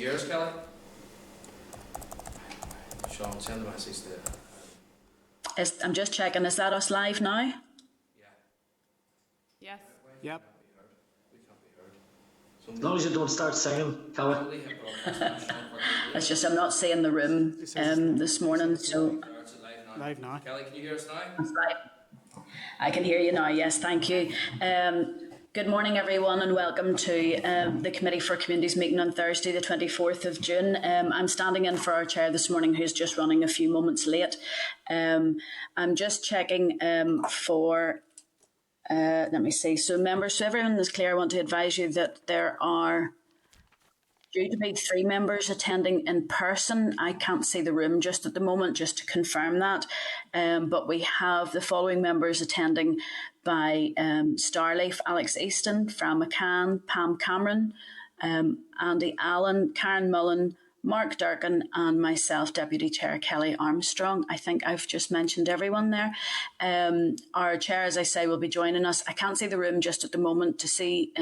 hear us, Kelly? Sean, send a message there. I'm just checking, is that us live now? Yeah. Yes. Yep. We can't be heard. As long as you don't start singing, Kelly. It's just I'm not seeing the room this morning, so... Live now. Kelly, can you hear us now? That's right. I can hear you now, yes, thank you. Good morning, everyone, and welcome to the Committee for Communities meeting on Thursday, the 24th of June. I'm standing in for our chair this morning, who's just running a few moments late. I'm just checking for... let me see. So, members, so everyone is clear, I want to advise you that there are due to be 3 members attending in person. I can't see the room just at the moment, just to confirm that. But we have the following members attending by Starleaf: Alex Easton, Fran McCann, Pam Cameron, Andy Allen, Karen Mullen, Mark Durkin, and myself, Deputy Chair Kelly Armstrong. I think I've just mentioned everyone there. Our chair, as I say, will be joining us. I can't see the room just at the moment to see...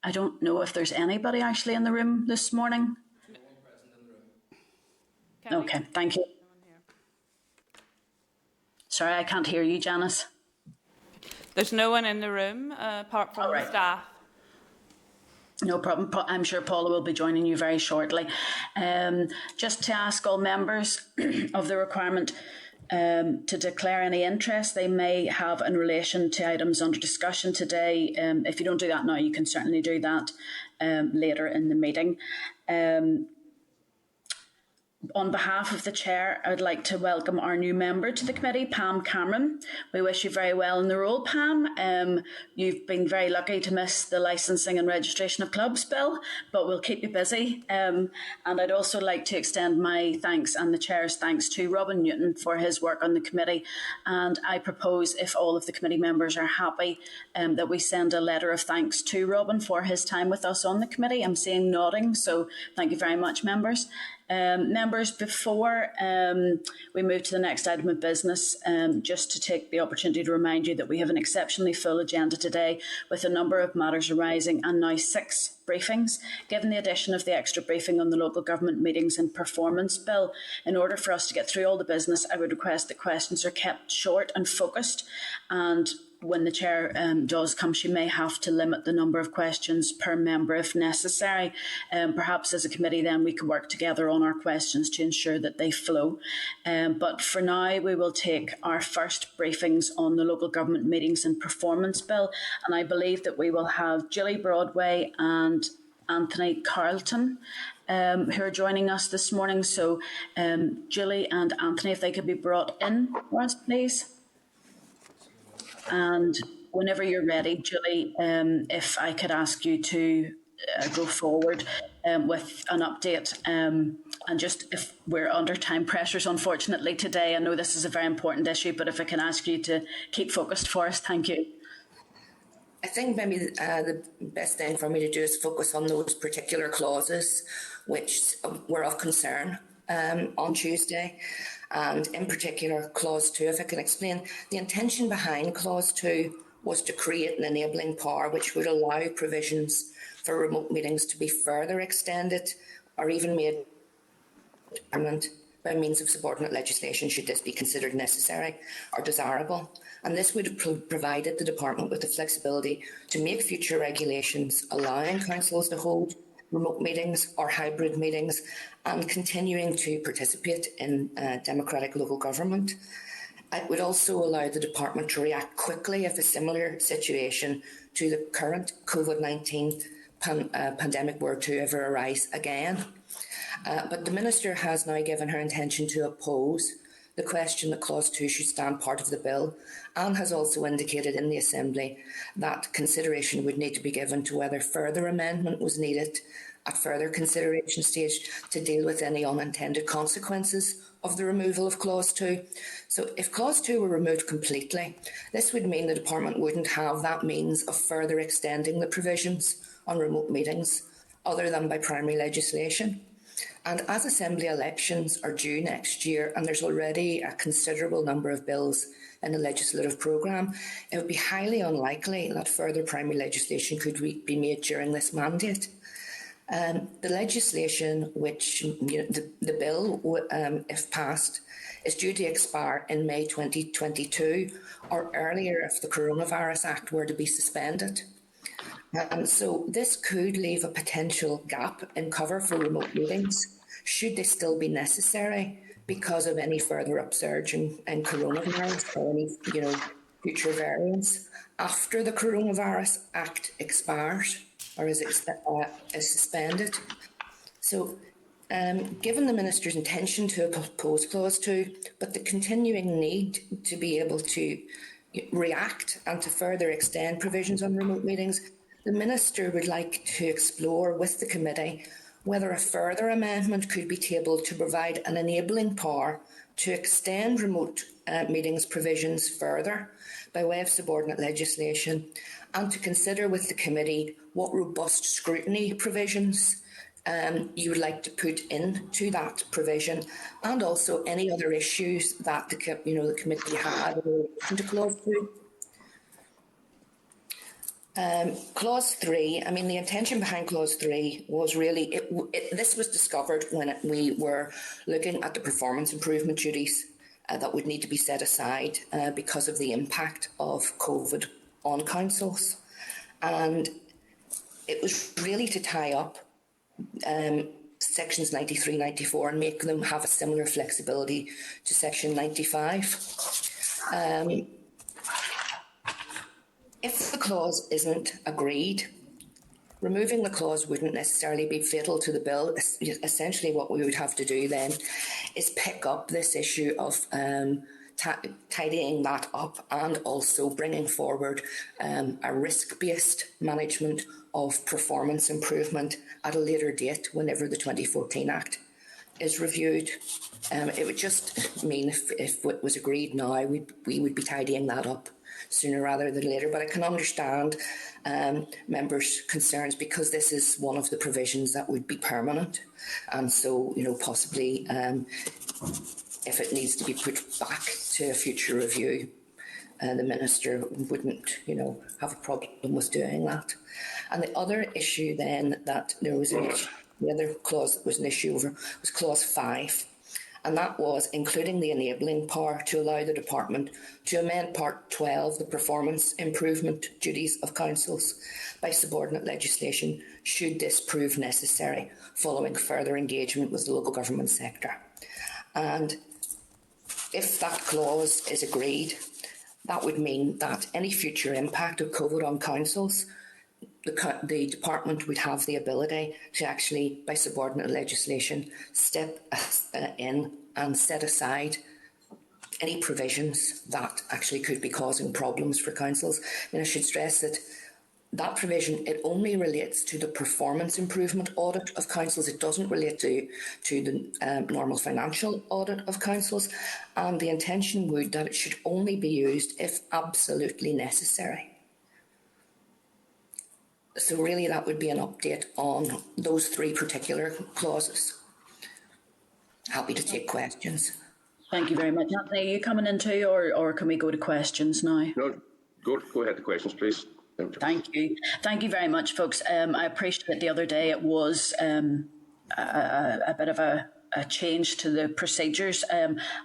I don't know if there's anybody actually in the room this morning. No one present in the room. Okay, thank you. Sorry, I can't hear you, Janice. There's no one in the room apart from the staff. No problem. I'm sure Paula will be joining you very shortly. Just to ask all members of the requirement to declare any interest they may have in relation to items under discussion today. If you don't do that now, you can certainly do that later in the meeting. On behalf of the chair, I would like to welcome our new member to the committee, Pam Cameron. We wish you very well in the role, Pam. You've been very lucky to miss the licensing and registration of clubs bill, but we'll keep you busy. And I'd also like to extend my thanks and the chair's thanks to Robin Newton for his work on the committee. And I propose, if all of the committee members are happy, that we send a letter of thanks to Robin for his time with us on the committee. I'm seeing nodding, so thank you very much, members. Members, before we move to the next item of business, just to take the opportunity to remind you that we have an exceptionally full agenda today with a number of matters arising and now 6 briefings. Given the addition of the extra briefing on the local government meetings and performance bill, in order for us to get through all the business, I would request that questions are kept short and focused, and when the chair does come, she may have to limit the number of questions per member if necessary. Perhaps as a committee then we could work together on our questions to ensure that they flow. But for now we will take our first briefings on the local government meetings and performance bill, and I believe that we will have Gilly Broadway and Anthony Carlton who are joining us this morning. So Gilly and Anthony, if they could be brought in for us, please. And whenever you're ready, Julie, if I could ask you to go forward with an update, and just if we're under time pressures, unfortunately, today, I know this is a very important issue, but if I can ask you to keep focused for us, thank you. I think maybe the best thing for me to do is focus on those particular clauses which were of concern on Tuesday. And in particular, Clause 2, if I can explain, the intention behind Clause 2 was to create an enabling power which would allow provisions for remote meetings to be further extended or even made permanent by means of subordinate legislation, should this be considered necessary or desirable. And this would have provided the Department with the flexibility to make future regulations allowing councils to hold remote meetings or hybrid meetings and continuing to participate in democratic local government. It would also allow the Department to react quickly if a similar situation to the current COVID-19 pandemic were to ever arise again. But the Minister has now given her intention to oppose the question that Clause 2 should stand part of the bill, and has also indicated in the Assembly that consideration would need to be given to whether further amendment was needed at further consideration stage to deal with any unintended consequences of the removal of Clause 2. So if Clause 2 were removed completely, this would mean the Department wouldn't have that means of further extending the provisions on remote meetings other than by primary legislation. And as Assembly elections are due next year, and there's already a considerable number of bills in the legislative programme, it would be highly unlikely that further primary legislation could be made during this mandate. The legislation, which the bill, if passed, is due to expire in May 2022 or earlier if the Coronavirus Act were to be suspended. So this could leave a potential gap in cover for remote meetings, should they still be necessary because of any further upsurge in coronavirus or any future variants after the Coronavirus Act expires or is suspended. So given the Minister's intention to oppose Clause 2, but the continuing need to be able to react and to further extend provisions on remote meetings, the Minister would like to explore with the committee whether a further amendment could be tabled to provide an enabling power to extend remote meetings provisions further by way of subordinate legislation, and to consider with the committee what robust scrutiny provisions you would like to put into that provision, and also any other issues that the committee had in relation to Clause 2. Clause 3, I mean, the intention behind Clause 3 was really, this was discovered when we were looking at the performance improvement duties that would need to be set aside because of the impact of COVID on councils. And it was really to tie up sections 93, 94 and make them have a similar flexibility to section 95. If the clause isn't agreed, removing the clause wouldn't necessarily be fatal to the bill. Essentially what we would have to do then is pick up this issue of tidying that up and also bringing forward a risk-based management of performance improvement at a later date whenever the 2014 Act is reviewed. It would just mean if it was agreed now, we would be tidying that up sooner rather than later. But I can understand members' concerns because this is one of the provisions that would be permanent, and so possibly if it needs to be put back to a future review, the Minister wouldn't have a problem with doing that. And the other issue then that there was the other clause that was an issue over was Clause 5. And that was including the enabling power to allow the Department to amend Part 12, the performance improvement duties of councils, by subordinate legislation, should this prove necessary, following further engagement with the local government sector. And if that clause is agreed, that would mean that any future impact of COVID on councils, the Department would have the ability to actually, by subordinate legislation, step in and set aside any provisions that actually could be causing problems for councils. I should stress that that provision, it only relates to the performance improvement audit of councils. It doesn't relate to the normal financial audit of councils, and the intention would that it should only be used if absolutely necessary. So really that would be an update on those three particular clauses. Happy to take questions. Thank you very much. Anthony, are you coming in too, or can we go to questions now? No, go ahead to questions, please. Thank you. Thank you very much, folks. I appreciate that the other day it was a bit of a change to the procedures.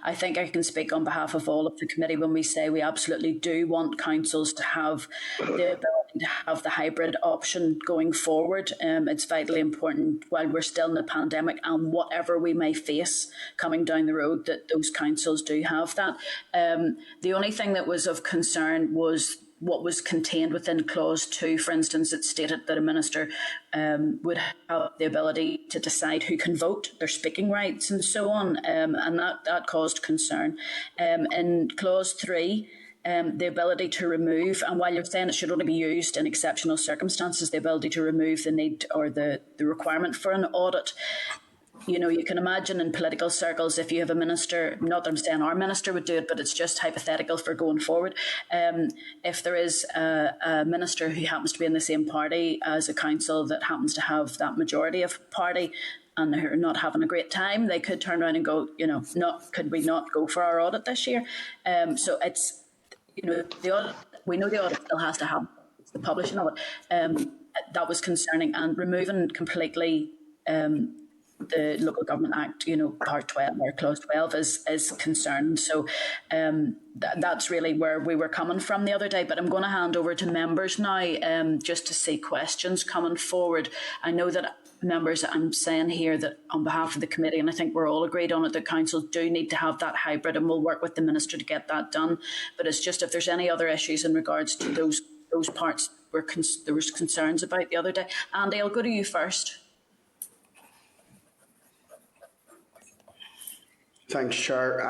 I think I can speak on behalf of all of the committee when we say we absolutely do want councils to have the ability to have the hybrid option going forward. It's vitally important while we're still in the pandemic and whatever we may face coming down the road that those councils do have that. The only thing that was of concern was what was contained within Clause 2. For instance, it stated that a minister would have the ability to decide who can vote, their speaking rights and so on, and that caused concern. In Clause 3, the ability to remove, and while you're saying it should only be used in exceptional circumstances, the ability to remove the need or the requirement for an audit. You can imagine in political circles, if you have a minister, not that I'm saying our minister would do it, but it's just hypothetical for going forward. If there is a minister who happens to be in the same party as a council that happens to have that majority of party and they're not having a great time, they could turn around and go, could we not go for our audit this year? So it's, the audit, we know the audit still has to happen. It's the publishing of it. that was concerning, and removing completely the Local Government Act, Part 12 or Clause 12 is concerned. So that's really where we were coming from the other day. But I'm going to hand over to members now just to see questions coming forward. I know that members, I'm saying here that on behalf of the committee, and I think we're all agreed on it, that councils do need to have that hybrid, and we'll work with the Minister to get that done. But it's just if there's any other issues in regards to those parts there was concerns about the other day. Andy, I'll go to you first. Thanks, Chair.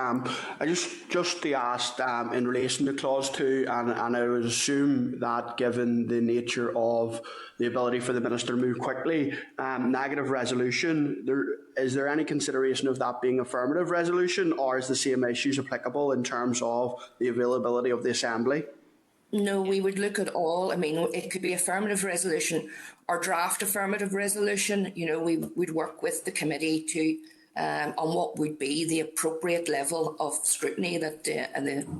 I just to ask in relation to Clause 2, and I would assume that given the nature of the ability for the Minister to move quickly, negative resolution, is there any consideration of that being affirmative resolution, or is the same issues applicable in terms of the availability of the Assembly? No, we would look at all. I mean, it could be affirmative resolution or draft affirmative resolution. We would work with the committee to on what would be the appropriate level of scrutiny that the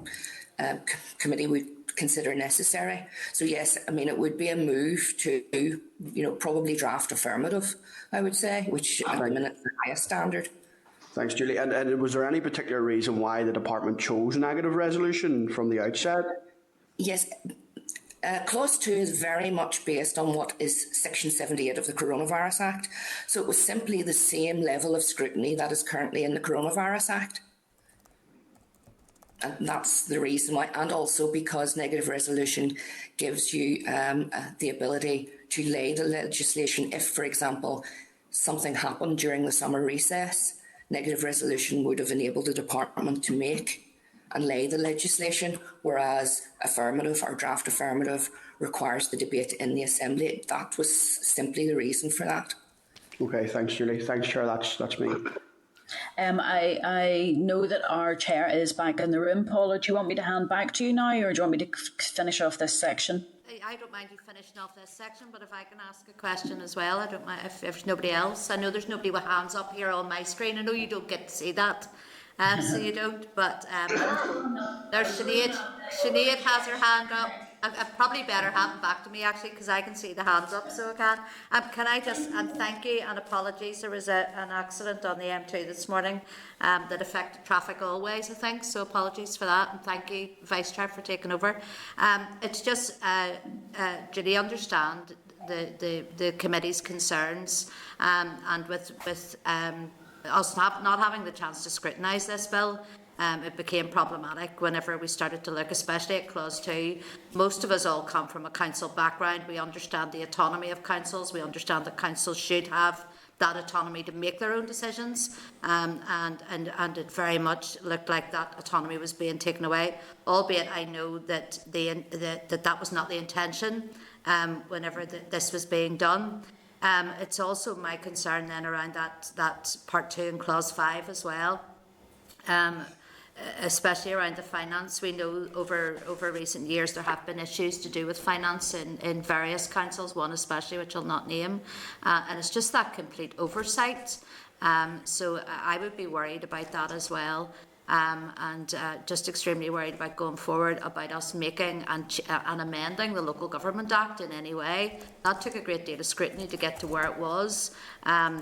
committee would consider necessary. So yes, I mean, it would be a move to, probably draft affirmative, I would say, which at the minute is the highest standard. Thanks, Julie. And was there any particular reason why the department chose negative resolution from the outset? Yes. Clause 2 is very much based on what is Section 78 of the Coronavirus Act. So it was simply the same level of scrutiny that is currently in the Coronavirus Act. And that's the reason why. And also because negative resolution gives you the ability to lay the legislation if, for example, something happened during the summer recess. Negative resolution would have enabled the department to make and lay the legislation, whereas affirmative or draft affirmative requires the debate in the Assembly. That was simply the reason for that. Okay, thanks, Julie. Thanks, Chair. That's me. I know that our chair is back in the room. Paula, do you want me to hand back to you now, or do you want me to finish off this section? I don't mind you finishing off this section, but if I can ask a question as well, I don't mind if there's nobody else. I know there's nobody with hands up here on my screen. I know you don't get to see that. So you don't, but there's Sinead. Sinead has her hand up. I probably better hand it back to me actually, because I can see the hands up, so I can. Can I just thank you and apologies. There was an accident on the M2 this morning that affected traffic always, I think. So apologies for that, and thank you, Vice Chair, for taking over. It's just Julie, understand the committee's concerns, and with us not having the chance to scrutinise this bill, it became problematic whenever we started to look, especially at Clause 2. Most of us all come from a council background. We understand the autonomy of councils. We understand that councils should have that autonomy to make their own decisions, and it very much looked like that autonomy was being taken away, albeit I know that that was not the intention whenever this was being done. It's also my concern then around that Part 2 and Clause 5 as well, especially around the finance. We know over recent years there have been issues to do with finance in various councils, one especially which I'll not name, and it's just that complete oversight. So I would be worried about that as well. And just extremely worried about going forward about us making and amending the Local Government Act in any way. That took a great deal of scrutiny to get to where it was.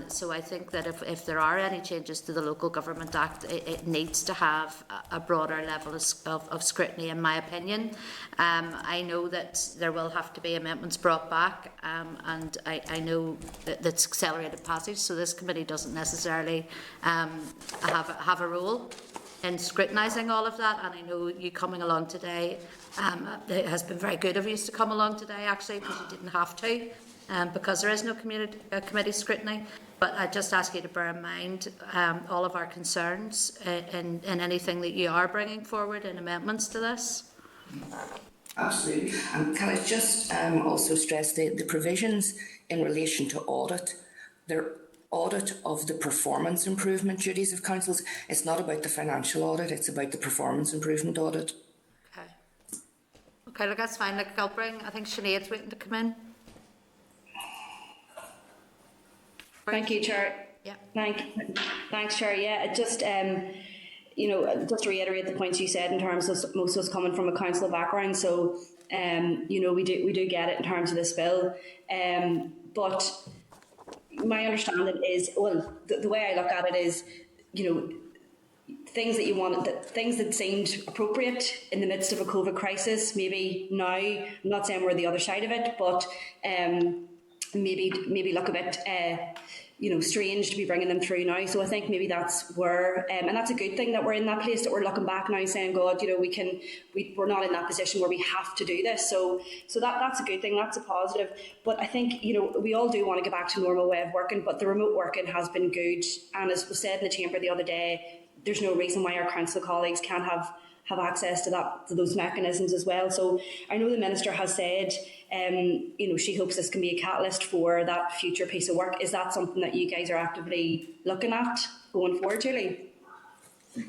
So I think that if there are any changes to the Local Government Act, it needs to have a broader level of scrutiny, in my opinion. I know that there will have to be amendments brought back, and I know that it's accelerated passage, so this committee doesn't necessarily have a role in scrutinising all of that, and I know you coming along today, it has been very good of you to come along today actually, because you didn't have to, because there is no committee scrutiny. But I just ask you to bear in mind all of our concerns in anything that you are bringing forward in amendments to this. Absolutely. And can I just also stress the provisions in relation to audit? They're audit of the performance improvement duties of councils. It's not about the financial audit, it's about the performance improvement audit. Okay, look, that's fine. Look, I think Sinead's waiting to come in. Thank you, Chair. Yeah. Thanks, Chair. Yeah, just just to reiterate the points you said in terms of most of us coming from a council background. So we do get it in terms of this bill. But my understanding is, well, the way I look at it is, things that you want, things that seemed appropriate in the midst of a COVID crisis, maybe now, I'm not saying we're the other side of it, but maybe look a bit, strange to be bringing them through now. So I think maybe that's where, and that's a good thing that we're in that place, that we're looking back now saying, God, we're not in that position where we have to do this. So that's a good thing. That's a positive. But I think, we all do want to get back to normal way of working, but the remote working has been good. And as was said in the chamber the other day, there's no reason why our council colleagues can't have access to those mechanisms as well. So I know the Minister has said, she hopes this can be a catalyst for that future piece of work. Is that something that you guys are actively looking at going forward, Julie?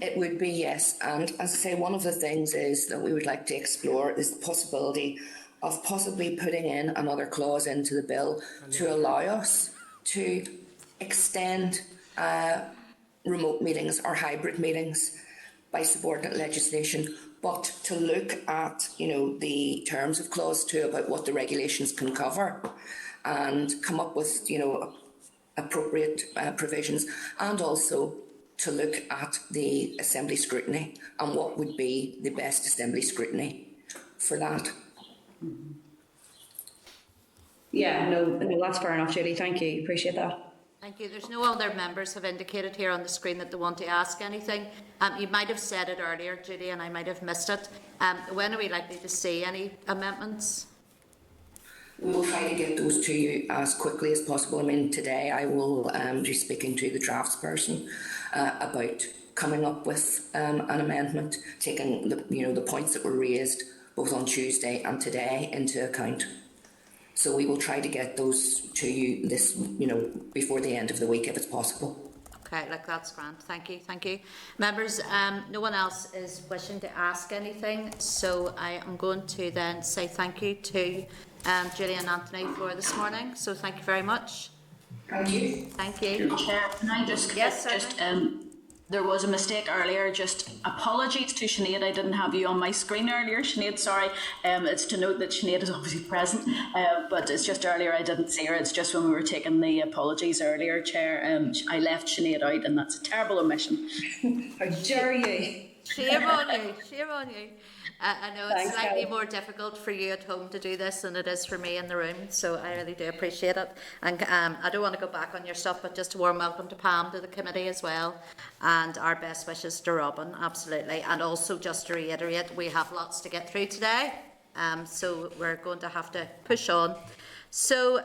It would be, yes. And as I say, one of the things is that we would like to explore is the possibility of possibly putting in another clause into the bill to allow us to extend remote meetings or hybrid meetings by subordinate legislation, but to look at, the terms of clause 2 about what the regulations can cover and come up with, appropriate provisions, and also to look at the assembly scrutiny and what would be the best assembly scrutiny for that. Yeah, no, that's fair enough, Julie. Thank you. Appreciate that. Thank you. There's no other members have indicated here on the screen that they want to ask anything. You might have said it earlier, Judy, and I might have missed it. When are we likely to see any amendments? We will try to get those to you as quickly as possible. I mean, today I will be speaking to the draftsperson about coming up with an amendment, taking the points that were raised both on Tuesday and today into account. So we will try to get those to you before the end of the week if it's possible. Okay, that's grand. Thank you. Members, no one else is wishing to ask anything, so I am going to then say thank you to Julie and Anthony for this morning. So thank you very much. Thank you. Thank you. Chair, can I there was a mistake earlier. Just apologies to Sinead. I didn't have you on my screen earlier. Sinead, sorry. It's to note that Sinead is obviously present, but it's just earlier I didn't see her. It's just when we were taking the apologies earlier, Chair. I left Sinead out, and that's a terrible omission. How dare you? Shame on you. I know it's slightly Kelly. more difficult for you at home to do this than it is for me in the room, so I really do appreciate it. And I don't want to go back on your stuff, but just a warm welcome to Pam, to the committee as well, and our best wishes to Robin, absolutely. And also just to reiterate, we have lots to get through today, so we're going to have to push on. So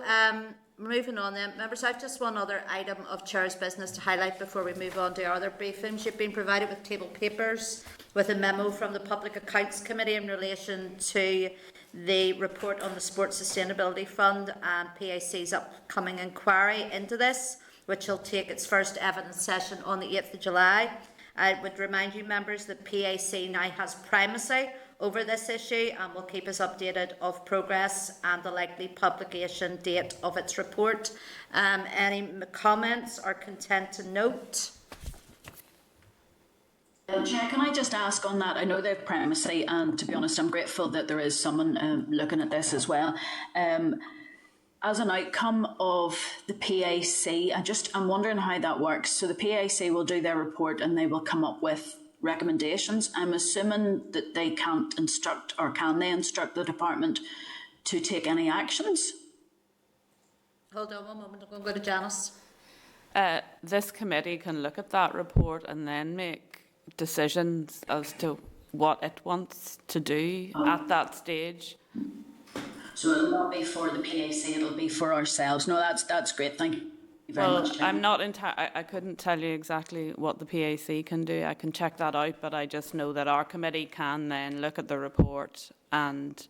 moving on then, members, I have just one other item of Chair's business to highlight before we move on to our other briefings. You've been provided with table papers with a memo from the Public Accounts Committee in relation to the report on the Sports Sustainability Fund and PAC's upcoming inquiry into this, which will take its first evidence session on the 8th of July. I would remind you, members, that PAC now has primacy over this issue and will keep us updated of progress and the likely publication date of its report. Any comments or content to note? Chair, can I just ask on that? I know they have primacy, and to be honest, I'm grateful that there is someone looking at this as well. As an outcome of the PAC, I'm wondering how that works. So the PAC will do their report and they will come up with recommendations. I'm assuming that they can't instruct, or can they instruct the department to take any actions? Hold on one moment, I'm going to go to Janice. This committee can look at that report and then make decisions as to what it wants to do at that stage. So it'll not be for the PAC, it'll be for ourselves. No, that's great. Thank you very much. I'm not I couldn't tell you exactly what the PAC can do. I can check that out, but I just know that our committee can then look at the report and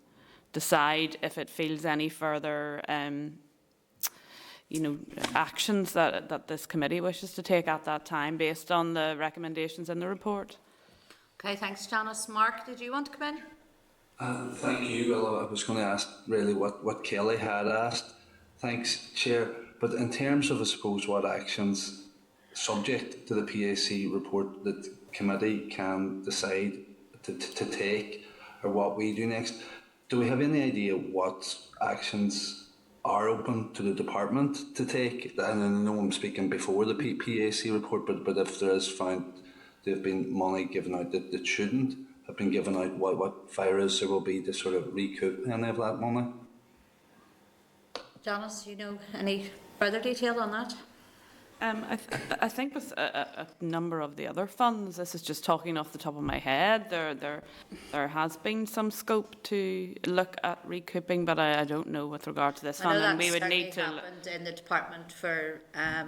decide if it feels any further actions that this committee wishes to take at that time based on the recommendations in the report. Okay, thanks, Janice. Mark, did you want to come in? Thank you. Well, I was going to ask really what Kelly had asked. Thanks, Chair. But in terms of, I suppose, what actions subject to the PAC report that the committee can decide to take, or what we do next, do we have any idea what actions are open to the department to take? And I know I'm speaking before the PAC report, but if there is found there have been money given out that shouldn't have been given out, what fires there will be to sort of recoup any of that money? Janice, you know any further detail on that? I think with a number of the other funds, this is just talking off the top of my head, there has been some scope to look at recouping, but I don't know with regard to this fund. And we would need to happened in the Department for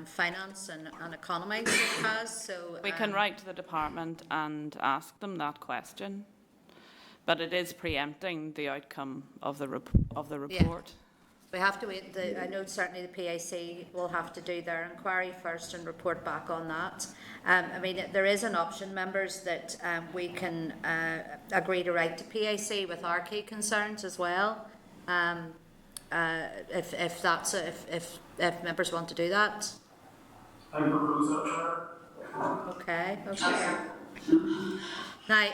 Finance and Economy. It has, so we can write to the department and ask them that question, but it is preempting the outcome of the report. Yeah. We have to wait. I know certainly the PAC will have to do their inquiry first and report back on that. I mean, there is an option, members, that we can agree to write to PAC with our key concerns as well. If members want to do that. I propose that, Chair. Okay. Now,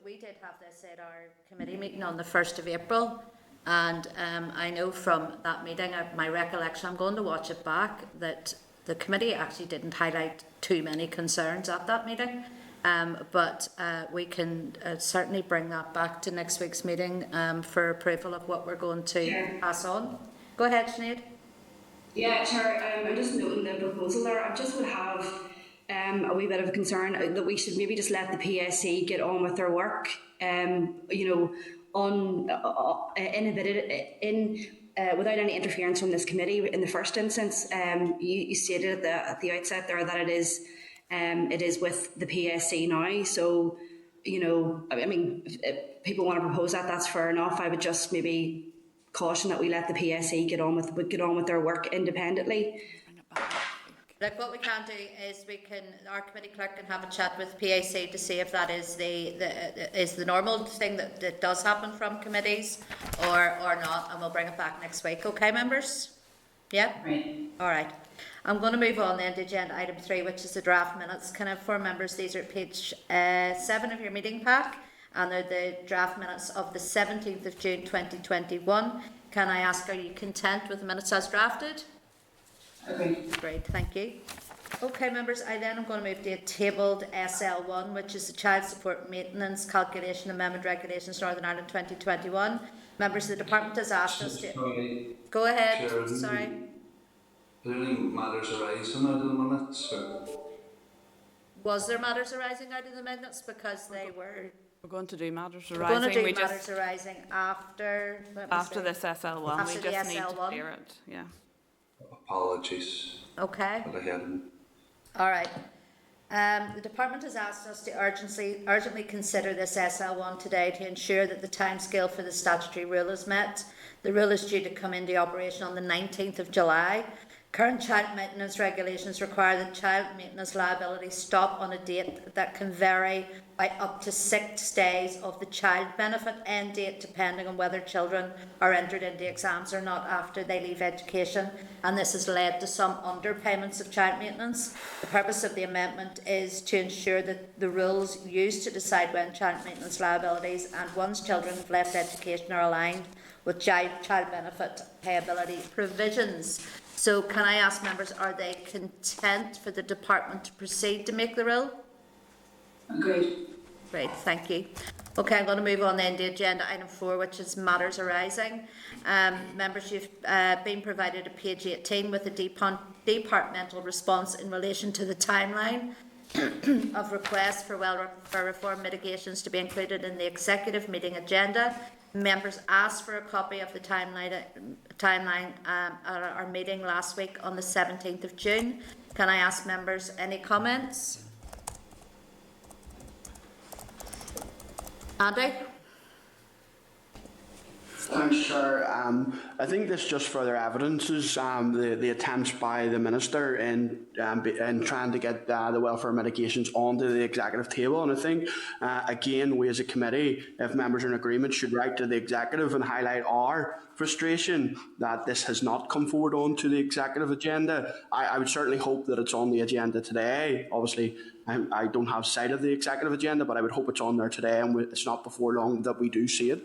we did have this at our committee meeting on the 1st of April, and I know from that meeting, my recollection, I'm going to watch it back, that the committee actually didn't highlight too many concerns at that meeting, but we can certainly bring that back to next week's meeting for approval of what we're going to pass on. Go ahead, Sinead. Yeah, Chair, I'm just noting the proposal there. I just would have a wee bit of a concern that we should maybe just let the PSC get on with their work, without any interference from this committee in the first instance. You stated at the outset there that it is with the PSC now. So, I mean, if people want to propose that, that's fair enough. I would just maybe caution that we let the PSC get on with their work independently. Like, what we can do is our committee clerk can have a chat with PAC to see if that is the normal thing that does happen from committees or not, and we'll bring it back next week. Okay, members? Yeah? Right. All right. I'm going to move on then to agenda item 3, which is the draft minutes. Can I inform members these are at page 7 of your meeting pack, and they're the draft minutes of the 17th of June 2021. Can I ask, are you content with the minutes as drafted? Okay. Great, thank you. Okay, members, I then am going to move to a tabled SL1, which is the Child Support Maintenance Calculation Amendment Regulations Northern Ireland 2021. Members, the department has asked us to... Go ahead, Chair, sorry. Are there any matters arising out of the minutes? Was there matters arising out of the minutes? Because they were... We're going to do matters arising. We're going to do matters arising after... After this SL1, after we just need to clear it, yeah. Apologies. Okay. But I hadn't. All right. The department has asked us to urgently consider this SL1 today to ensure that the timescale for the statutory rule is met. The rule is due to come into operation on the 19th of July. Current child maintenance regulations require that child maintenance liabilities stop on a date that can vary by up to 6 days of the child benefit end date, depending on whether children are entered into exams or not after they leave education, and this has led to some underpayments of child maintenance. The purpose of the amendment is to ensure that the rules used to decide when child maintenance liabilities and once children have left education are aligned with child benefit payability provisions. So can I ask members, are they content for the department to proceed to make the rule? Agreed. Great, thank you. Okay, I'm going to move on then to agenda item 4, which is matters arising. Members, you've been provided at page 18 with a departmental response in relation to the timeline of requests for welfare reform mitigations to be included in the executive meeting agenda. Members asked for a copy of the timeline at our meeting last week on the 17th of June. Can I ask members any comments? Andy? Thanks, Chair. I think this just further evidences the attempts by the Minister in trying to get the welfare mitigations onto the executive table. And I think, again, we as a committee, if members are in agreement, should write to the executive and highlight our frustration that this has not come forward onto the executive agenda. I would certainly hope that it's on the agenda today. Obviously, I don't have sight of the executive agenda, but I would hope it's on there today, and it's not before long that we do see it.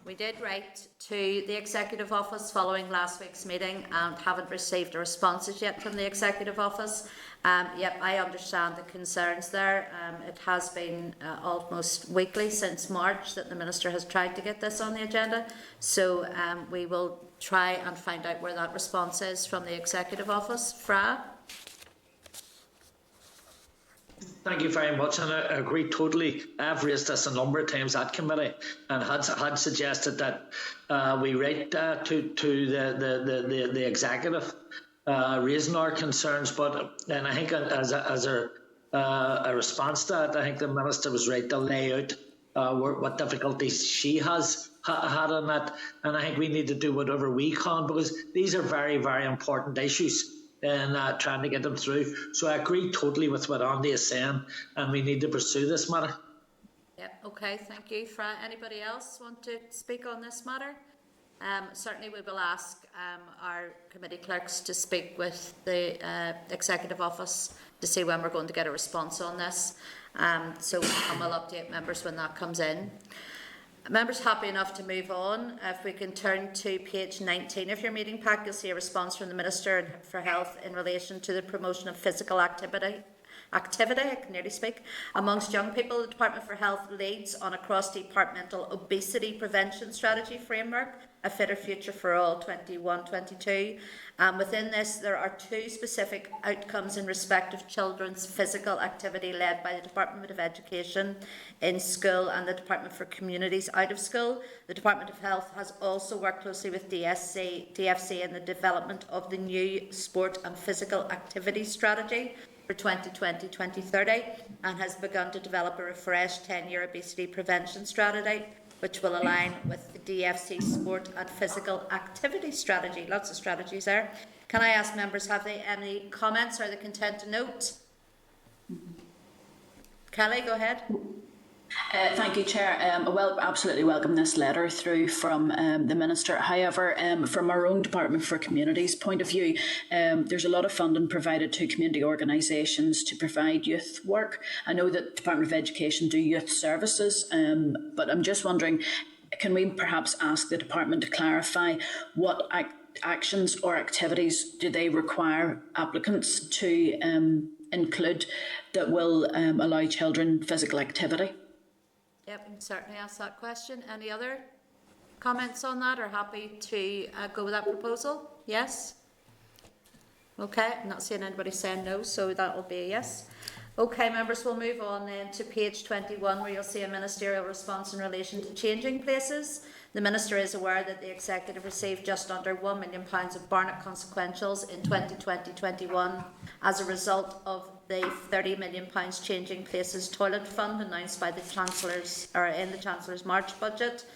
We did write to the Executive Office following last week's meeting and haven't received a response yet from the Executive Office. Yep, I understand the concerns there. It has been almost weekly since March that the Minister has tried to get this on the agenda. So we will try and find out where that response is from the Executive Office. Fra? Thank you very much, and I agree totally. I've raised this a number of times at committee and had suggested that we write to the executive raising our concerns. And I think as a response to that, I think the Minister was right to lay out what difficulties she has had on that, and I think we need to do whatever we can, because these are very, very important issues and trying to get them through. So I agree totally with what Andy is saying, and we need to pursue this matter. Yeah, okay, thank you. Fra, anybody else want to speak on this matter? Certainly we will ask our committee clerks to speak with the Executive Office to see when we're going to get a response on this. And we'll update members when that comes in. Members happy enough to move on. If we can turn to page 19 of your meeting pack, you'll see a response from the Minister for Health in relation to the promotion of physical activity, I can nearly speak, amongst young people. The Department for Health leads on a cross-departmental obesity prevention strategy framework, A Fitter Future for All 21-22. Within this, there are two specific outcomes in respect of children's physical activity led by the Department of Education in school and the Department for Communities out of school. The Department of Health has also worked closely with DFC in the development of the new sport and physical activity strategy for 2020-2030 and has begun to develop a refreshed 10-year obesity prevention strategy, which will align with the DFC sport and physical activity strategy. Lots of strategies there. Can I ask members, have they any comments? Are they content to note? Kelly, go ahead. Thank you, Chair. Absolutely welcome this letter through from the Minister. However, from our own Department for Communities point of view, there's a lot of funding provided to community organisations to provide youth work. I know that the Department of Education do youth services, but I'm just wondering, can we perhaps ask the Department to clarify what actions or activities do they require applicants to include that will allow children physical activity? Yep, we can certainly ask that question. Any other comments on that, or happy to go with that proposal? Yes? Okay, I'm not seeing anybody saying no, so that will be a yes. Okay, members, we'll move on then to page 21, where you'll see a ministerial response in relation to changing places. The Minister is aware that the Executive received just under £1 million of Barnett consequentials in 2020-21 as a result of the £30 million Changing Places Toilet Fund announced by the Chancellor's, or in the Chancellor's March budget.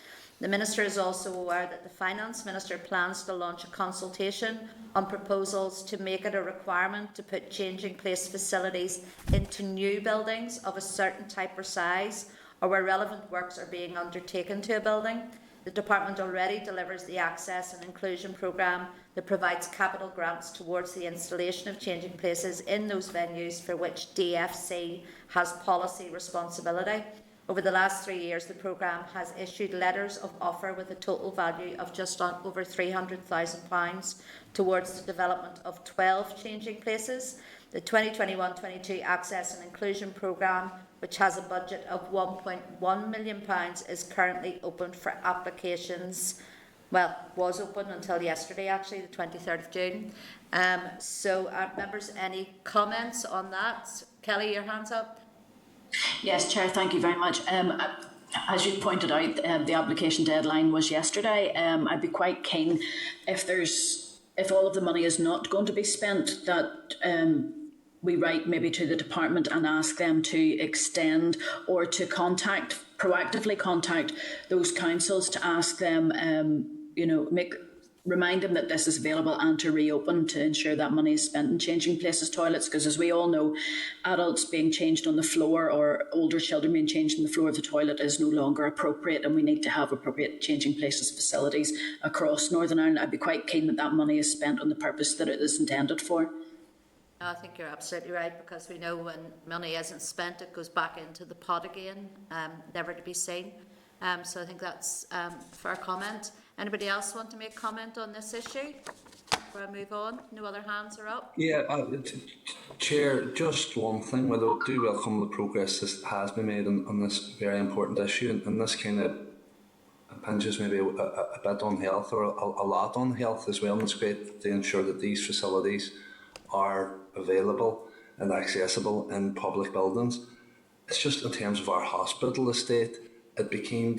The Minister is also aware that the Finance Minister plans to launch a consultation on proposals to make it a requirement to put changing place facilities into new buildings of a certain type or size, or where relevant works are being undertaken to a building. The Department already delivers the Access and Inclusion Programme that provides capital grants towards the installation of changing places in those venues for which DFC has policy responsibility. Over the last 3 years, the programme has issued letters of offer with a total value of just on over £300,000 towards the development of 12 changing places. The 2021-22 Access and Inclusion Programme, which has a budget of £1.1 million, is currently open for applications. Well, was open until yesterday, actually, the 23rd of June. Members, any comments on that? Kelly, your hand's up. Yes, Chair, thank you very much. As you pointed out, the application deadline was yesterday. I'd be quite keen if all of the money is not going to be spent, that we write maybe to the department and ask them to extend or to proactively contact those councils to ask them, remind them that this is available and to reopen to ensure that money is spent in changing places toilets, because as we all know, adults being changed on the floor or older children being changed on the floor of the toilet is no longer appropriate, and we need to have appropriate changing places facilities across Northern Ireland. I'd be quite keen that money is spent on the purpose that it is intended for. I think you're absolutely right, because we know when money isn't spent, it goes back into the pot again, never to be seen. So I think that's a fair comment. Anybody else want to make comment on this issue before I move on? No other hands are up? Yeah, Chair, just one thing. Well, I do welcome the progress that has been made on this very important issue, and this kind of impinges maybe a bit on health, or a lot on health as well, and it's great to ensure that these facilities are available and accessible in public buildings. It's just in terms of our hospital estate, it became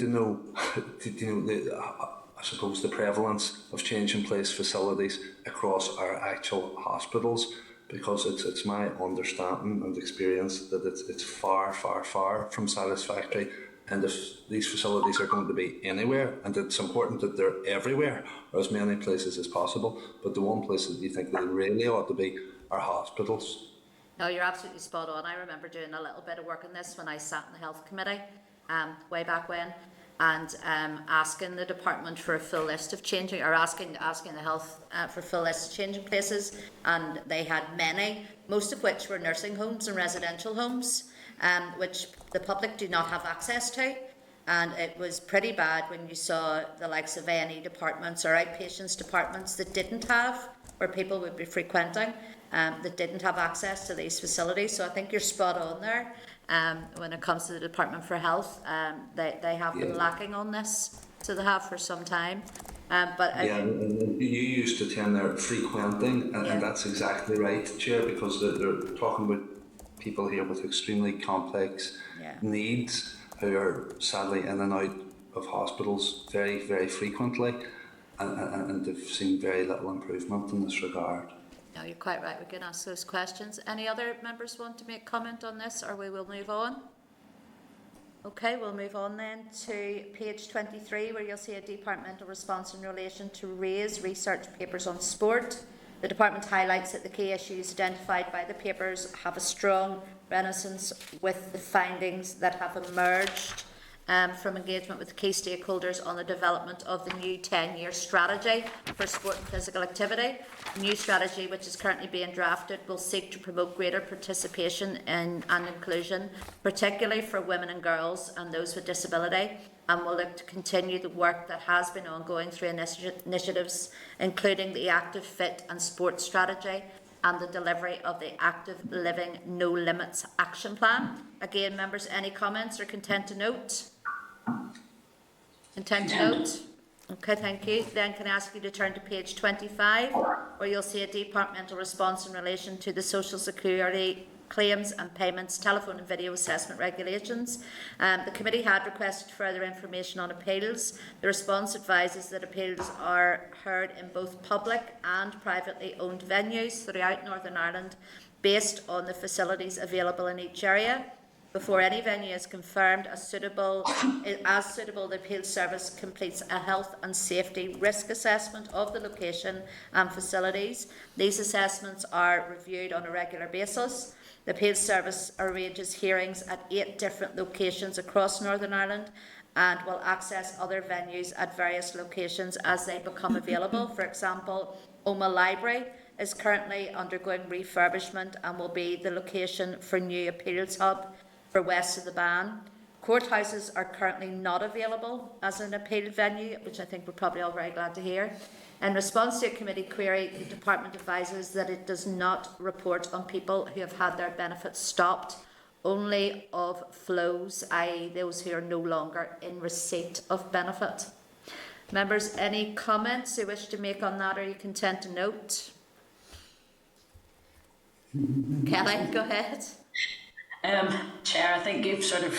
I suppose the prevalence of change in place facilities across our actual hospitals, because it's my understanding and experience that it's far from satisfactory. And if these facilities are going to be anywhere, and it's important that they're everywhere, or as many places as possible, but the one place that you think they really ought to be are hospitals. No, you're absolutely spot on. I remember doing a little bit of work on this when I sat in the Health Committee way back when, and asking the department for a full list of changing, or asking the health for a full list of changing places, and they had many, most of which were nursing homes and residential homes, which the public do not have access to. And it was pretty bad when you saw the likes of A&E departments or outpatients departments that didn't have, where people would be frequenting, that didn't have access to these facilities. So I think you're spot on there. When it comes to the Department for Health, they have been lacking on this, so they have for some time. And you used the term there, frequenting, and that's exactly right, Chair, because they're talking about people here with extremely complex needs who are sadly in and out of hospitals very, very frequently, and they've seen very little improvement in this regard. No, you're quite right. We can ask those questions. Any other members want to make comment on this, or we will move on? Okay, we'll move on then to page 23, where you'll see a departmental response in relation to raise research papers on sport. The department highlights that the key issues identified by the papers have a strong resonance with the findings that have emerged from engagement with key stakeholders on the development of the new 10-year strategy for sport and physical activity. The new strategy, which is currently being drafted, will seek to promote greater participation and inclusion, particularly for women and girls and those with disability, and will look to continue the work that has been ongoing through initiatives, including the Active, Fit and Sport strategy and the delivery of the Active Living No Limits Action Plan. Again, members, any comments or content to note? Content to note? Okay, thank you. Then can I ask you to turn to page 25, where you'll see a departmental response in relation to the Social Security claims and payments telephone and video assessment regulations. The committee had requested further information on appeals. The response advises that appeals are heard in both public and privately owned venues throughout Northern Ireland, based on the facilities available in each area. Before any venue is confirmed as suitable, the appeals service completes a health and safety risk assessment of the location and facilities. These assessments are reviewed on a regular basis. The appeals service arranges hearings at 8 different locations across Northern Ireland, and will access other venues at various locations as they become available. For example, Oma Library is currently undergoing refurbishment and will be the location for new appeals hub for west of the Ban. Courthouses are currently not available as an appeal venue, which I think we're probably all very glad to hear. In response to a committee query, the department advises that it does not report on people who have had their benefits stopped, only of flows, i.e. those who are no longer in receipt of benefit. Members, any comments you wish to make on that, or are you content to note? Kelly, go ahead. Chair, I think you've sort of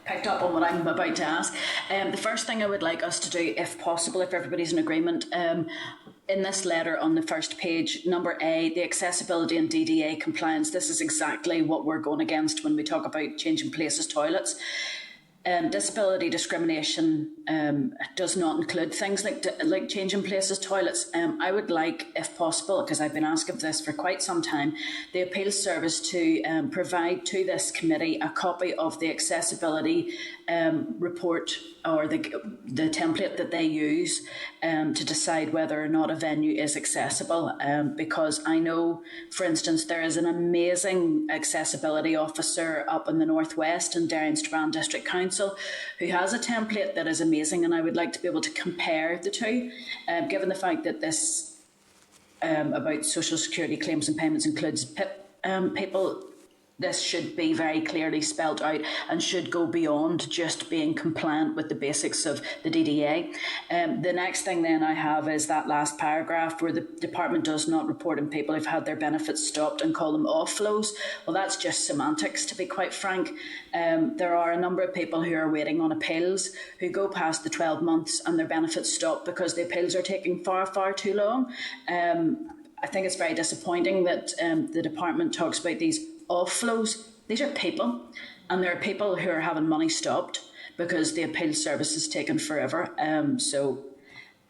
picked up on what I'm about to ask. The first thing I would like us to do, if possible, if everybody's in agreement, in this letter on the first page, number A, the accessibility and DDA compliance. This is exactly what we're going against when we talk about changing places toilets. Disability discrimination does not include things like changing places toilets. I would like, if possible, because I've been asking for this for quite some time, the appeals service to provide to this committee a copy of the accessibility report or the template that they use to decide whether or not a venue is accessible. Because I know, for instance, there is an amazing accessibility officer up in the Northwest in Derry and Strabane District Council who has a template that is amazing, and I would like to be able to compare the two, given the fact that this about social security claims and payments includes PIP people. This should be very clearly spelled out and should go beyond just being compliant with the basics of the DDA. The next thing then I have is that last paragraph where the department does not report on people who've had their benefits stopped and call them offlows. Well, that's just semantics, to be quite frank. There are a number of people who are waiting on appeals who go past the 12 months and their benefits stop because the appeals are taking far, far too long. I think it's very disappointing that the department talks about these offlows. These are people, and there are people who are having money stopped because the appeal service has taken forever. So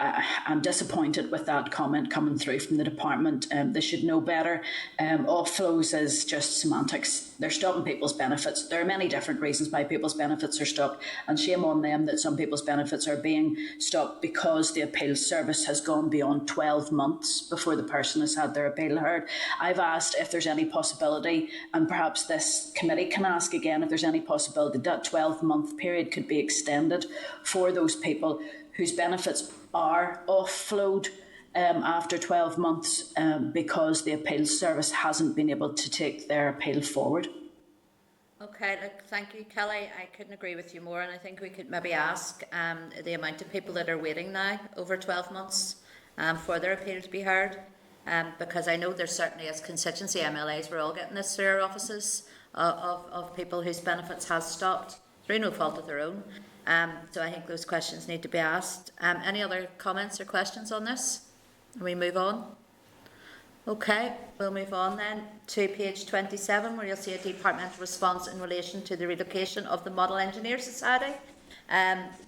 I'm disappointed with that comment coming through from the department. They should know better. Offlows is just semantics. They're stopping people's benefits. There are many different reasons why people's benefits are stopped, and shame on them that some people's benefits are being stopped because the appeal service has gone beyond 12 months before the person has had their appeal heard. I've asked if there's any possibility, and perhaps this committee can ask again if there's any possibility that 12-month period could be extended for those people whose benefits are offload after 12 months because the appeals service hasn't been able to take their appeal forward. Okay, thank you, Kelly. I couldn't agree with you more, and I think we could maybe ask the amount of people that are waiting now over 12 months for their appeal to be heard, because I know there's certainly, as constituency MLAs, we're all getting this through our offices of people whose benefits has stopped through no fault of their own. So I think those questions need to be asked. Any other comments or questions on this? Can we move on? Okay, we'll move on then to page 27, where you'll see a departmental response in relation to the relocation of the Model Engineer Society.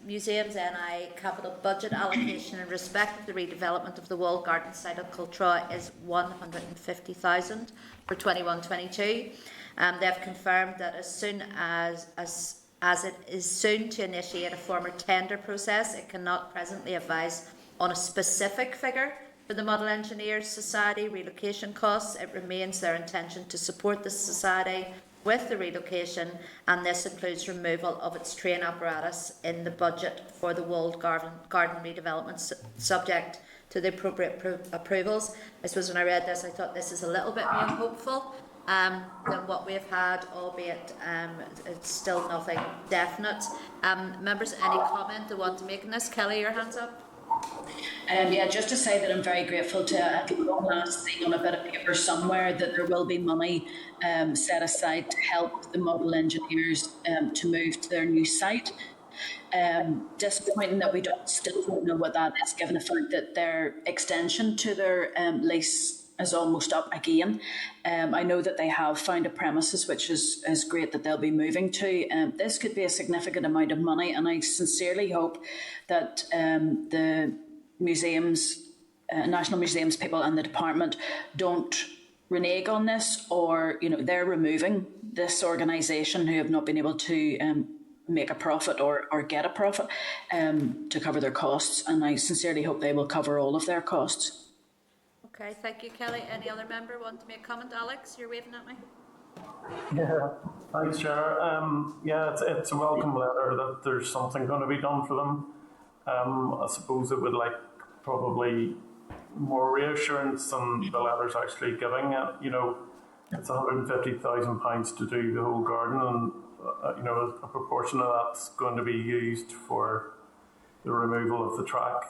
Museums NI capital budget allocation in respect of the redevelopment of the walled garden site of Cultra is 150,000 for 21-22. They've confirmed that as soon as it is soon to initiate a formal tender process, it cannot presently advise on a specific figure for the Model Engineers Society relocation costs. It remains their intention to support the society with the relocation, and this includes removal of its train apparatus in the budget for the walled garden redevelopment, subject to the appropriate approvals. I suppose when I read this, I thought this is a little bit more hopeful than what we've had, albeit it's still nothing definite. Members, any comment they want to make on this? Kelly, your hands up. Yeah, just to say that I'm very grateful to one last thing on a bit of paper somewhere that there will be money set aside to help the model engineers to move to their new site. Disappointing that we still don't know what that is, given the fact that their extension to their lease is almost up again. I know that they have found a premises, which is great that they'll be moving to. This could be a significant amount of money, and I sincerely hope that the museums, National Museums people and the department don't renege on this, or they're removing this organisation who have not been able to make a profit or get a profit to cover their costs, and I sincerely hope they will cover all of their costs. Okay, thank you, Kelly. Any other member want to make a comment? Alex, you're waving at me. Yeah, thanks, Chair. Yeah, it's a welcome letter that there's something going to be done for them. I suppose it would like probably more reassurance than the letter's actually giving it. It's £150,000 to do the whole garden, and a proportion of that's going to be used for the removal of the track.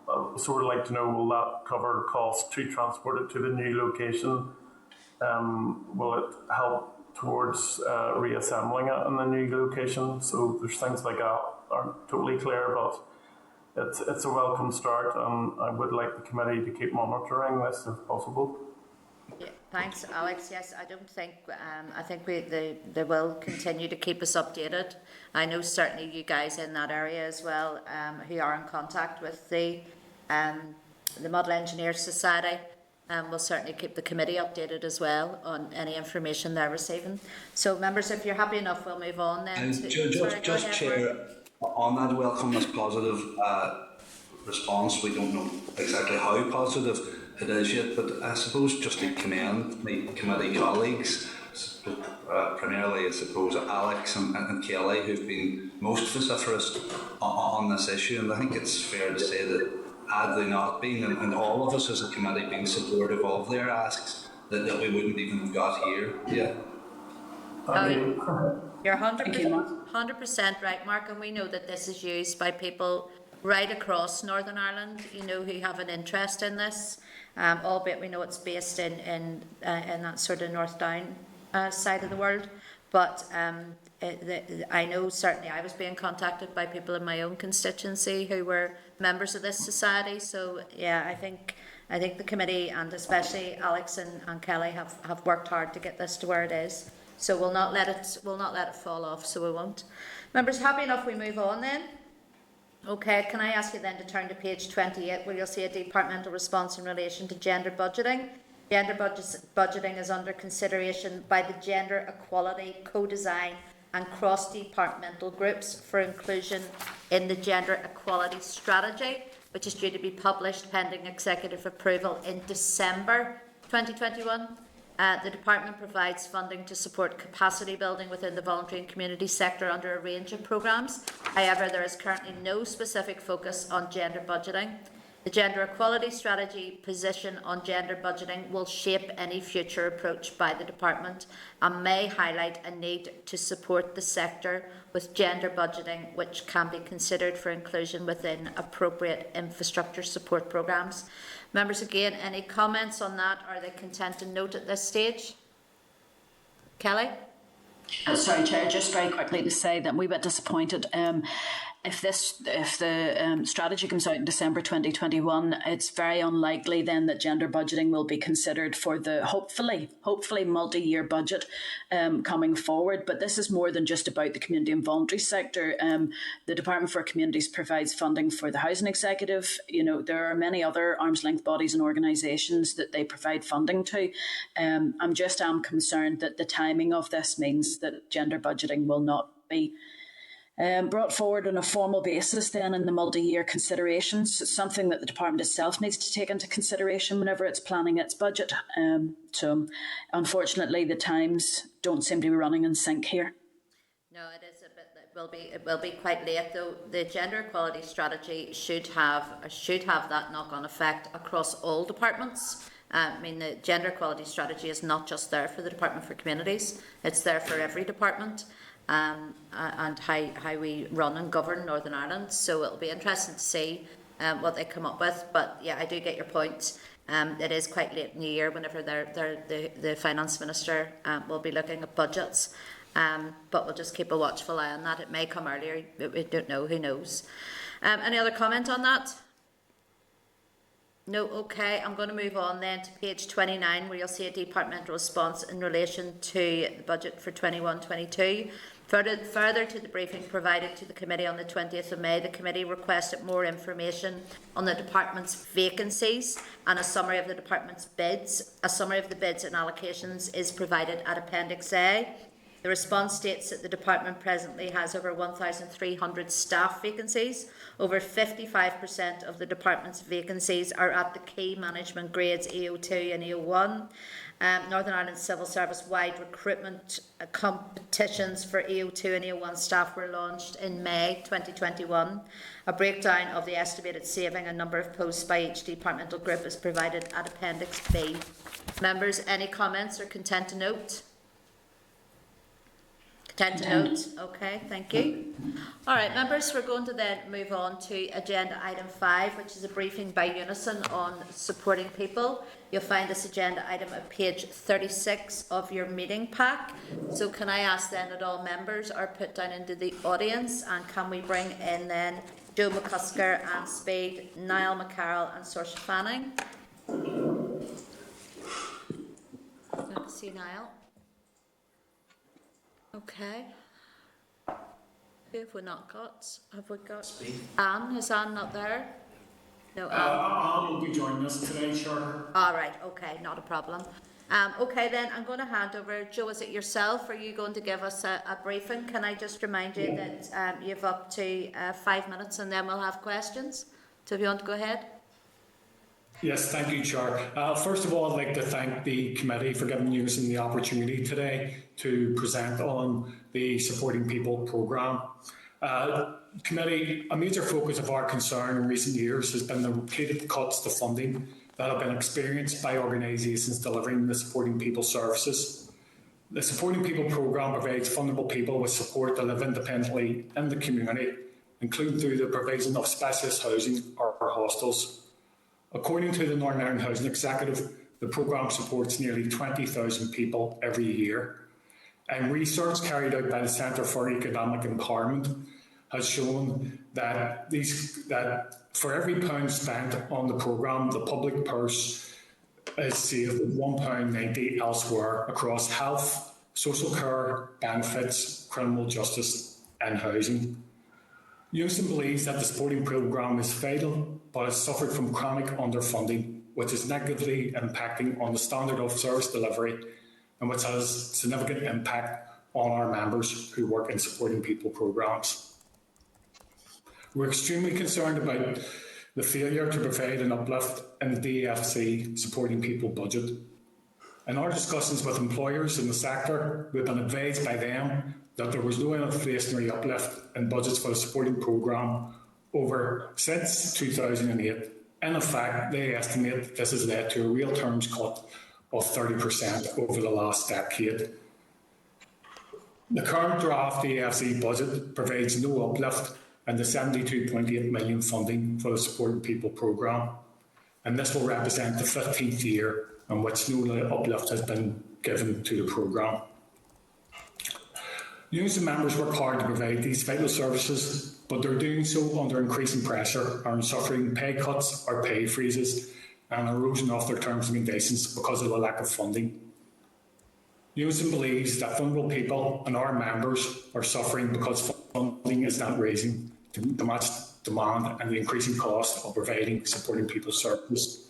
I'd sort of like to know, will that cover costs to transport it to the new location? Will it help towards reassembling it in the new location. So there's things like that aren't totally clear, but it's a welcome start, and I would like the committee to keep monitoring this if possible. Yeah, thanks, Alex. Yes, I don't think, I think they will continue to keep us updated. I know certainly you guys in that area as well, who are in contact with the Model Engineers Society, will certainly keep the committee updated as well on any information they're receiving. So members, if you're happy enough, we'll move on then. Just Chair, on that welcome this positive response, we don't know exactly how positive it is yet, but I suppose just to commend my committee colleagues, primarily I suppose Alex and Kelly, who've been most vociferous on this issue, and I think it's fair to say that had they not been, and all of us as a committee being supportive of their asks, that we wouldn't even have got here yet. You're 100% right, Mark, and we know that this is used by people right across Northern Ireland, you know, who have an interest in this, albeit we know it's based in that sort of North Down side of the world. But I know certainly I was being contacted by people in my own constituency who were members of this society. So yeah, I think the committee, and especially Alex and Kelly, have worked hard to get this to where it is. So we'll not let it fall off. So we won't. Members, happy enough we move on then. Okay, can I ask you then to turn to page 28, where you'll see a departmental response in relation to gender budgeting. Gender budgeting is under consideration by the Gender Equality Co-Design and cross-departmental groups for inclusion in the Gender Equality Strategy, which is due to be published pending executive approval in December 2021. The department provides funding to support capacity building within the voluntary and community sector under a range of programmes. However, there is currently no specific focus on gender budgeting. The Gender Equality Strategy position on gender budgeting will shape any future approach by the department and may highlight a need to support the sector with gender budgeting, which can be considered for inclusion within appropriate infrastructure support programmes. Members, again, any comments on that? Are they content to note at this stage? Kelly? Sorry, Chair, just very quickly to say that we're a bit disappointed. If the strategy comes out in December 2021, it's very unlikely then that gender budgeting will be considered for the hopefully multi-year budget coming forward. But this is more than just about the community and voluntary sector. The Department for Communities provides funding for the housing executive. You know, there are many other arm's length bodies and organisations that they provide funding to. I'm concerned that the timing of this means that gender budgeting will not be brought forward on a formal basis then in the multi-year considerations. It's something that the department itself needs to take into consideration whenever it's planning its budget. So unfortunately the times don't seem to be running in sync here. No, it is a bit. It will be quite late though. The gender equality strategy should have that knock-on effect across all departments. I mean, the gender equality strategy is not just there for the Department for Communities; it's there for every department. And how we run and govern Northern Ireland. So it'll be interesting to see what they come up with. But yeah, I do get your point. It is quite late in the year whenever the Finance Minister will be looking at budgets. But we'll just keep a watchful eye on that. It may come earlier. We don't know. Who knows? Any other comment on that? No, okay. I'm going to move on then to page 29, where you'll see a departmental response in relation to the budget for 21-22. Further to the briefing provided to the committee on the 20th of May, the committee requested more information on the department's vacancies and a summary of the department's bids. A summary of the bids and allocations is provided at Appendix A. The response states that the department presently has over 1,300 staff vacancies. Over 55% of the department's vacancies are at the key management grades AO2 and AO1. Northern Ireland Civil Service wide recruitment competitions for AO2 and AO1 staff were launched in May 2021. A breakdown of the estimated saving and number of posts by each departmental group is provided at Appendix B. Members, any comments or content to note? Time to note. Okay, thank you. All right, members, we're going to then move on to agenda item 5, which is a briefing by UNISON on supporting people. You'll find this agenda item at page 36 of your meeting pack. So can I ask then that all members are put down into the audience, and can we bring in then Joe McCusker, Anne Spade, Niall McCarroll and Saoirse Fanning? Good to see Niall. Okay. Who have we not got? Have we got Anne? Is Anne not there? No, Anne. Anne will be joining us today, sure. All right, okay, not a problem. Okay, then I'm going to hand over. Joe, is it yourself? Are you going to give us a briefing? Can I just remind you that you've up to 5 minutes and then we'll have questions? So if you want to go ahead. Yes, thank you, Chair. First of all, I'd like to thank the committee for giving UNISON the opportunity today to present on the Supporting People programme. Committee, a major focus of our concern in recent years has been the repeated cuts to funding that have been experienced by organisations delivering the Supporting People services. The Supporting People programme provides vulnerable people with support to live independently in the community, including through the provision of specialist housing or hostels. According to the Northern Ireland Housing Executive, the programme supports nearly 20,000 people every year. And research carried out by the Centre for Economic Empowerment has shown that for every pound spent on the programme, the public purse is saved with £1.90 elsewhere across health, social care, benefits, criminal justice and housing. UNISON believes that the supporting programme is vital, but has suffered from chronic underfunding, which is negatively impacting on the standard of service delivery and which has significant impact on our members who work in supporting people programmes. We're extremely concerned about the failure to provide an uplift in the DFC supporting people budget. In our discussions with employers in the sector, we've been advised by them that there was no inflationary uplift in budgets for the supporting programme since 2008. In fact, they estimate this has led to a real terms cut of 30% over the last decade. The current draft AFC budget provides no uplift in the £72.8 million funding for the Supporting People programme, and this will represent the 15th year in which no uplift has been given to the programme. UNISON members work hard to provide these vital services, but they're doing so under increasing pressure and suffering pay cuts or pay freezes and erosion of their terms and conditions because of the lack of funding. UNISON believes that vulnerable people and our members are suffering because funding is not raising to match demand and the increasing cost of providing supporting people services.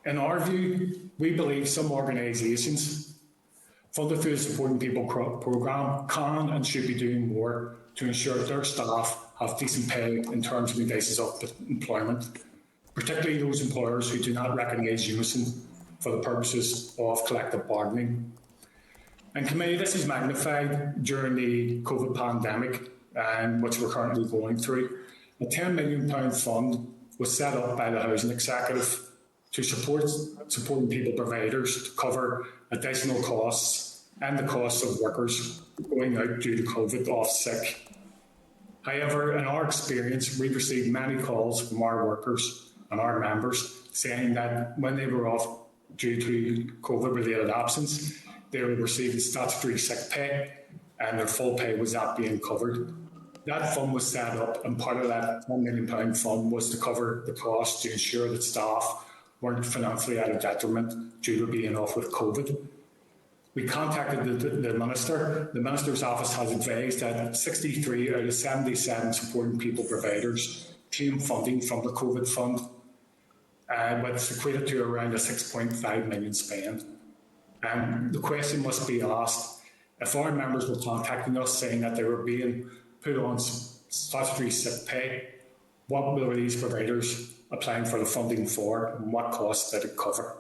In our view, we believe some organisations funded through the Supporting People programme can and should be doing more to ensure their staff have decent pay in terms and conditions of employment, particularly those employers who do not recognise UNISON for the purposes of collective bargaining. And committee, this is magnified during the COVID pandemic, which we're currently going through. A £10 million fund was set up by the Housing Executive to support supporting people providers to cover additional costs and the costs of workers going out due to COVID off sick. However, in our experience, we've received many calls from our workers and our members saying that when they were off due to COVID-related absence, they were receiving statutory sick pay and their full pay was not being covered. That fund was set up, and part of that £1 million fund was to cover the costs to ensure that staff weren't financially at a detriment due to being off with COVID. We contacted the Minister. The Minister's office has advised that 63 out of 77 supporting people providers claim funding from the COVID fund, which equated to around a 6.5 million spend. The question must be asked, if our members were contacting us saying that they were being put on statutory sick pay, what were these providers applying for the funding for and what costs did it cover?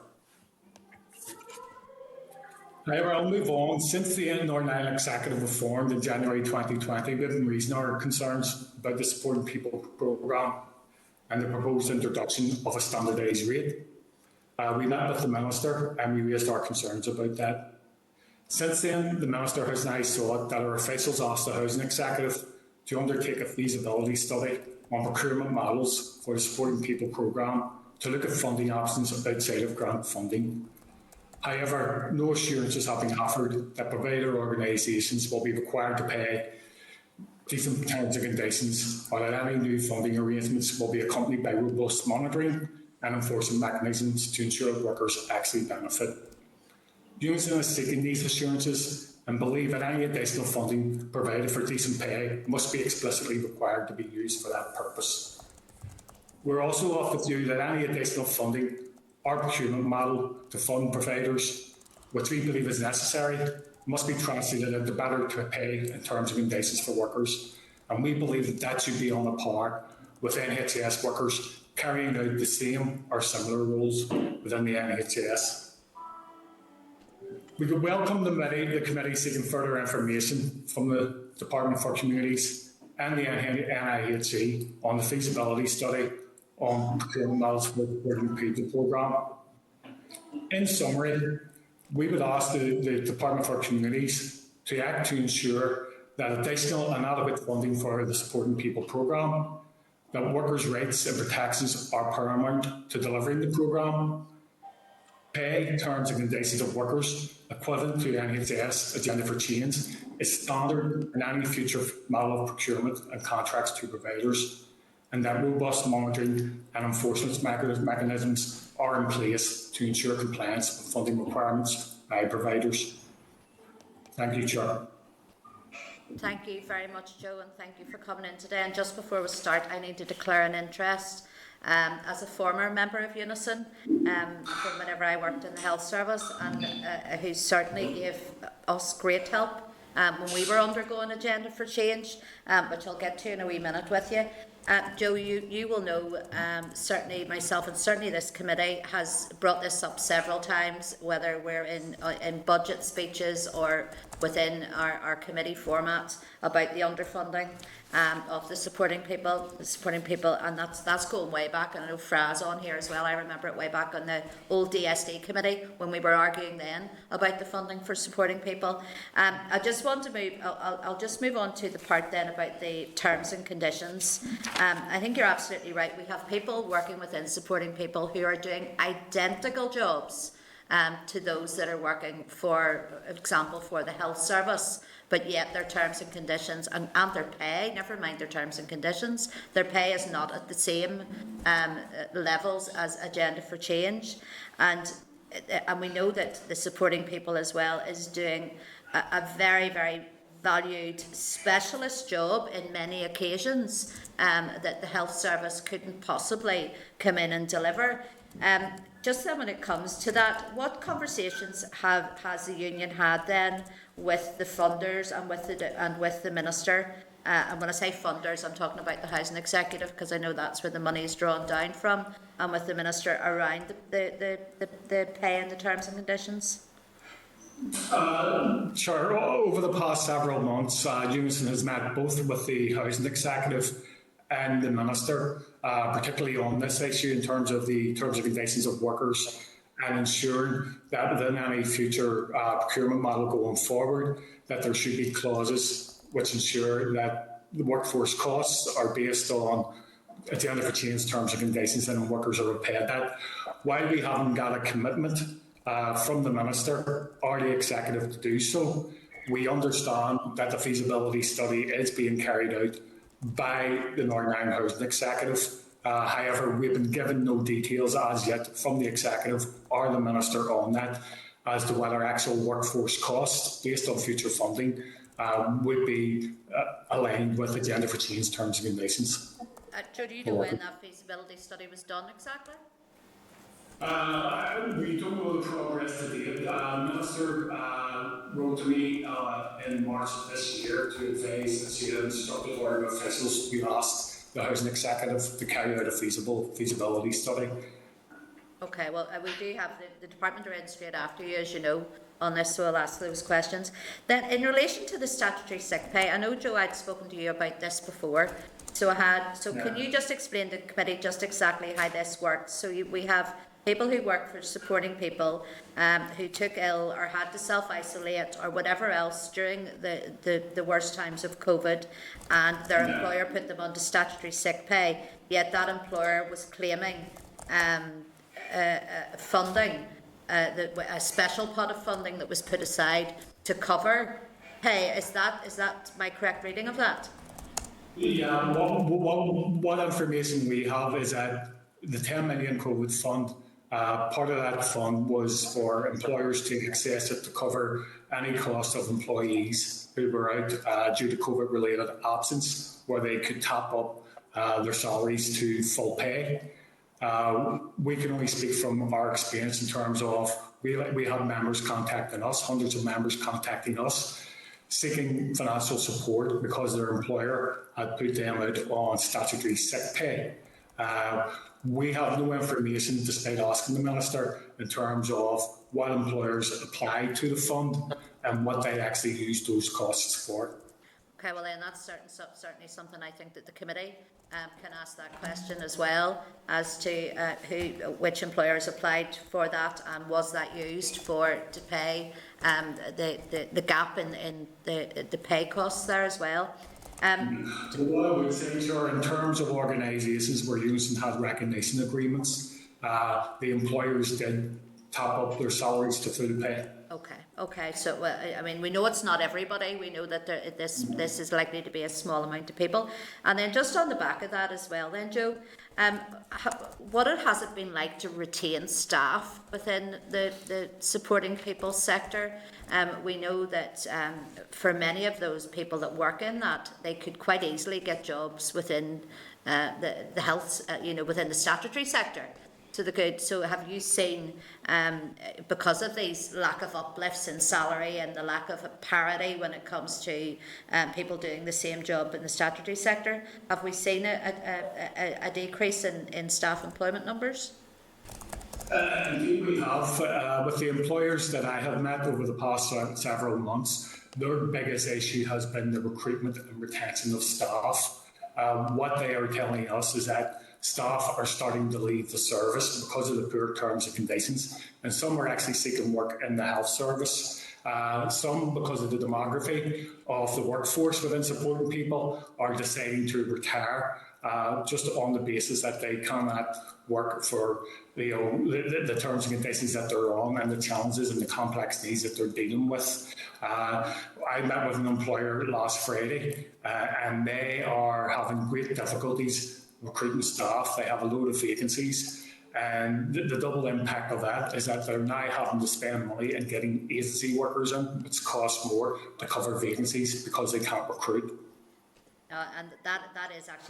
However, I'll move on. Since the Northern Ireland Executive was formed in January 2020, we've been raising our concerns about the Supporting People programme and the proposed introduction of a standardised rate. We met with the Minister and we raised our concerns about that. Since then, the Minister has now sought that our officials ask the Housing Executive to undertake a feasibility study on procurement models for the Supporting People programme to look at funding options outside of grant funding. However, no assurances have been offered that provider organisations will be required to pay decent terms and conditions, or that any new funding arrangements will be accompanied by robust monitoring and enforcement mechanisms to ensure that workers actually benefit. UNISON is seeking these assurances and believe that any additional funding provided for decent pay must be explicitly required to be used for that purpose. We're also of the view that any additional funding or procurement model to fund providers, which we believe is necessary, must be translated into better pay and terms and conditions for workers, and we believe that that should be on a par with NHS workers carrying out the same or similar roles within the NHS. We would welcome the committee seeking further information from the Department for Communities and the NIHE on the feasibility study on procurement models for the Supporting People programme. In summary, we would ask the Department for Communities to act to ensure that additional and adequate funding for the Supporting People programme, that workers' rights and protections are paramount to delivering the programme, pay, terms and conditions of workers equivalent to NHS agenda for change is standard in any future model of procurement and contracts to providers, and that robust monitoring and enforcement mechanisms are in place to ensure compliance with funding requirements by providers. Thank you, Chair. Thank you very much, Joe, and thank you for coming in today. And just before we start, I need to declare an interest. As a former member of UNISON, from whenever I worked in the health service, and who certainly gave us great help when we were undergoing agenda for change, which I'll get to in a wee minute with you. Joe, you will know, certainly myself and certainly this committee has brought this up several times, whether we're in budget speeches or within our committee formats, about the underfunding of the supporting people, and that's going way back. And I know Fra's on here as well. I remember it way back on the old DSD committee when we were arguing then about the funding for supporting people. I just want to move. I'll just move on to the part then about the terms and conditions. I think you're absolutely right. We have people working within supporting people who are doing identical jobs to those that are working, for example, for the health service, but yet their terms and conditions and their pay, never mind their terms and conditions, their pay is not at the same levels as Agenda for Change. And we know that the supporting people as well is doing a very, very valued specialist job in many occasions that the health service couldn't possibly come in and deliver. Just then, when it comes to that, what conversations has the union had then with the funders and with the minister? And when I say funders, I'm talking about the Housing Executive, because I know that's where the money is drawn down from, and with the minister around the pay and the terms and conditions. Sure. Over the past several months, UNISON has met both with the Housing Executive and the Minister, particularly on this issue in terms of the terms and conditions of workers, and ensuring that within any future procurement model going forward, that there should be clauses which ensure that the workforce costs are based on Agenda for Change terms and conditions, and workers are repaid that. While we haven't got a commitment from the Minister or the Executive to do so, we understand that the feasibility study is being carried out by the Northern Ireland Housing Executive. However, we've been given no details as yet from the Executive or the Minister on that as to whether actual workforce costs based on future funding would be aligned with Agenda for Change terms and conditions. Joe, do you know when that feasibility study was done exactly? We don't know the progress to date. The Minister wrote to me in March of this year to advise that she had instructed our officials to ask the Housing Executive to carry out a feasibility study. Okay, well, we do have the Department are in straight after you, as you know, on this, so I'll ask those questions. Then, in relation to the statutory sick pay, I know, Joe, I'd spoken to you about this before. So can you just explain to the committee just exactly how this works? So we have people who work for supporting people who took ill or had to self-isolate or whatever else during the worst times of COVID, and their employer put them onto statutory sick pay, yet that employer was claiming funding, a special pot of funding that was put aside to cover pay. Is that my correct reading of that? Yeah, what information we have is that the 10 million COVID fund, part of that fund was for employers to access it to cover any cost of employees who were out due to COVID-related absence, where they could top up their salaries to full pay. We can only speak from our experience in terms of we have members contacting us, hundreds of members contacting us, seeking financial support because their employer had put them out on statutory sick pay. We have no information, despite asking the Minister, in terms of what employers applied to the fund and what they actually used those costs for. Okay, well then that's certainly something I think that the committee can ask that question as well, as to which employers applied for that, and was that used to pay the gap in the pay costs there as well. What I would say, sure, in terms of organisations where UNISON had recognition agreements, the employers did top up their salaries to full pay. Okay. So, I mean, we know it's not everybody. We know that this is likely to be a small amount of people. And then just on the back of that as well, then, Joe, what has it been like to retain staff within the supporting people sector? We know that for many of those people that work in that, they could quite easily get jobs within the health, within the statutory sector. To the good. So have you seen, because of these lack of uplifts in salary and the lack of parity when it comes to people doing the same job in the statutory sector, have we seen a decrease in staff employment numbers? Indeed we have. With the employers that I have met over the past several months, their biggest issue has been the recruitment and retention of staff. What they are telling us is that staff are starting to leave the service because of the poor terms and conditions, and some are actually seeking work in the health service. Some, because of the demography of the workforce within supporting people, are deciding to retire just on the basis that they cannot work for the terms and conditions that they're on and the challenges and the complex needs that they're dealing with. I met with an employer last Friday and they are having great difficulties recruiting staff. They have a load of vacancies, and the double impact of that is that they're now having to spend money and getting agency workers in, which costs more to cover vacancies because they can't recruit. And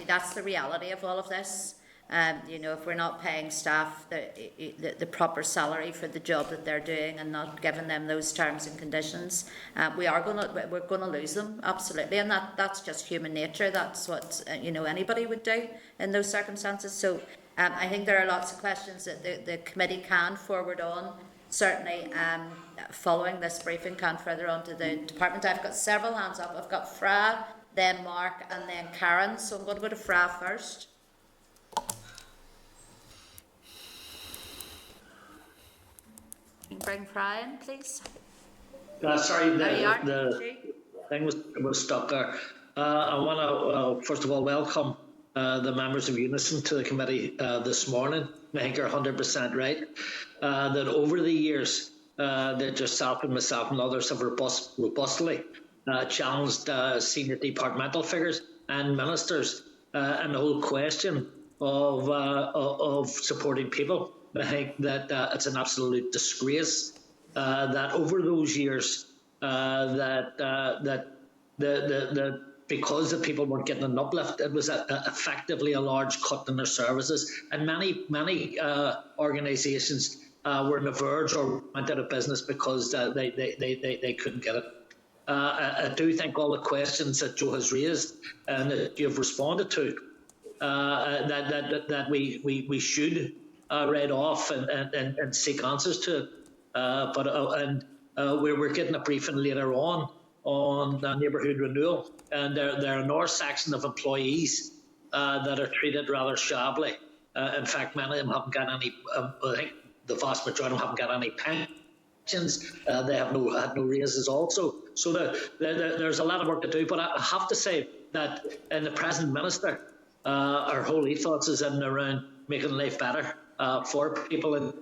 that's the reality of all of this. If we're not paying staff the proper salary for the job that they're doing and not giving them those terms and conditions, we're going to lose them, absolutely. And that's just human nature. That's what anybody would do in those circumstances. So I think there are lots of questions that the committee can forward on. Certainly, following this briefing, can further on to the department. I've got several hands up. I've got Fra, then Mark, and then Karen. So I'm going to go to Fra first. Can you bring Fra in, please? Sorry, the thing was stuck there. I want to, first of all, welcome the members of UNISON to the committee this morning. I think you're 100% right. That over the years, that yourself and myself and others have robustly challenged senior departmental figures and ministers and the whole question of supporting people. I think that it's an absolute disgrace that over those years because the people weren't getting an uplift, it was effectively a large cut in their services, and many organisations were on the verge or went out of business because they couldn't get it. I do think all the questions that Joe has raised and that you've responded to, that we should read off and seek answers to, we're getting a briefing later on Neighbourhood Renewal, and there are another section of employees that are treated rather shabbily. In fact, many of them haven't got any. I think the vast majority haven't got any pensions. They have had no raises also. So there's a lot of work to do. But I have to say that in the present minister, our whole ethos is in and around making life better for people in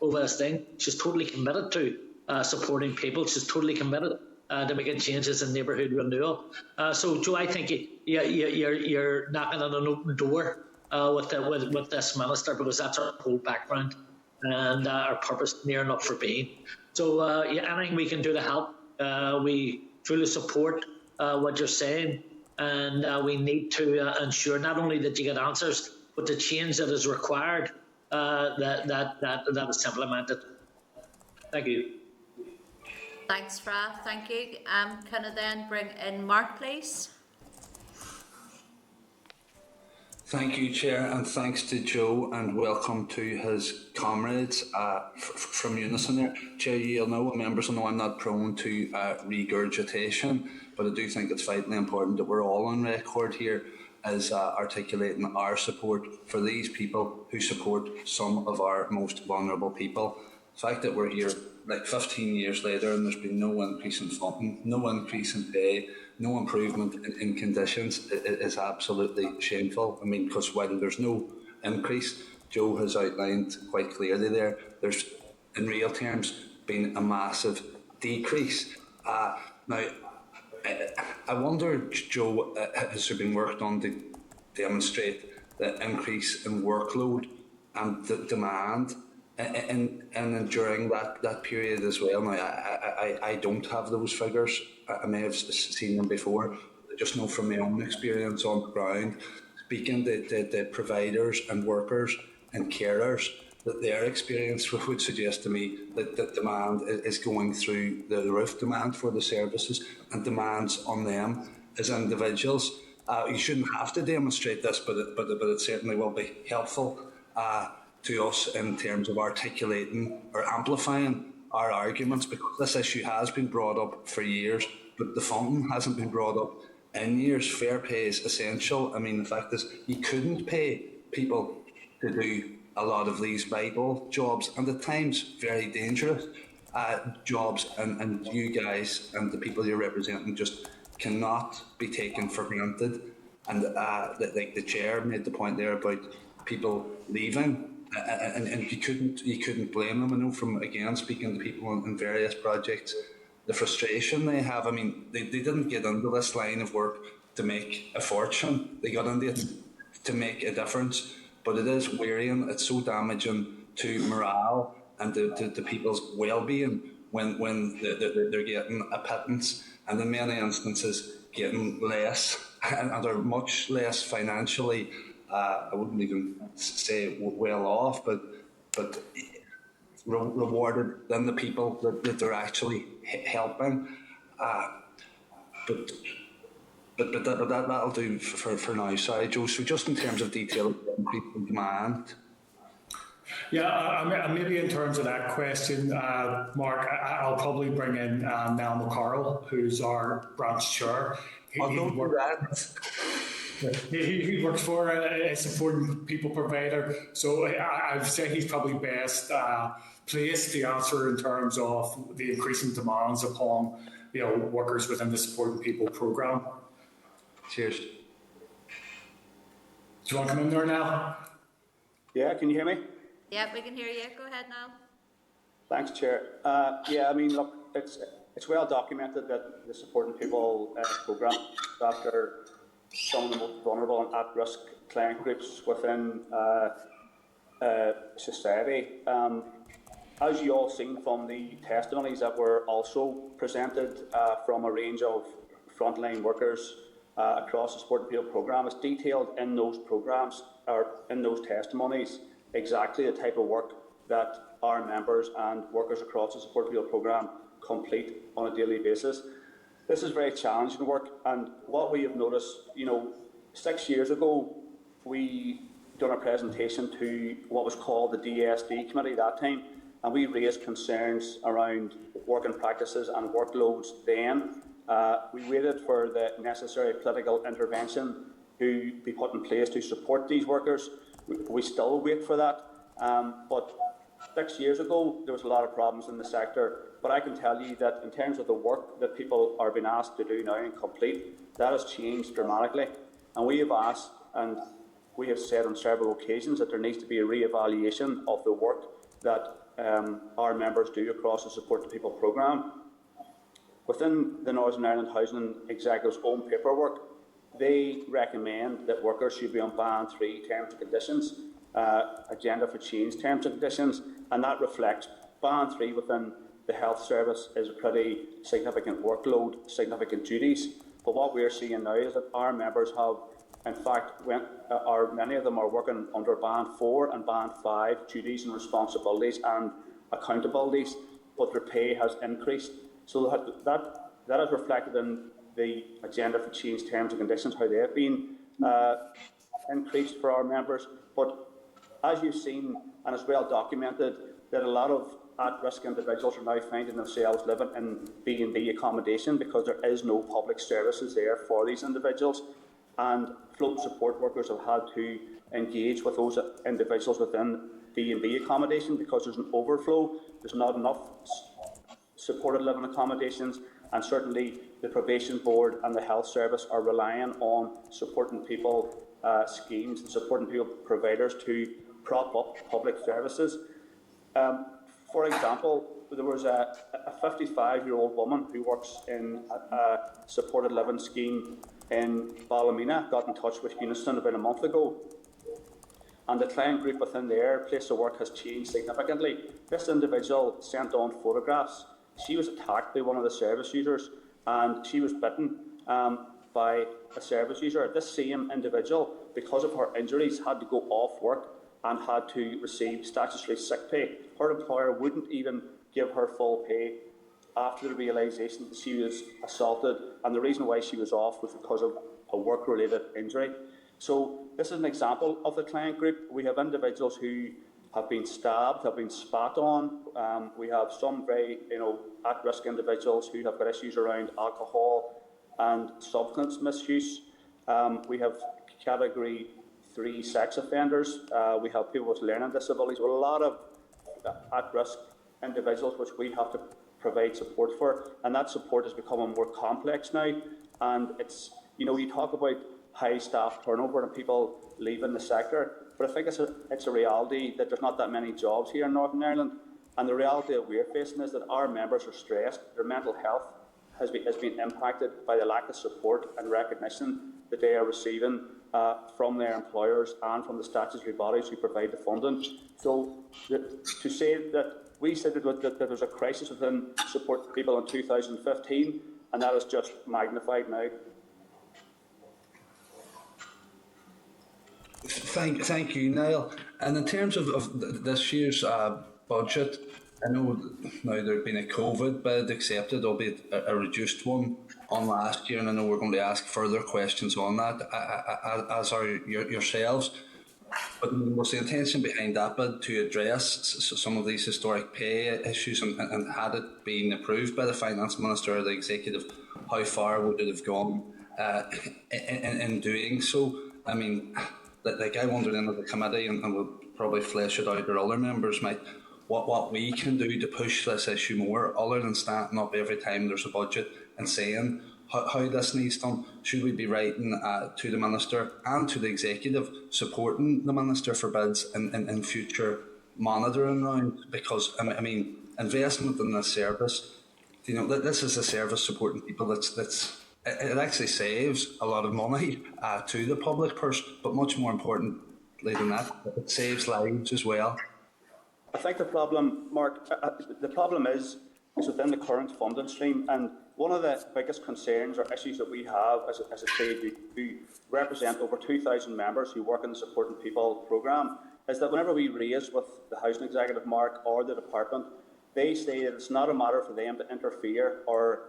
over this thing. She's totally committed to supporting people. She's totally committed to making changes in neighbourhood renewal. So, Joe, I think you're knocking on an open door with this minister, because that's our whole background and our purpose near enough for being. So, anything we can do to help, we truly support what you're saying, and we need to ensure not only that you get answers, but the change that is required that is implemented. Thank you. Thanks, Fra. Thank you. Can I then bring in Mark, please? Thank you, Chair, and thanks to Joe, and welcome to his comrades from UNISON there. Chair, you'll know, members will know I'm not prone to regurgitation, but I do think it's vitally important that we're all on record here as articulating our support for these people who support some of our most vulnerable people. The fact that we're here like 15 years later and there's been no increase in funding, no increase in pay, no improvement in conditions is absolutely shameful. I mean, because while there's no increase, Joe has outlined quite clearly there's in real terms been a massive decrease. Now, I wonder, Joe, has there been work done to demonstrate the increase in workload and the demand and during that period as well? Now, I don't have those figures. I may have seen them before. I just know from my own experience on the ground, speaking to the providers and workers and carers, that their experience would suggest to me that the demand is going through the roof, demand for the services and demands on them as individuals. You shouldn't have to demonstrate this, but it certainly will be helpful to us in terms of articulating or amplifying our arguments, because this issue has been brought up for years, but the funding hasn't been brought up in years. Fair pay is essential. I mean, the fact is, you couldn't pay people to do a lot of these vital jobs, and at times very dangerous jobs, and you guys and the people you're representing just cannot be taken for granted. And the chair made the point there about people leaving, and you couldn't blame them. I know from, again, speaking to people in various projects, the frustration they have. I mean, they didn't get into this line of work to make a fortune. They got into it to make a difference. But it is wearying, it's so damaging to morale and to people's well-being when they're getting a pittance, and in many instances getting less, and are much less financially, I wouldn't even say well off, but rewarded than the people that they're actually helping. But that'll do for now. Sorry, Joe. So just in terms of detail, increase in demand. Yeah, maybe in terms of that question, Mark, I'll probably bring in Niall McCarroll, who's our branch chair. He works for a supporting people provider, so I'd say he's probably best placed to answer in terms of the increasing demands upon workers within the supporting people programme. Cheers. Do you want to come in there now? Yeah, can you hear me? Yeah, we can hear you. Go ahead now. Thanks, Chair. Yeah, I mean, look, it's well documented that the Supporting People programme, after some of the most vulnerable and at-risk client groups within society. As you all seen from the testimonies that were also presented from a range of frontline workers across the Supporting People programme, it's detailed in those programmes or in those testimonies exactly the type of work that our members and workers across the Supporting People programme complete on a daily basis. This is very challenging work, and what we have noticed, 6 years ago, we done a presentation to what was called the DSD committee that time, and we raised concerns around working practices and workloads then. We waited for the necessary political intervention to be put in place to support these workers. We still wait for that, but 6 years ago, there was a lot of problems in the sector, but I can tell you that in terms of the work that people are being asked to do now and complete, that has changed dramatically. And we have asked, and we have said on several occasions, that there needs to be a re-evaluation of the work that our members do across the Support to People programme. Within the Northern Ireland Housing Executive's own paperwork, they recommend that workers should be on Band 3 terms and conditions, agenda for change terms and conditions, and that reflects Band 3 within the health service is a pretty significant workload, significant duties. But what we're seeing now is that our members have, in fact, many of them are working under Band 4 and Band 5 duties and responsibilities and accountabilities, but their pay has increased. So that is reflected in the agenda for change terms and conditions, how they have been increased for our members. But as you've seen, and it's well documented, that a lot of at-risk individuals are now finding themselves living in B&B accommodation because there is no public services there for these individuals. And float support workers have had to engage with those individuals within B&B accommodation because there's an overflow, there's not enough supported living accommodations, and certainly the probation board and the health service are relying on supporting people schemes and supporting people providers to prop up public services. For example, there was a 55-year-old woman who works in a supported living scheme in Ballymena, got in touch with UNISON about a month ago, and the client group within their place of work has changed significantly. This individual sent on photographs. She was attacked by one of the service users, and she was bitten by a service user. This same individual, because of her injuries, had to go off work and had to receive statutory sick pay. Her employer wouldn't even give her full pay after the realisation that she was assaulted, and the reason why she was off was because of a work-related injury. So this is an example of the client group. We have individuals who have been stabbed, have been spat on. We have some very at-risk individuals who have got issues around alcohol and substance misuse. We have Category 3 sex offenders. We have people with learning disabilities. We have a lot of at-risk individuals which we have to provide support for, and that support is becoming more complex now. And it's, you talk about high staff turnover and people leaving the sector, but I think it's a reality that there's not that many jobs here in Northern Ireland, and the reality that we're facing is that our members are stressed. Their mental health has been impacted by the lack of support and recognition that they are receiving from their employers and from the statutory bodies who provide the funding. So to say that we said that there was a crisis within support people in 2015, and that is just magnified now. Thank you, Niall. And in terms of this year's budget, I know now there's been a COVID bid accepted, albeit a reduced one on last year, and I know we're going to ask further questions on that, as are yourselves. But was the intention behind that bid to address some of these historic pay issues, and had it been approved by the Finance Minister or the Executive, how far would it have gone in doing so? I mean, like I wondered in the committee, and we'll probably flesh it out, or other members might, what we can do to push this issue more, other than standing up every time there's a budget and saying how this needs done. Should we be writing to the Minister and to the Executive, supporting the Minister for bids in future monitoring round? Because, I mean, investment in this service, this is a service supporting people it actually saves a lot of money to the public purse, but much more importantly than that, it saves lives as well. I think the problem, Mark, the problem is within the current funding stream, and one of the biggest concerns or issues that we have as a trade, who represent over 2,000 members who work in the Supporting People programme, is that whenever we raise with the Housing Executive, Mark, or the Department, they say that it's not a matter for them to interfere or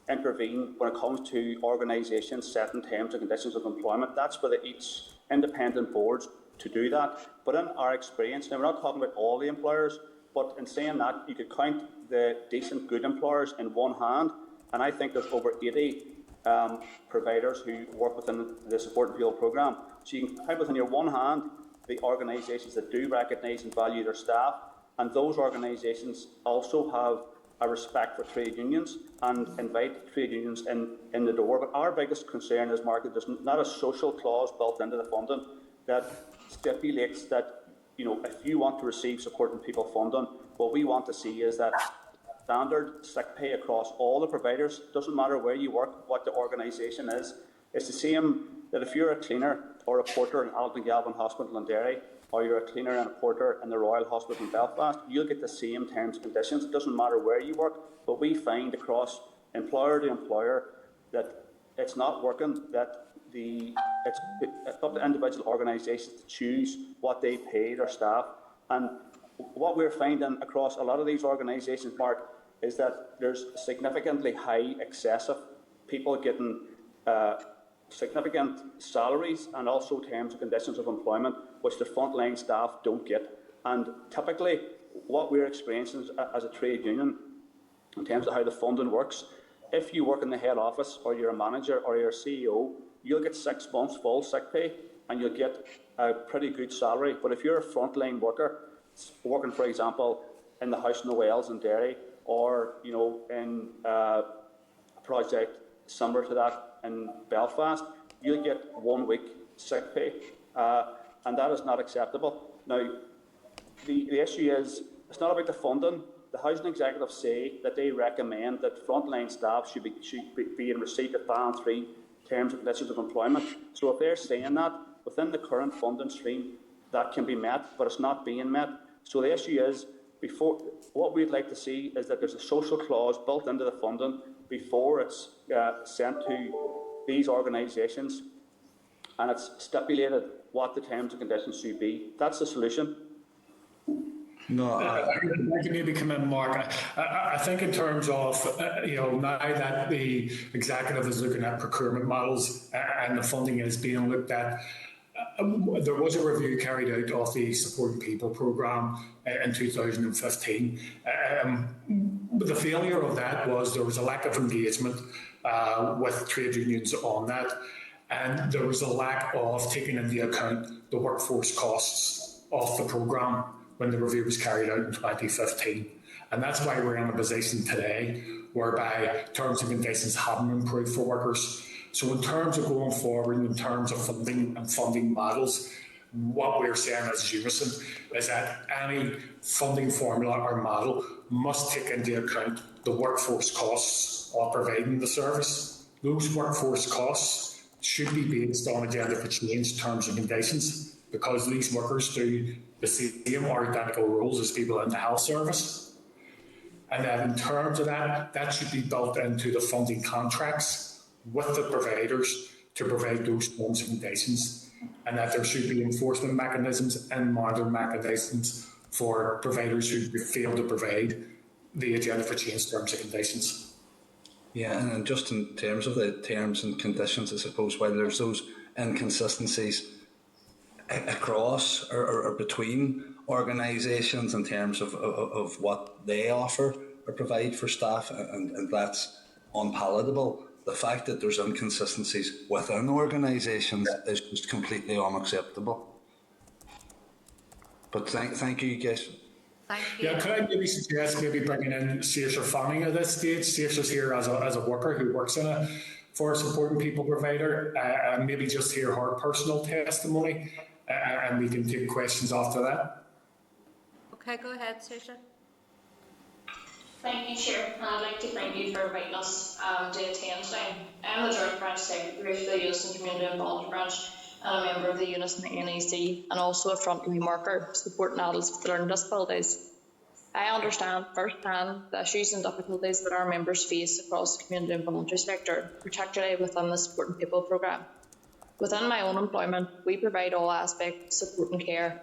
intervene when it comes to organisations setting terms and conditions of employment. That's for each independent boards to do that. But in our experience, now we're not talking about all the employers, but in saying that, you could count the decent good employers in one hand, and I think there's over 80 providers who work within the Supporting People programme. So you can count within your one hand the organisations that do recognise and value their staff, and those organisations also have a respect for trade unions and invite trade unions in the door. But our biggest concern is, Mark, that there's not a social clause built into the funding that stipulates that, you know, if you want to receive supporting people funding, what we want to see is that standard sick pay across all the providers, doesn't matter where you work, what the organisation is. It's the same that if you're a cleaner or a porter in Alton Galvin Hospital in Derry, or you're a cleaner and a porter in the Royal Hospital in Belfast, you'll get the same terms and conditions. It doesn't matter where you work, but we find across employer to employer that it's not working, that it's up to individual organisations to choose what they pay their staff. And what we're finding across a lot of these organisations, Mark, is that there's significantly high, excessive people getting significant salaries and also terms and conditions of employment, which the frontline staff don't get. And typically, what we're experiencing as a trade union, in terms of how the funding works, if you work in the head office, or you're a manager, or you're a CEO, you'll get 6 months full sick pay, and you'll get a pretty good salary. But if you're a frontline worker, working, for example, in the House in the Wells in Derry, or in a project similar to that in Belfast, you'll get 1 week sick pay, and that is not acceptable. Now, the issue is, it's not about the funding. The housing executives say that they recommend that frontline staff should be in receipt of Band 3 terms and conditions of employment. So if they're saying that, within the current funding stream, that can be met, but it's not being met. So the issue is, what we'd like to see is that there's a social clause built into the funding before it's sent to these organisations, and it's stipulated what the terms and conditions should be. That's the solution. No, I can maybe come in, Mark. I think in terms of, now that the executive is looking at procurement models and the funding is being looked at, there was a review carried out of the Supporting People programme in 2015. The failure of that was there was a lack of engagement with trade unions on that, and there was a lack of taking into account the workforce costs of the programme when the review was carried out in 2015. And that's why we're in a position today whereby terms and conditions haven't improved for workers. So in terms of going forward, in terms of funding and funding models, what we're saying as UNISON is that any funding formula or model must take into account the workforce costs of providing the service. Those workforce costs should be based on agenda for change terms and conditions, because these workers do the same or identical roles as people in the health service. And then in terms of that should be built into the funding contracts with the providers to provide those terms and conditions, and that there should be enforcement mechanisms and monitoring mechanisms for providers who fail to provide the agenda for change terms and conditions. Yeah, and just in terms of the terms and conditions, I suppose, while there's those inconsistencies across or between organisations in terms of what they offer or provide for staff, and that's unpalatable. The fact that there's inconsistencies within organisations is just completely unacceptable. But thank you, guys. Thank you. Yeah, could I maybe suggest bringing in Saoirse Fanning at this stage? Saoirse's here as a worker who works for a Supporting People provider, and maybe just hear her personal testimony, and we can take questions after that. Okay, go ahead, Saoirse. Thank you, Chair, and I'd like to thank you for inviting us to attend today. I'm the Joint Branch Secretary for the UNISON Community and Voluntary Branch, and a member of the UNISON NEC, and also a frontline worker supporting adults with learning disabilities. I understand firsthand the issues and difficulties that our members face across the community and voluntary sector, particularly within the Supporting People programme. Within my own employment, we provide all aspects of support and care,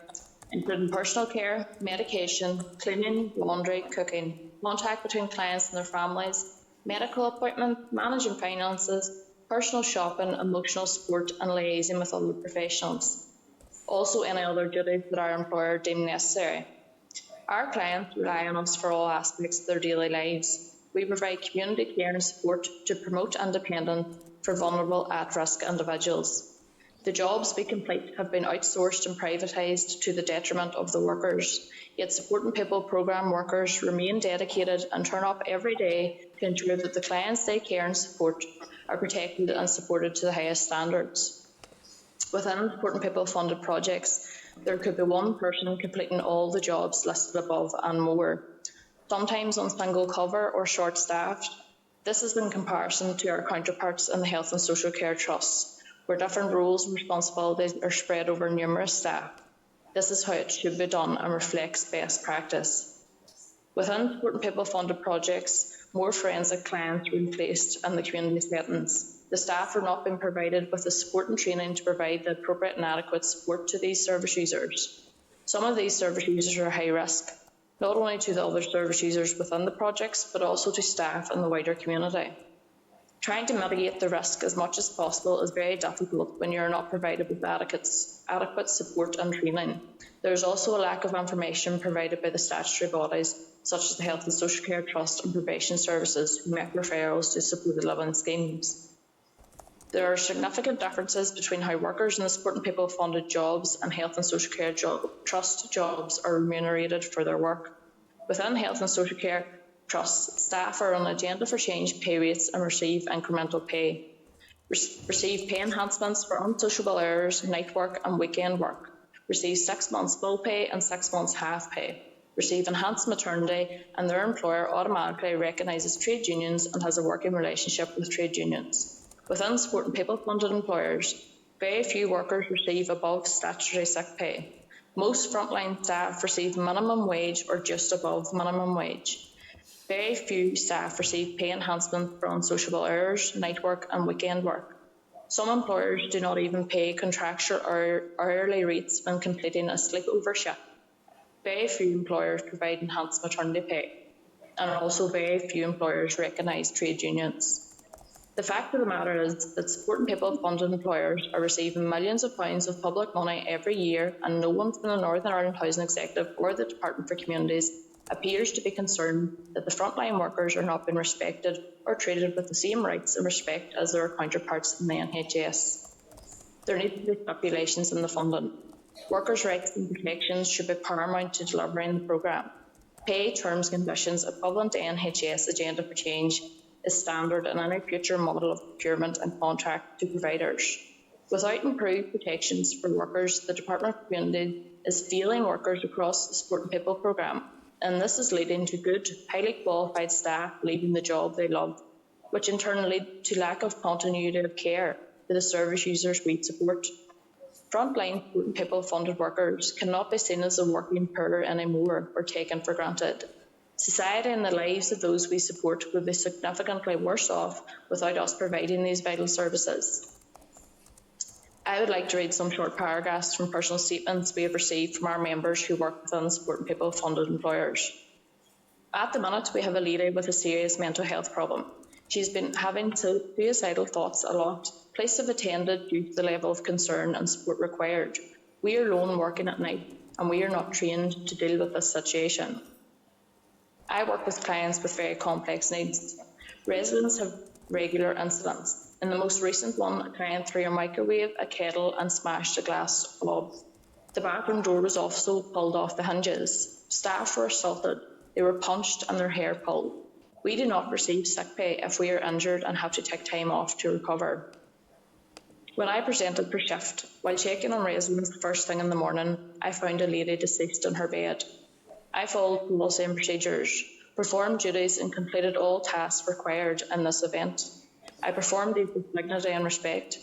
including personal care, medication, cleaning, laundry, cooking, contact between clients and their families, medical appointments, managing finances, personal shopping, emotional support, and liaising with other professionals. Also any other duties that our employer deems necessary. Our clients rely on us for all aspects of their daily lives. We provide community care and support to promote independence for vulnerable at-risk individuals. The jobs we complete have been outsourced and privatised to the detriment of the workers, yet Supporting People programme workers remain dedicated and turn up every day to ensure that the clients they care and support are protected and supported to the highest standards. Within Supporting People funded projects, there could be one person completing all the jobs listed above and more, sometimes on single cover or short-staffed. This is in comparison to our counterparts in the Health and Social Care Trusts, where different roles and responsibilities are spread over numerous staff. This is how it should be done and reflects best practice. Within Supporting People funded projects, more forensic clients are being placed in the community settings. The staff are not being provided with the support and training to provide the appropriate and adequate support to these service users. Some of these service users are high risk, not only to the other service users within the projects, but also to staff in the wider community. Trying to mitigate the risk as much as possible is very difficult when you are not provided with adequate support and training. There is also a lack of information provided by the statutory bodies, such as the Health and Social Care Trust and Probation Services, who make referrals to supported living schemes. There are significant differences between how workers in the Supporting People funded jobs and Health and Social Care Trust jobs are remunerated for their work. Within Health and Social Care Trusts, staff are on agenda for change pay rates and receive incremental pay. Receive pay enhancements for unsociable hours, night work and weekend work. Receive 6 months full pay and 6 months half pay. Receive enhanced maternity, and their employer automatically recognises trade unions and has a working relationship with trade unions. Within Supporting People funded employers, very few workers receive above statutory sick pay. Most frontline staff receive minimum wage or just above minimum wage. Very few staff receive pay enhancement for unsociable hours, night work and weekend work. Some employers do not even pay contractual or hourly rates when completing a sleepover shift. Very few employers provide enhanced maternity pay, and also very few employers recognise trade unions. The fact of the matter is that Supporting People funded employers are receiving millions of pounds of public money every year, and no one from the Northern Ireland Housing Executive or the Department for Communities appears to be concerned that the frontline workers are not being respected or treated with the same rights and respect as their counterparts in the NHS. There need to be stipulations in the funding. Workers' rights and protections should be paramount to delivering the programme. Pay terms and conditions equivalent to NHS Agenda for Change is standard in any future model of procurement and contract to providers. Without improved protections for workers, the Department of Community is failing workers across the Supporting People programme, and this is leading to good, highly qualified staff leaving the job they love, which in turn lead to lack of continuity of care to the service users we support. Frontline Supporting People funded workers cannot be seen as a working poor anymore or taken for granted. Society and the lives of those we support would be significantly worse off without us providing these vital services. I would like to read some short paragraphs from personal statements we have received from our members who work within Supporting People funded employers. At the minute, we have a lady with a serious mental health problem. She's been having suicidal thoughts a lot. Police have attended due to the level of concern and support required. We are alone working at night, and we are not trained to deal with this situation. I work with clients with very complex needs. Residents have regular incidents. In the most recent one, a client threw a microwave, a kettle and smashed a glass globe. The bathroom door was also pulled off the hinges. Staff were assaulted. They were punched and their hair pulled. We do not receive sick pay if we are injured and have to take time off to recover. When I presented for shift, while checking on residents the first thing in the morning, I found a lady deceased in her bed. I followed policy and procedures, performed duties and completed all tasks required in this event. I performed these with dignity and respect.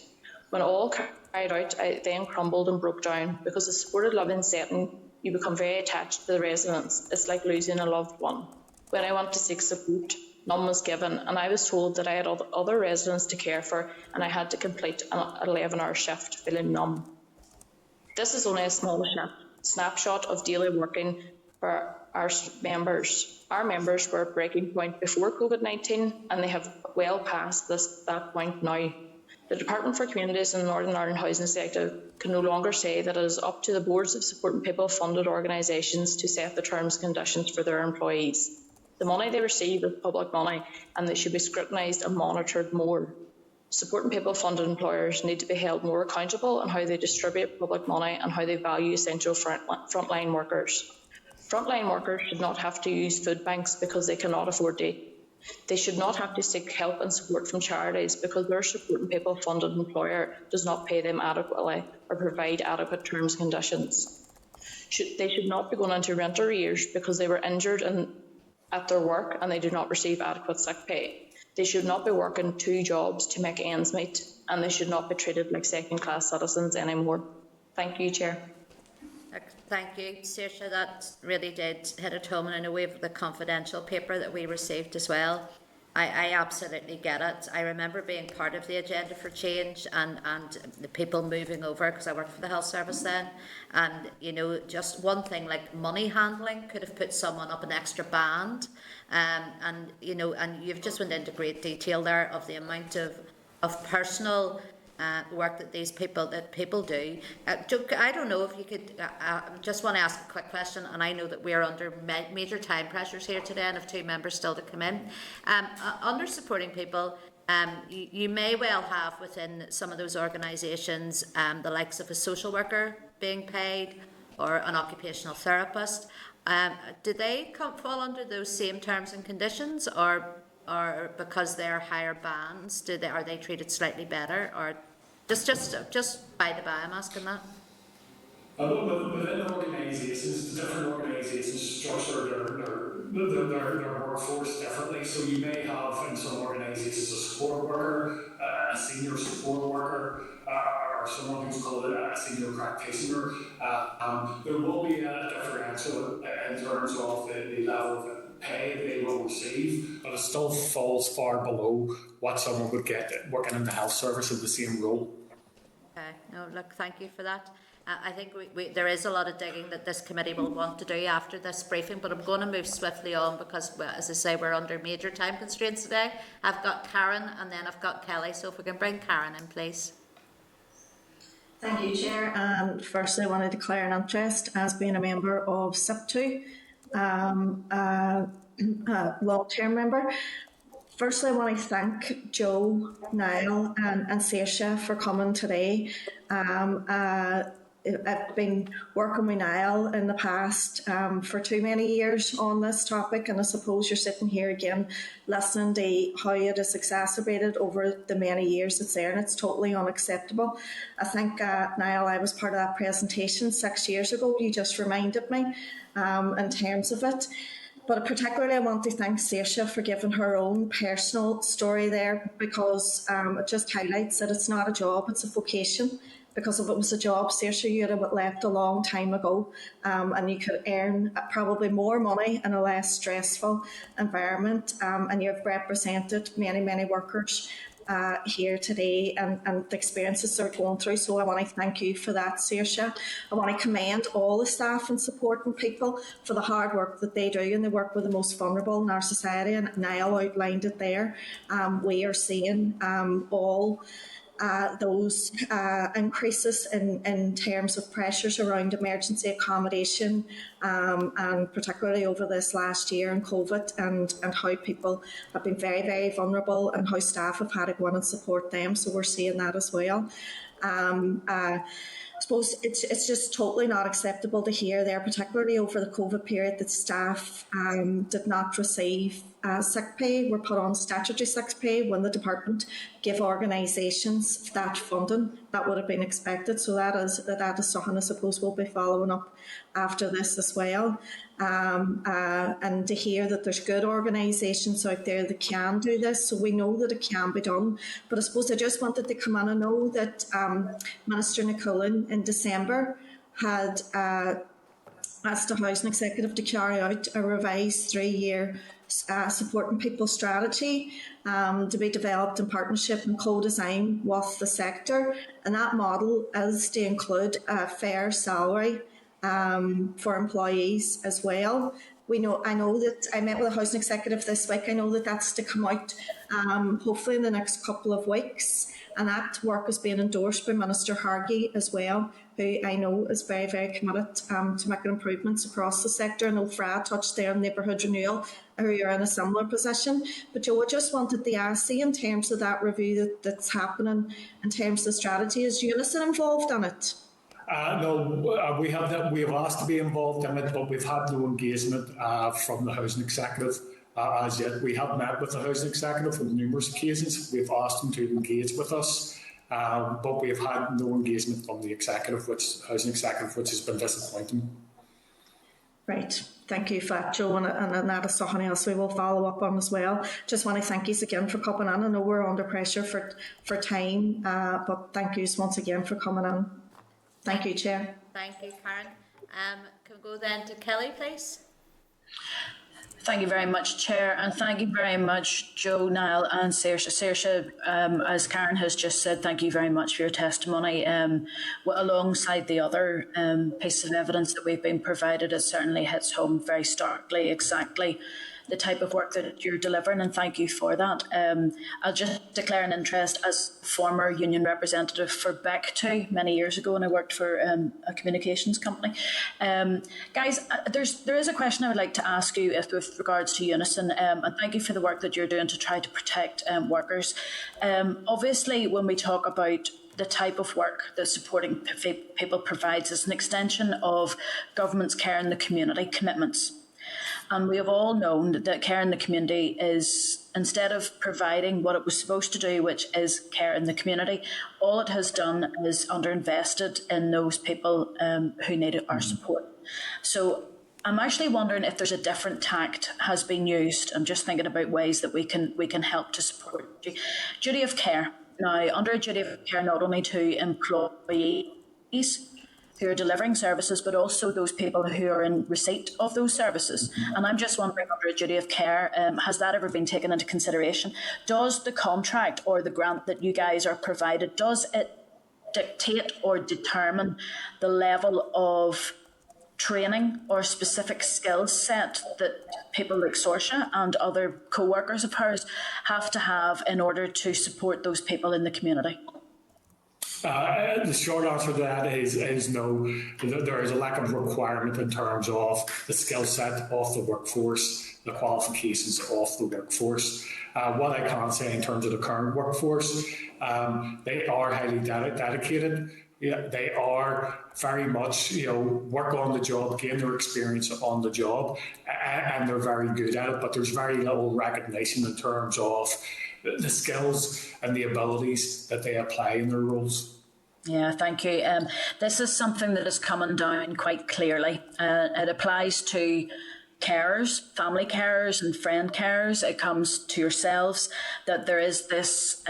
When all carried out, I then crumbled and broke down because in a supported living setting, you become very attached to the residents. It's like losing a loved one. When I went to seek support, none was given, and I was told that I had other residents to care for and I had to complete an 11-hour shift feeling numb. This is only a small snapshot of daily working for our members. Our members were at breaking point before COVID-19 and they have well past that point now. The Department for Communities and the Northern Ireland Housing Sector can no longer say that it is up to the boards of Supporting People funded organisations to set the terms and conditions for their employees. The money they receive is public money and they should be scrutinised and monitored more. Supporting People funded employers need to be held more accountable on how they distribute public money and how they value essential frontline workers. Frontline workers should not have to use food banks because they cannot afford to eat. They should not have to seek help and support from charities because their supporting people funded employer does not pay them adequately or provide adequate terms and conditions. They should not be going into rent arrears because they were injured at their work and they do not receive adequate sick pay. They should not be working 2 jobs to make ends meet, and they should not be treated like second-class citizens anymore. Thank you, Chair. Thank you, Saoirse. That really did hit it home, and I know we have the confidential paper that we received as well. I absolutely get it. I remember being part of the agenda for change and the people moving over, because I worked for the health service then, and you know, just one thing like money handling could have put someone up an extra band, and you know, and you've just went into great detail there of the amount of personal work that people do. I don't know if you could, just want to ask a quick question, and I know that we're under major time pressures here today and have 2 members still to come in. Under supporting people, you may well have within some of those organisations the likes of a social worker being paid or an occupational therapist. Do they fall under those same terms and conditions, or because they're higher bands, are they treated slightly better, or just by the by, I'm asking that? Within organisations, the different organisations structure their workforce differently. So you may have in some organisations a support worker, a senior support worker, or someone who's called a senior practitioner. There will be a differential in terms of the level of pay they will receive, but it still falls far below what someone would get working in the health service in the same role. Okay, no, look, thank you for that. I think there is a lot of digging that this committee will want to do after this briefing, but I'm going to move swiftly on because, well, as I say, we're under major time constraints today. I've got Karen and then I've got Kelly, so if we can bring Karen in, please. Thank you, Chair. And firstly, I want to declare an interest as being a member of SIP2, long-term member. Firstly, I want to thank Joe, Niall and Saoirse for coming today. I've been working with Niall in the past for too many years on this topic, and I suppose you're sitting here again listening to how it is exacerbated over the many years it's there, and it's totally unacceptable. I think, Niall, I was part of that presentation 6 years ago. You just reminded me in terms of it. But particularly I want to thank Saoirse for giving her own personal story there, because it just highlights that it's not a job, it's a vocation. Because if it was a job, Saoirse, you would have left a long time ago, and you could earn probably more money in a less stressful environment, and you've represented many, many workers here today and the experiences they're going through. So I want to thank you for that, Saoirse. I want to commend all the staff and supporting people for the hard work that they do, and they work with the most vulnerable in our society, and Niall outlined it there. We are seeing all those increases in terms of pressures around emergency accommodation, and particularly over this last year in COVID, and how people have been very, very vulnerable and how staff have had to go in and support them. So we're seeing that as well. I suppose it's just totally not acceptable to hear there, particularly over the COVID period, that staff did not receive sick pay, were put on statutory sick pay when the department gave organisations that funding that would have been expected. So that is something I suppose we'll be following up after this as well. And to hear that there's good organisations out there that can do this, so we know that it can be done. But I suppose I just wanted to come on and know that Minister Nicolan in December had asked the Housing Executive to carry out a revised 3-year supporting people strategy to be developed in partnership and co-design with the sector, and that model is to include a fair salary for employees as well. I know that I met with the Housing Executive this week. I know that that's to come out hopefully in the next couple of weeks, and that work is being endorsed by Minister Hargey as well, who I know is very, very committed to making improvements across the sector. I know Fra touched there on Neighbourhood Renewal, who are in a similar position. But Joe, I just wanted to ask you, in terms of that review that's happening, in terms of the strategy, is UNISON involved in it? No, we have asked to be involved in it, but we've had no engagement from the housing executive as yet. We have met with the housing executive on numerous occasions. We've asked them to engage with us, but we've had no engagement from the housing executive, which has been disappointing. Right. Thank you for that, Joe, and that is something else we will follow up on as well. Just want to thank you again for coming in. I know we're under pressure for time, but thank you once again for coming in. Thank you, Chair. Thank you, Karen. Can we go then to Kelly, please? Thank you very much, Chair, and thank you very much, Joe, Niall and Saoirse. Saoirse, as Karen has just said, thank you very much for your testimony. Alongside the other pieces of evidence that we've been provided, it certainly hits home very starkly exactly the type of work that you're delivering, and thank you for that. I'll just declare an interest as former union representative for BEC many years ago, and I worked for a communications company. Guys, there is a question I would like to ask you with regards to UNISON, and thank you for the work that you're doing to try to protect workers. Obviously, when we talk about the type of work that supporting people provides is an extension of government's care in the community commitments. And we have all known that care in the community is, instead of providing what it was supposed to do, which is care in the community, all it has done is underinvested in those people who need our support. So I'm actually wondering if there's a different tact has been used. I'm just thinking about ways that we can help to support duty of care. Now, under a duty of care, not only to employees who are delivering services, but also those people who are in receipt of those services. And I'm just wondering, under a duty of care, has that ever been taken into consideration? Does the contract or the grant that you guys are provided, does it dictate or determine the level of training or specific skill set that people like Saoirse and other co-workers of hers have to have in order to support those people in the community? The short answer to that is no. There is a lack of requirement in terms of the skill set of the workforce, the qualifications of the workforce. What I can say in terms of the current workforce, they are highly dedicated. Yeah, they are very much, work on the job, gain their experience on the job, and they're very good at it. But there's very little recognition in terms of the skills and the abilities that they apply in their roles. Yeah, thank you. This is something that is coming down quite clearly. It applies to carers, family carers and friend carers. It comes to yourselves that there is this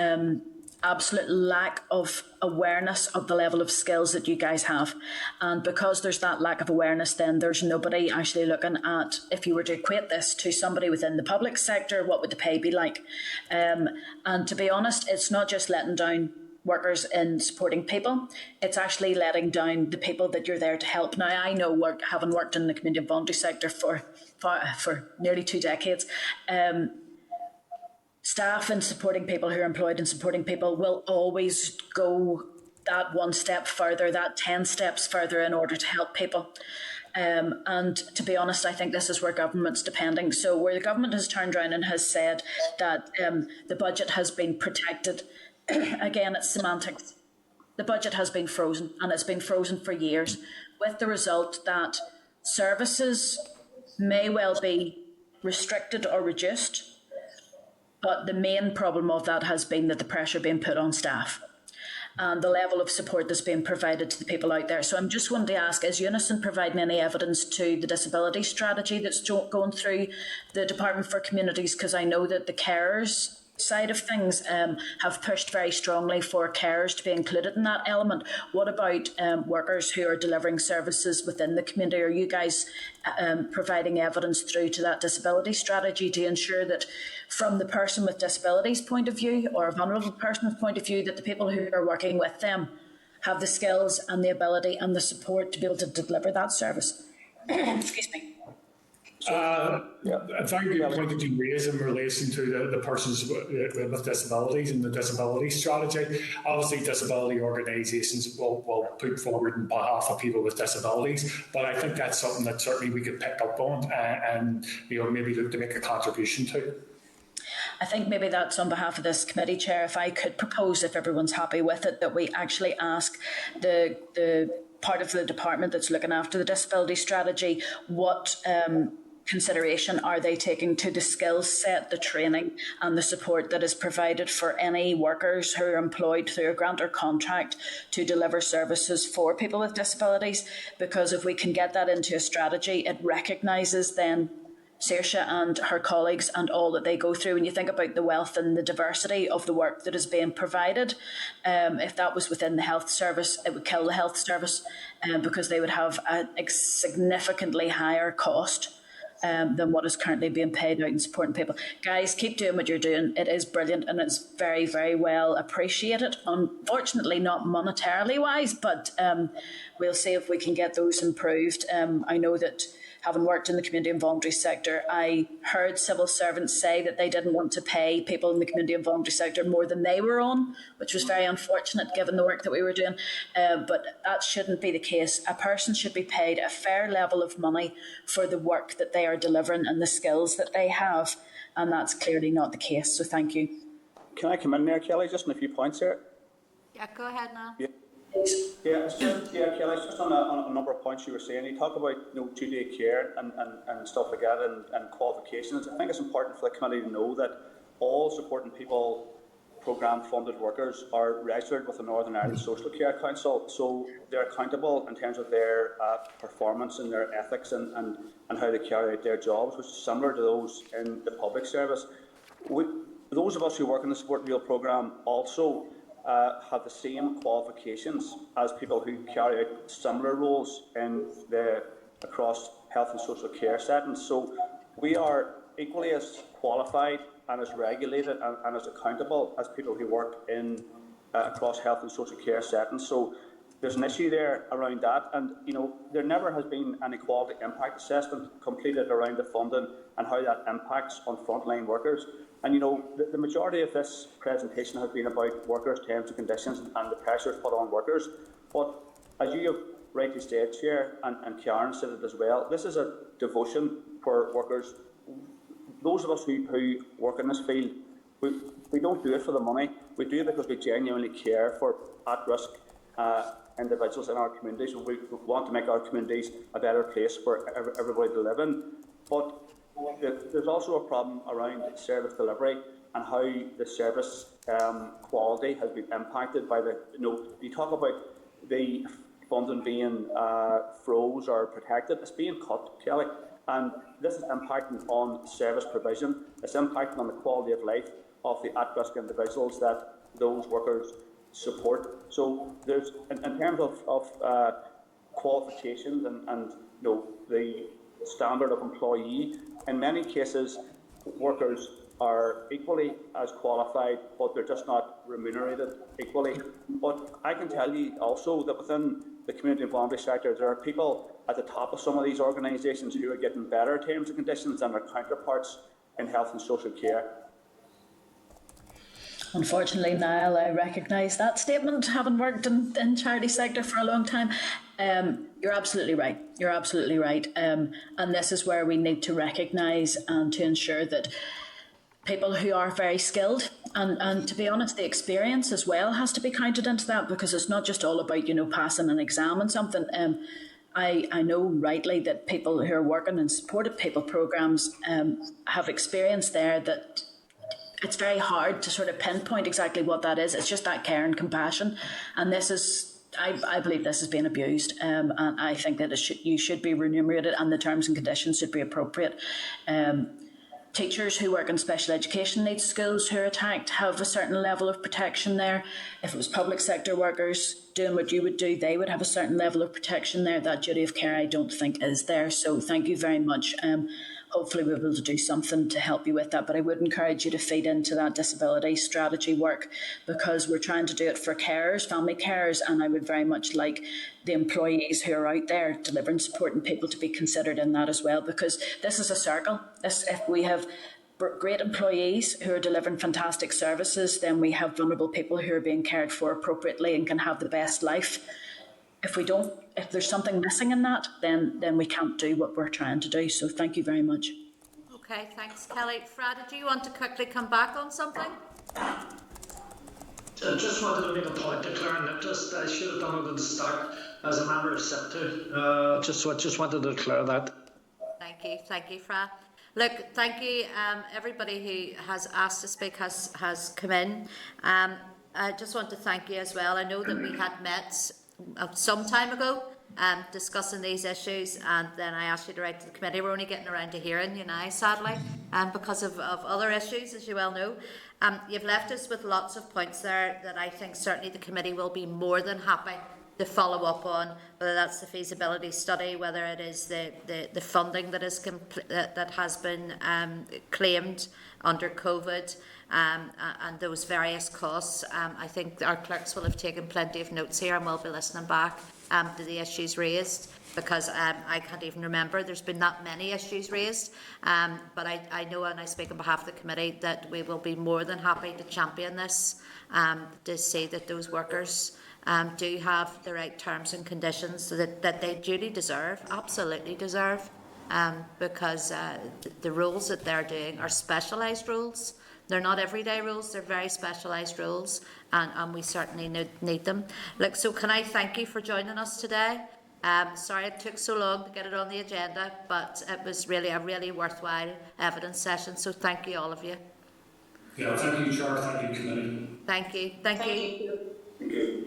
absolute lack of awareness of the level of skills that you guys have. And because there's that lack of awareness, then there's nobody actually looking at, if you were to equate this to somebody within the public sector, what would the pay be like? And to be honest, it's not just letting down workers in supporting people, it's actually letting down the people that you're there to help. Now, I know, having worked in the community and voluntary sector for nearly 2 decades, staff and supporting people who are employed in supporting people will always go that one step further, that 10 steps further in order to help people. And to be honest, I think this is where government's depending. So where the government has turned around and has said that the budget has been protected, again, it's semantics. The budget has been frozen, and it's been frozen for years, with the result that services may well be restricted or reduced. But the main problem of that has been that the pressure being put on staff and the level of support that's being provided to the people out there. So I'm just wanting to ask, is UNISON providing any evidence to the disability strategy that's going through the Department for Communities? Because I know that the carers side of things have pushed very strongly for carers to be included in that element. What about workers who are delivering services within the community? Are you guys providing evidence through to that disability strategy to ensure that from the person with disabilities point of view or a vulnerable person's point of view, that the people who are working with them have the skills and the ability and the support to be able to deliver that service? Excuse me. A very good point that you raise in relation to the persons with disabilities and the disability strategy. Obviously, disability organisations will put forward on behalf of people with disabilities, but I think that's something that certainly we could pick up on and maybe look to make a contribution to. I think maybe that's on behalf of this committee, Chair, if I could propose, if everyone's happy with it, that we actually ask the part of the department that's looking after the disability strategy, what consideration are they taking to the skill set, the training and the support that is provided for any workers who are employed through a grant or contract to deliver services for people with disabilities? Because if we can get that into a strategy, it recognises then Saoirse and her colleagues and all that they go through. When you think about the wealth and the diversity of the work that is being provided, if that was within the health service, it would kill the health service because they would have a significantly higher cost than what is currently being paid out in supporting people. Guys, keep doing what you're doing. It is brilliant and it's very, very well appreciated. Unfortunately, not monetarily wise, but we'll see if we can get those improved. I know that having worked in the community and voluntary sector, I heard civil servants say that they didn't want to pay people in the community and voluntary sector more than they were on, which was very unfortunate given the work that we were doing. But that shouldn't be the case. A person should be paid a fair level of money for the work that they are delivering and the skills that they have. And that's clearly not the case. So thank you. Can I come in there, Kelly, just on a few points here? Yeah, go ahead now. Yeah. Kelly, it's just on a number of points you were saying. You talk about duty of care and stuff like that and qualifications. I think it's important for the committee to know that all supporting people programme funded workers are registered with the Northern Ireland Social Care Council, so they're accountable in terms of their performance and their ethics and how they carry out their jobs, which is similar to those in the public service. Those of us who work in the Support Real programme also have the same qualifications as people who carry out similar roles across health and social care settings. So we are equally as qualified and as regulated and as accountable as people who work in across health and social care settings. So there's an issue there around that, and there never has been an equality impact assessment completed around the funding and how that impacts on frontline workers. And the majority of this presentation has been about workers' terms and conditions and the pressures put on workers. But as you have rightly said, Chair, and Karen said it as well, this is a devotion for workers. Those of us who work in this field, we don't do it for the money. We do it because we genuinely care for at-risk individuals in our communities. We want to make our communities a better place for everybody to live in. But there's also a problem around service delivery and how the service quality has been impacted by you talk about the funding being froze or protected. It's being cut, Kelly, and this is impacting on service provision. It's impacting on the quality of life of the at-risk individuals that those workers support. So there's, in terms of qualifications and the standard of employee, in many cases workers are equally as qualified, but they're just not remunerated equally. But I can tell you also that within the community and voluntary sector, there are people at the top of some of these organisations who are getting better terms and conditions than their counterparts in health and social care. Unfortunately, Niall, I recognise that statement, having worked in charity sector for a long time. You're absolutely right. You're absolutely right. And this is where we need to recognise and to ensure that people who are very skilled and to be honest, the experience as well has to be counted into that, because it's not just all about, passing an exam and something. I know rightly that people who are working in supported people programmes have experience there that it's very hard to sort of pinpoint exactly what that is. It's just that care and compassion. And this is, I believe this is being abused. And I think that you should be remunerated and the terms and conditions should be appropriate. Teachers who work in special education needs schools who are attacked have a certain level of protection there. If it was public sector workers doing what you would do, they would have a certain level of protection there. That duty of care I don't think is there. So thank you very much. Hopefully we'll be able to do something to help you with that. But I would encourage you to feed into that disability strategy work, because we're trying to do it for carers, family carers, and I would very much like the employees who are out there delivering support and people to be considered in that as well, because this is a circle. If we have great employees who are delivering fantastic services, then we have vulnerable people who are being cared for appropriately and can have the best life. If there's something missing in that, then we can't do what we're trying to do. So thank you very much. Okay, thanks, Kelly. Frada, do you want to quickly come back on something? I just wanted to make a point to Karen that I should have done it at the start. as a member of SIP2. Just wanted to declare that. Thank you, Fra. Look, thank you. Everybody who has asked to speak has come in. I just want to thank you as well. I know that we had met some time ago discussing these issues, and then I asked you to write to the committee. We're only getting around to hearing you now, sadly, because of other issues, as you well know. You've left us with lots of points there that I think certainly the committee will be more than happy to follow up on, whether that's the feasibility study, whether it is the funding that is that has been claimed under COVID, and those various costs. I think our clerks will have taken plenty of notes here, and we'll be listening back to the issues raised, because I can't even remember there's been that many issues raised, but I know, and I speak on behalf of the committee, that we will be more than happy to champion this, to see that those workers do have the right terms and conditions that they duly deserve, absolutely deserve, because the roles that they're doing are specialised roles. They're not everyday roles, they're very specialised roles, and we certainly need them. Look, so can I thank you for joining us today? Sorry it took so long to get it on the agenda, but it was really a really worthwhile evidence session, so thank you, all of you. Yeah, thank you, Chair. Thank you, committee. Thank you. Thank you.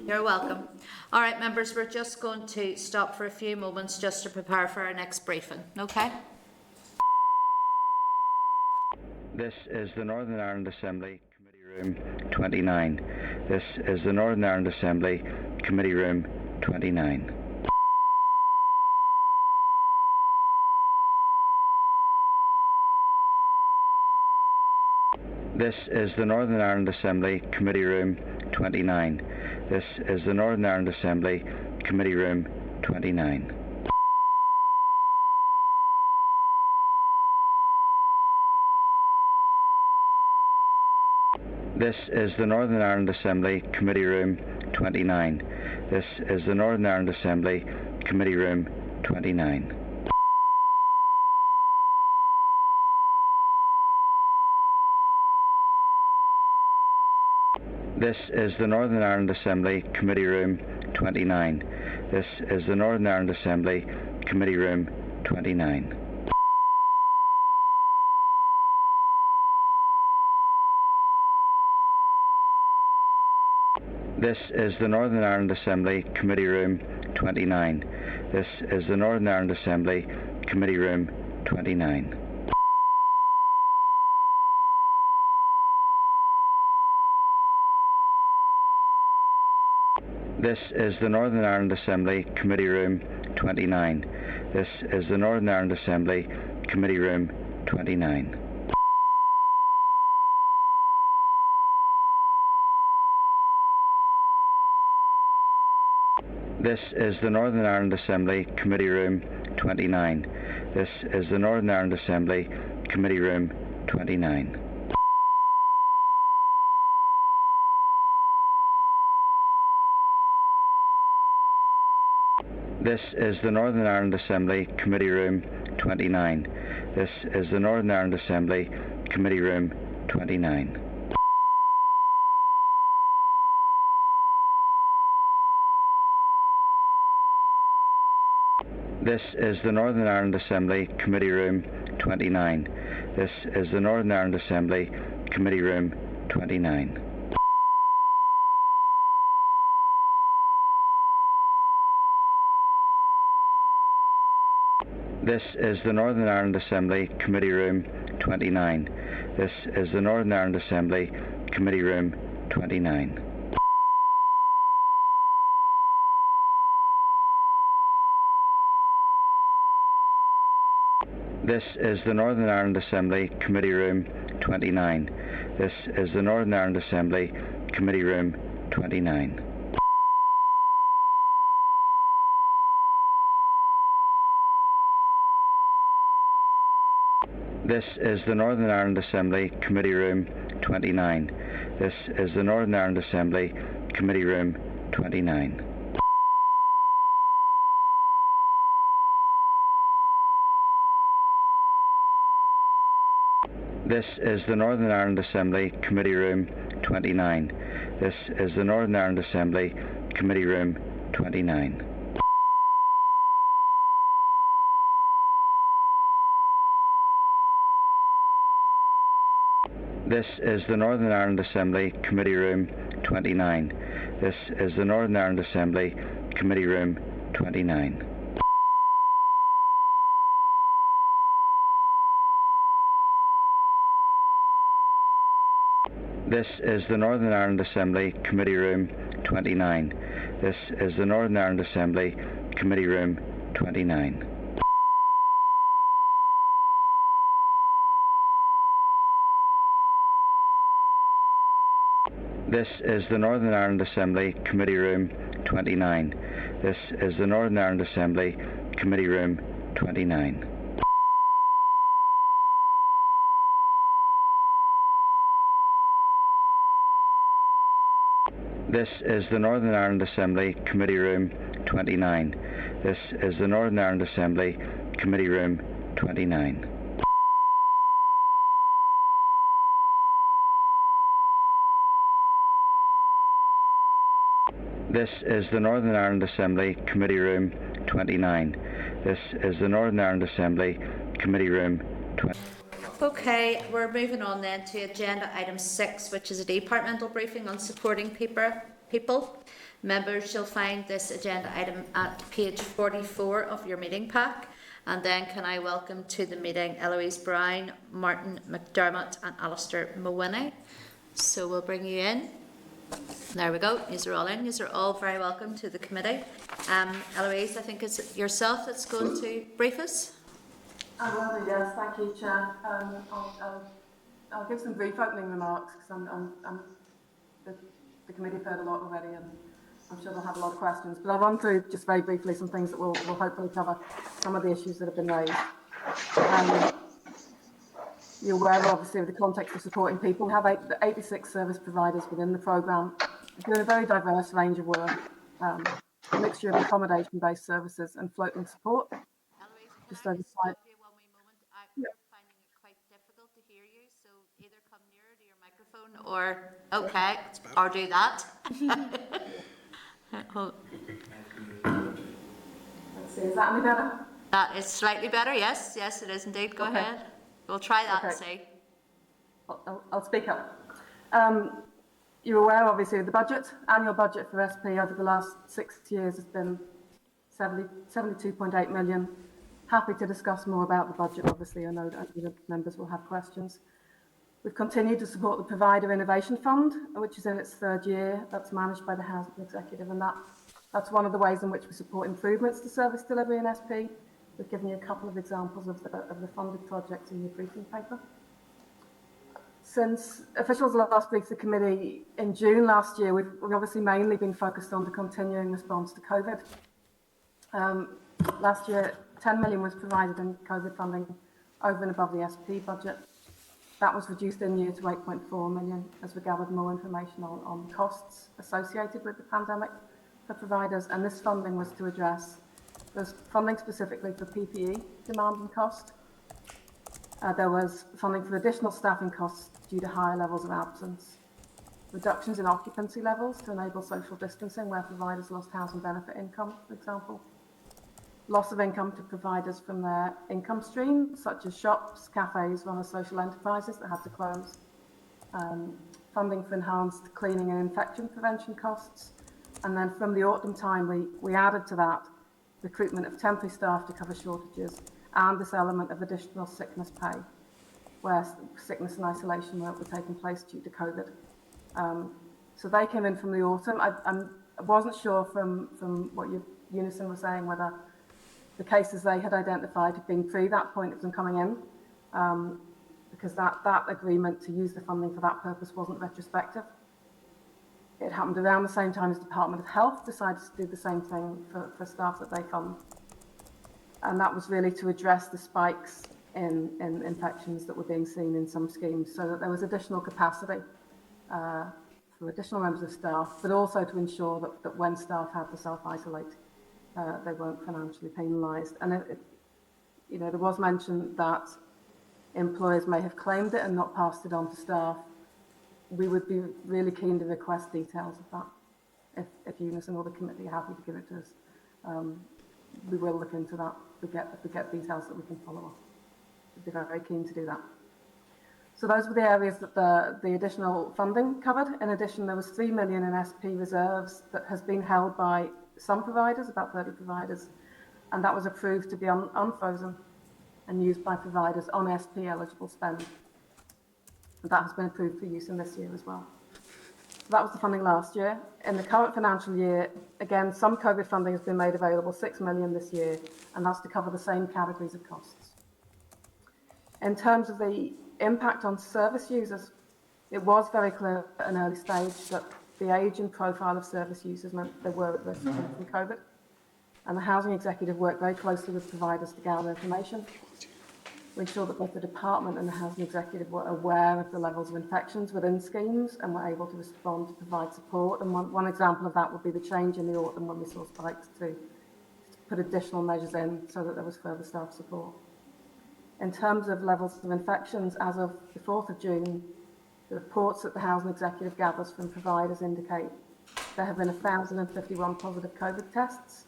You're welcome. All right, members, we're just going to stop for a few moments just to prepare for our next briefing, okay? This is the Northern Ireland Assembly, Committee Room 29. This is the Northern Ireland Assembly, Committee Room 29. This is the Northern Ireland Assembly, Committee Room 29. This is the Northern Ireland Assembly, Committee Room 29. This is the Northern Ireland Assembly, Committee Room 29. This is the Northern Ireland Assembly, Committee Room 29. This is the Northern Ireland Assembly, Committee Room 29. This is the Northern Ireland Assembly, Committee Room 29. This is the Northern Ireland Assembly, Committee Room 29. This is the Northern Ireland Assembly, Committee Room 29. This is the Northern Ireland Assembly, Committee Room 29. This is the Northern Ireland Assembly, Committee Room 29. This is the Northern Ireland Assembly, Committee Room 29. This is the Northern Ireland Assembly, Committee Room 29. This is the Northern Ireland Assembly, Committee Room 29. This is the Northern Ireland Assembly, Committee Room 29. This is the Northern Ireland Assembly, Committee Room 29. This is the Northern Ireland Assembly, Committee Room 29. This is the Northern Ireland Assembly, Committee Room 29. This is the Northern Ireland Assembly, Committee Room 29. This is the Northern Ireland Assembly, Committee Room 29. This is the Northern Ireland Assembly, Committee Room 29. This is the Northern Ireland Assembly, Committee Room 29. This is the Northern Ireland Assembly, Committee Room 29. This is the Northern Ireland Assembly, Committee Room 29. This is the Northern Ireland Assembly, Committee Room 29. This is the Northern Ireland Assembly Committee Room 29. This is the Northern Ireland Assembly Committee Room 29. This is the Northern Ireland Assembly Committee Room 29. This is the Northern Ireland Assembly Committee Room 29. This is the Northern Ireland Assembly Committee Room 29. This is the Northern Ireland Assembly Committee Room 29. This is the Northern Ireland Assembly Committee Room 29. This is the Northern Ireland Assembly Committee Room 29. This is the Northern Ireland Assembly Committee Room 29. This is the Northern Ireland Assembly Committee Room 29. Okay, we're moving on then to agenda item 6, which is a departmental briefing on supporting people. Members shall find this agenda item at page 44 of your meeting pack. And then can I welcome to the meeting Eloise Brown, Martin McDermott and Alistair Mawhinney. So we'll bring you in. There we go, yous are all in. Yous are all very welcome to the committee. Eloise, I think it's yourself that's going to brief us. I will do, yes, thank you, Chair. I'll give some brief opening remarks because the committee have heard a lot already and I'm sure they'll have a lot of questions. But I'll run through just very briefly some things that will hopefully cover some of the issues that have been raised. You're aware, obviously, of the context of supporting people. We have 86 service providers within the programme, doing a very diverse range of work, a mixture of accommodation-based services and floating support. Just over five. Or okay, or do that. Let's see, is that any better? That is slightly better, yes. Yes, it is indeed. Go ahead. We'll try that and see. I'll speak up. You're aware, obviously, of the budget. Annual budget for SP over the last 6 years has been 72.8 million. Happy to discuss more about the budget, obviously. I know that members will have questions. We've continued to support the Provider Innovation Fund, which is in its 3rd year. That's managed by the Housing Executive, and that's one of the ways in which we support improvements to service delivery in SP. We've given you a couple of examples of the funded projects in your briefing paper. Since officials last briefed the committee in June last year, we've obviously mainly been focused on the continuing response to COVID. Last year, 10 million was provided in COVID funding over and above the SP budget. That was reduced in year to 8.4 million as we gathered more information on costs associated with the pandemic for providers, and this funding was to address, there's funding specifically for PPE demand and cost. There was funding for additional staffing costs due to higher levels of absence, reductions in occupancy levels to enable social distancing where providers lost housing benefit income, for example, loss of income to providers from their income stream, such as shops, cafes, run as social enterprises that had to close, funding for enhanced cleaning and infection prevention costs, and then from the autumn time we added to that recruitment of temporary staff to cover shortages and this element of additional sickness pay, where sickness and isolation work were taking place due to COVID. So they came in from the autumn. I wasn't sure from what UNISON was saying whether the cases they had identified had been pre that point of them coming in, because that agreement to use the funding for that purpose wasn't retrospective. It happened around the same time as the Department of Health decided to do the same thing for staff that they fund. And that was really to address the spikes in infections that were being seen in some schemes, so that there was additional capacity for additional members of staff, but also to ensure that when staff had to self-isolate, they weren't financially penalised. And there was mention that employers may have claimed it and not passed it on to staff. We would be really keen to request details of that. If UNISON or the committee are happy to give it to us, we will look into that. If we get details that we can follow up, we'd be very keen to do that. So those were the areas that the additional funding covered. In addition, there was 3 million in SP reserves that has been held by some providers, about 30 providers, and that was approved to be unfrozen and used by providers on SP eligible spend. And that has been approved for use in this year as well. So that was the funding last year. In the current financial year, again, some COVID funding has been made available, 6 million this year, and that's to cover the same categories of costs. In terms of the impact on service users, it was very clear at an early stage that the age and profile of service users meant they were at risk from COVID. And the Housing Executive worked very closely with providers to gather information. We ensured that both the Department and the Housing Executive were aware of the levels of infections within schemes and were able to respond to provide support. And one example of that would be the change in the autumn when we saw spikes to put additional measures in so that there was further staff support. In terms of levels of infections, as of the 4th of June, the reports that the Housing Executive gathers from providers indicate there have been 1,051 positive COVID tests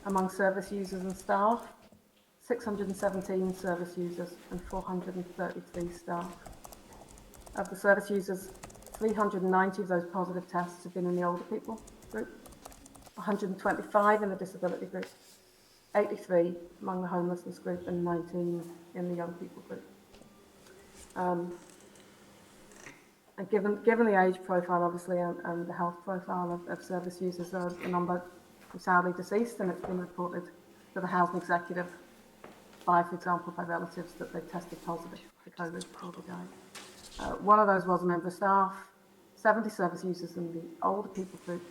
among service users and staff, 617 service users and 433 staff. Of the service users, 390 of those positive tests have been in the older people group, 125 in the disability group, 83 among the homelessness group and 19 in the young people group. And given the age profile, obviously, and the health profile of service users, there are a number who sadly deceased, and it's been reported to the Housing Executive by, for example, by relatives that they've tested positive for COVID before they died. One of those was a member of staff, 70 service users in the older people group,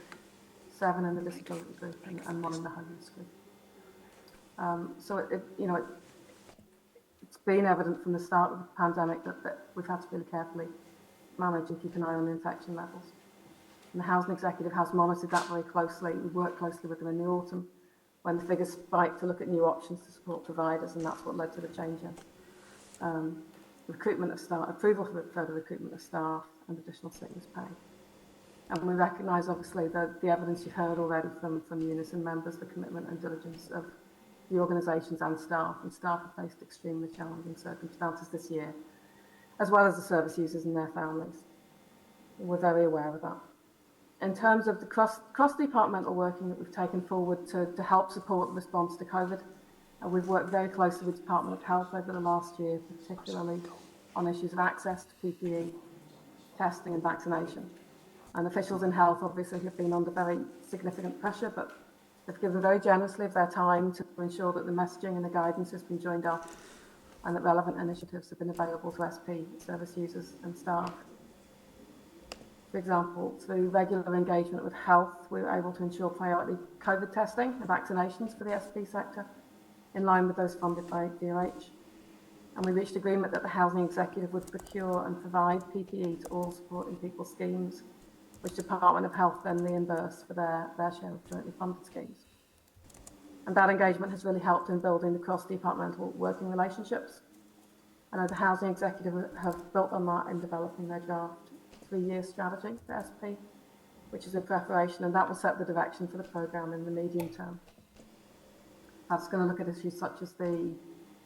7 in the disability group, and 1 in the homeless group. So it's been evident from the start of the pandemic that we've had to really carefully manage and keep an eye on the infection levels. And the Housing Executive has monitored that very closely. We worked closely with them in the autumn when the figures spiked to look at new options to support providers, and that's what led to the change in recruitment of staff, approval for further recruitment of staff, and additional sickness pay. And we recognise, obviously, the evidence you've heard already from UNISON members, the commitment and diligence of the organisations and staff have faced extremely challenging circumstances this year, as well as the service users and their families. We're very aware of that. In terms of the cross-departmental working that we've taken forward to help support the response to COVID, we've worked very closely with the Department of Health over the last year, particularly on issues of access to PPE, testing and vaccination. And officials in health obviously have been under very significant pressure, but they've given very generously of their time to ensure that the messaging and the guidance has been joined up and that relevant initiatives have been available to SP, service users and staff. For example, through regular engagement with health, we were able to ensure priority COVID testing and vaccinations for the SP sector, in line with those funded by DOH. And we reached agreement that the Housing Executive would procure and provide PPE to all supporting people schemes, which Department of Health then reimbursed for their share of jointly funded schemes. And that engagement has really helped in building the cross-departmental working relationships. And the Housing Executive have built on that in developing their draft 3-year strategy for SP, which is in preparation, and that will set the direction for the programme in the medium term. That's going to look at issues such as the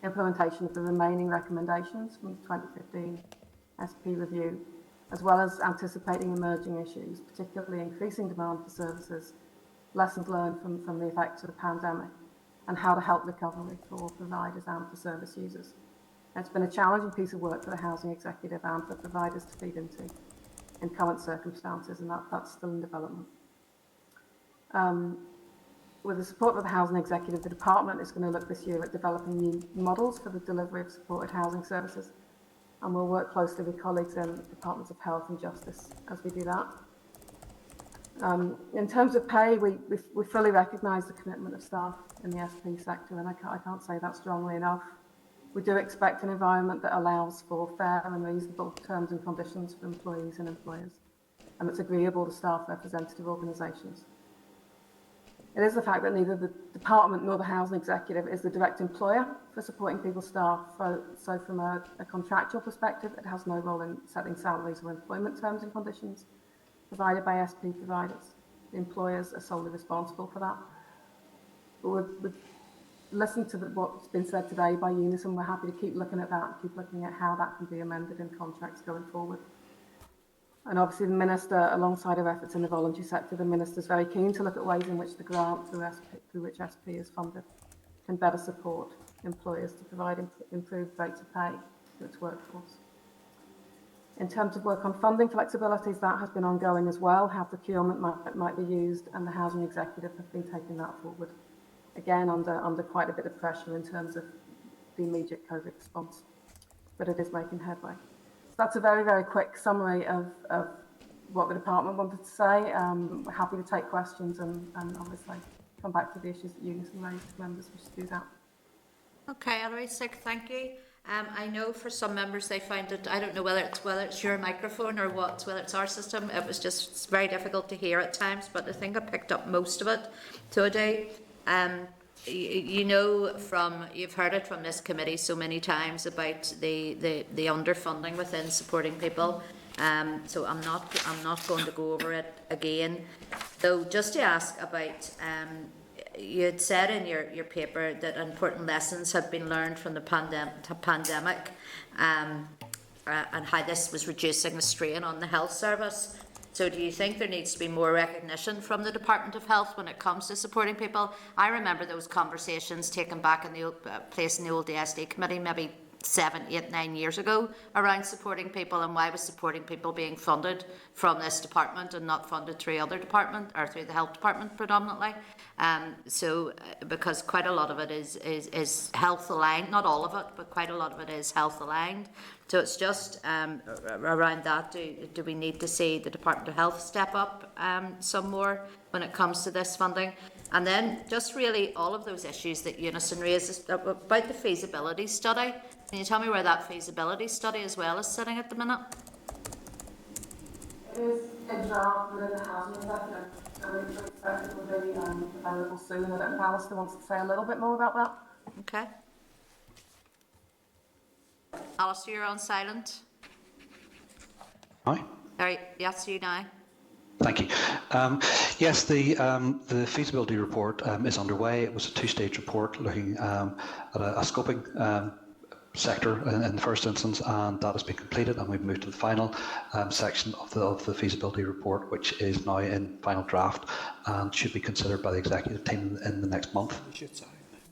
implementation of the remaining recommendations from the 2015 SP review, as well as anticipating emerging issues, particularly increasing demand for services, lessons learned from the effects of the pandemic, and how to help recovery for providers and for service users. It's been a challenging piece of work for the Housing Executive and for providers to feed into in current circumstances, and that's still in development. With the support of the Housing Executive, the Department is going to look this year at developing new models for the delivery of supported housing services, and we'll work closely with colleagues in the Departments of Health and Justice as we do that. In terms of pay, we fully recognise the commitment of staff in the SP sector, and I can't say that strongly enough. We do expect an environment that allows for fair and reasonable terms and conditions for employees and employers, and that's agreeable to staff representative organisations. It is the fact that neither the Department nor the Housing Executive is the direct employer for supporting people's staff, so from a contractual perspective, it has no role in setting salaries or employment terms and conditions provided by SP providers. The employers are solely responsible for that. But listened to what's been said today by UNISON. We're happy to keep looking at that and keep looking at how that can be amended in contracts going forward. And obviously the Minister, alongside our efforts in the voluntary sector, the Minister is very keen to look at ways in which the grant through which SP is funded can better support employers to provide improved rates of pay to its workforce. In terms of work on funding flexibilities, that has been ongoing as well, how procurement might be used, and the Housing Executive have been taking that forward, again under quite a bit of pressure in terms of the immediate COVID response, but it is making headway. That's a very, very quick summary of what the department wanted to say. We're happy to take questions and obviously come back to the issues that UNISON raised if members wish to do that. Okay, Eloise, thank you. I know for some members they find it, I don't know whether it's your microphone or whether it's our system, it was just very difficult to hear at times, but I think I picked up most of it today. You know, you've heard it from this committee so many times about the underfunding within supporting people. So I'm not going to go over it again. Though just to ask about, you had said in your paper that important lessons have been learned from the pandemic, and how this was reducing the strain on the health service. So do you think there needs to be more recognition from the Department of Health when it comes to supporting people? I remember those conversations taken back in the place in the old DSD committee maybe 7, 8, 9 years ago around supporting people, and why was supporting people being funded from this department and not funded through other department or through the health department predominantly. Because quite a lot of it is health aligned, not all of it, but quite a lot of it is health aligned. So it's just around that, do we need to see the Department of Health step up some more when it comes to this funding? And then just really all of those issues that UNISON raises about the feasibility study. Can you tell me where that feasibility study as well is sitting at the minute? It is in draft within the Housing Executive, so we expect it will be available soon. I don't know if Alistair wants to say a little bit more about that. Okay. Alistair, you're on silent. Hi. Right, yes, you now. Thank you. Yes, the feasibility report is underway. It was a two-stage report looking at a scoping sector in the first instance, and that has been completed, and we've moved to the final section of the feasibility report, which is now in final draft and should be considered by the executive team in the next month.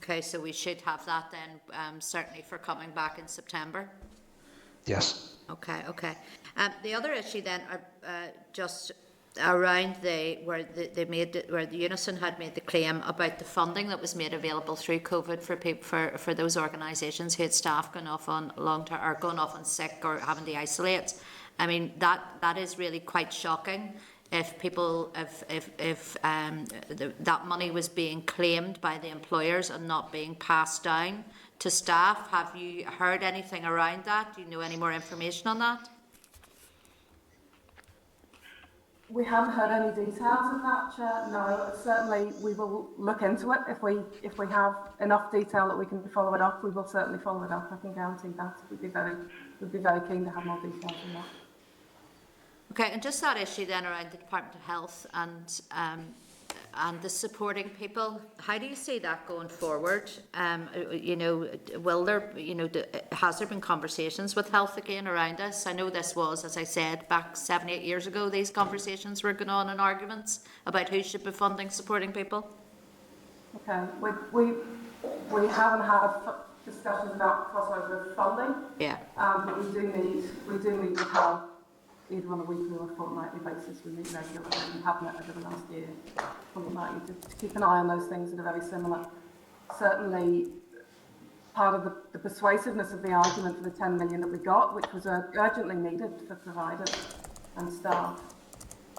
Okay, so we should have that then, certainly for coming back in September. Yes. Okay. The other issue then, just around where the UNISON had made the claim about the funding that was made available through COVID for those organisations who had staff going off on long-term or going off on sick or having to isolate. I mean that is really quite shocking. If that money was being claimed by the employers and not being passed down to staff, have you heard anything around that? Do you know any more information on that? We haven't heard any details of that, Chair. No, certainly we will look into it. If we have enough detail that we can follow it up, we will certainly follow it up. I can guarantee that. We'd be very keen to have more details on that. Okay, and just that issue then around the Department of Health and the supporting people. How do you see that going forward? Will there, has there been conversations with Health again around this? I know this was, as I said, back 7, 8 years ago, these conversations were going on and arguments about who should be funding supporting people. Okay, we haven't had discussions about crossover funding. Yeah. But we do meet with Health either on a weekly or fortnightly basis. We meet regularly and have met over the last year, fortnightly, to keep an eye on those things that are very similar. Certainly, part of the persuasiveness of the argument for the 10 million that we got, which was urgently needed for providers and staff,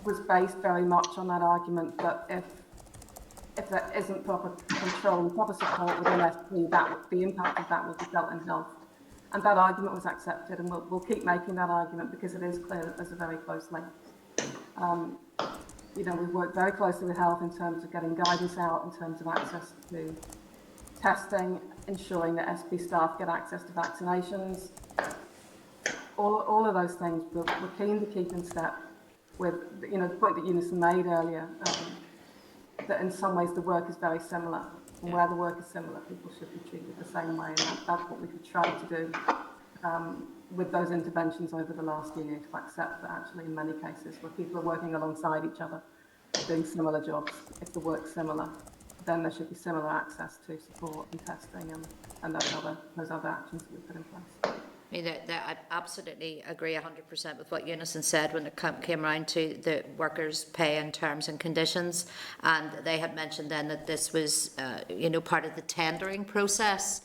was based very much on that argument that if there isn't proper control and proper support within SP, the impact of that will be felt in health. And that argument was accepted, and we'll keep making that argument because it is clear that there's a very close link. We've worked very closely with Health in terms of getting guidance out, in terms of access to testing, ensuring that SP staff get access to vaccinations. All of those things we're keen to keep in step with, the point that UNISON made earlier, that in some ways the work is very similar. And where the work is similar, people should be treated the same way, and that's what we could try to do with those interventions over the last year, to accept that actually in many cases where people are working alongside each other, doing similar jobs, if the work's similar, then there should be similar access to support and testing and those other actions that we put in place. I mean, I absolutely agree 100% with what UNISON said when it came around to the workers' pay and terms and conditions, and they had mentioned then that this was, part of the tendering process.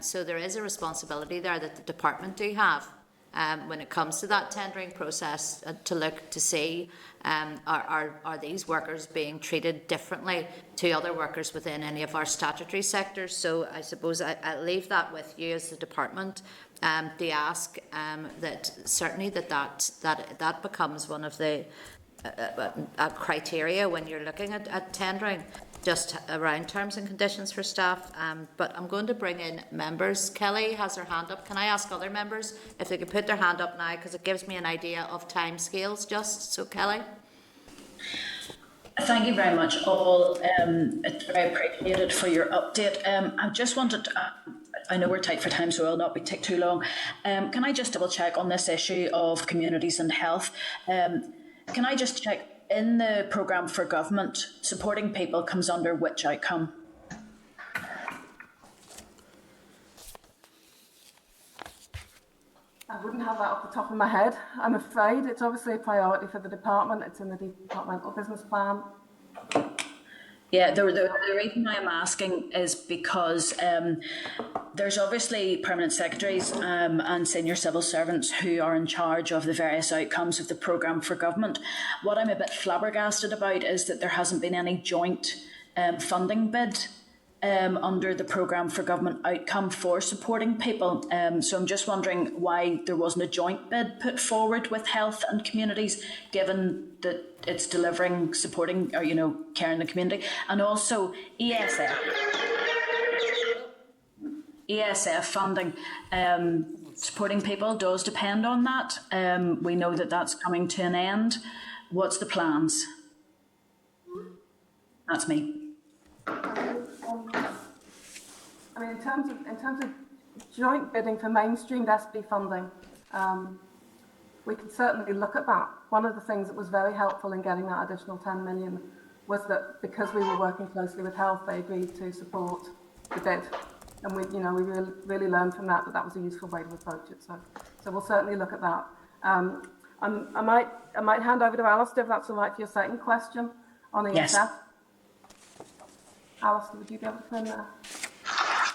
So there is a responsibility there that the department do have when it comes to that tendering process to look to see are these workers being treated differently to other workers within any of our statutory sectors. So I suppose I'll leave that with you as the department to ask that certainly that becomes one of the criteria when you're looking at tendering, just around terms and conditions for staff. But I'm going to bring in members. Kelly has her hand up. Can I ask other members if they could put their hand up now, because it gives me an idea of time scales just. So Kelly. Thank you very much all. It's very appreciated for your update. I just wanted to, I know we're tight for time, so I'll not take too long. Can I just double check on this issue of communities and health? Can I just check, in the programme for government, supporting people comes under which outcome? I wouldn't have that off the top of my head, I'm afraid. It's obviously a priority for the department. It's in the departmental business plan. Yeah, the reason I'm asking is because there's obviously permanent secretaries and senior civil servants who are in charge of the various outcomes of the programme for government. What I'm a bit flabbergasted about is that there hasn't been any joint funding bid under the programme for government outcome for supporting people. So I'm just wondering why there wasn't a joint bid put forward with health and communities, given that it's delivering, supporting, or care in the community. And also ESF funding, supporting people does depend on that. We know that that's coming to an end. What's the plans? That's me. I mean, in terms of joint bidding for mainstreamed SP funding, we can certainly look at that. One of the things that was very helpful in getting that additional 10 million was that because we were working closely with health, they agreed to support the bid, and we really learned from that was a useful way to approach it. So we'll certainly look at that. I might hand over to Alistair if that's all right for your second question on ESF. Yes. Alistair, would you be able to come in there?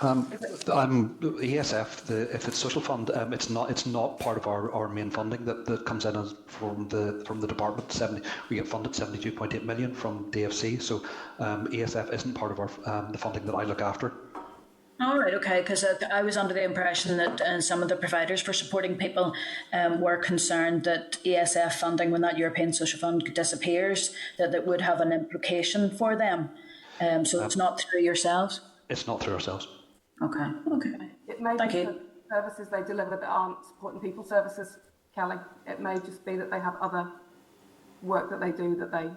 ESF, if it's social fund, it's not part of our main funding that comes in from the department. We get funded 72.8 million from DFC, so ESF isn't part of the funding that I look after. All right, okay, because I was under the impression that some of the providers for supporting people were concerned that ESF funding, when that European Social Fund disappears, that would have an implication for them. So it's not through yourselves? It's not through ourselves. Okay. It may be the services they deliver that aren't supporting people services, Kelly. It may just be that they have other work that they do that they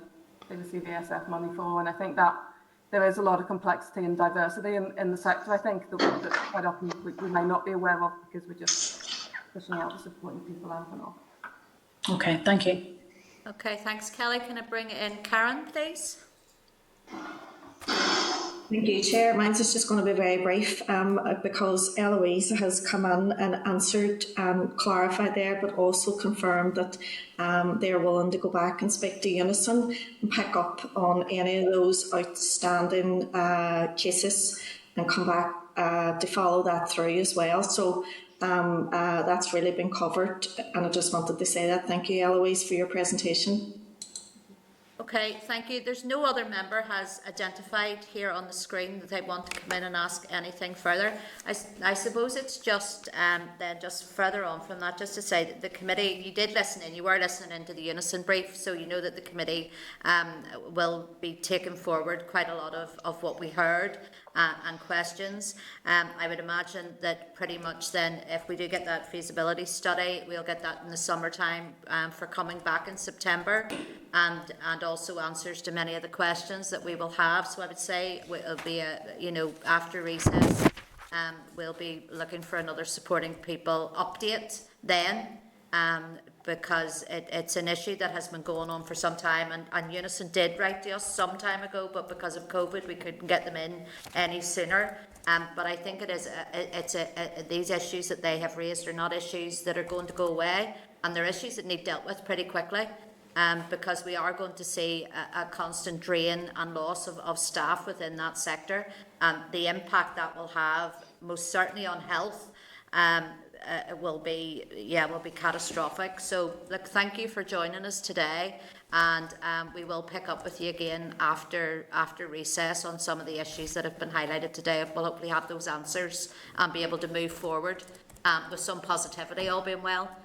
receive ESF money for, and I think that there is a lot of complexity and diversity in the sector, I think, that quite often we may not be aware of because we're just pushing out and supporting people out and off. Okay, thank you. Okay, thanks, Kelly. Can I bring in Karen, please? Thank you, Chair. Mine's is just going to be very brief because Eloise has come in and answered and clarified there, but also confirmed that they are willing to go back and speak to UNISON and pick up on any of those outstanding cases and come back to follow that through as well. So that's really been covered, and I just wanted to say that. Thank you, Eloise, for your presentation. Okay, thank you. There's no other member has identified here on the screen that they want to come in and ask anything further. I suppose it's just then just further on from that, just to say that the committee, you did listen in, you were listening into the UNISON brief, so you know that the committee will be taking forward quite a lot of what we heard and questions. I would imagine that pretty much then, if we do get that feasibility study, we'll get that in the summertime for coming back in September. and also answers to many of the questions that we will have. So I would say it'll be after recess, we'll be looking for another supporting people update then, because it's an issue that has been going on for some time, and UNISON did write to us some time ago, but because of COVID we couldn't get them in any sooner. But I think these issues that they have raised are not issues that are going to go away, and they're issues that need dealt with pretty quickly. Because we are going to see a constant drain and loss of staff within that sector, and the impact that will have most certainly on health will be catastrophic. So look, thank you for joining us today, and we will pick up with you again after recess on some of the issues that have been highlighted today. We'll hopefully have those answers and be able to move forward with some positivity, all being well,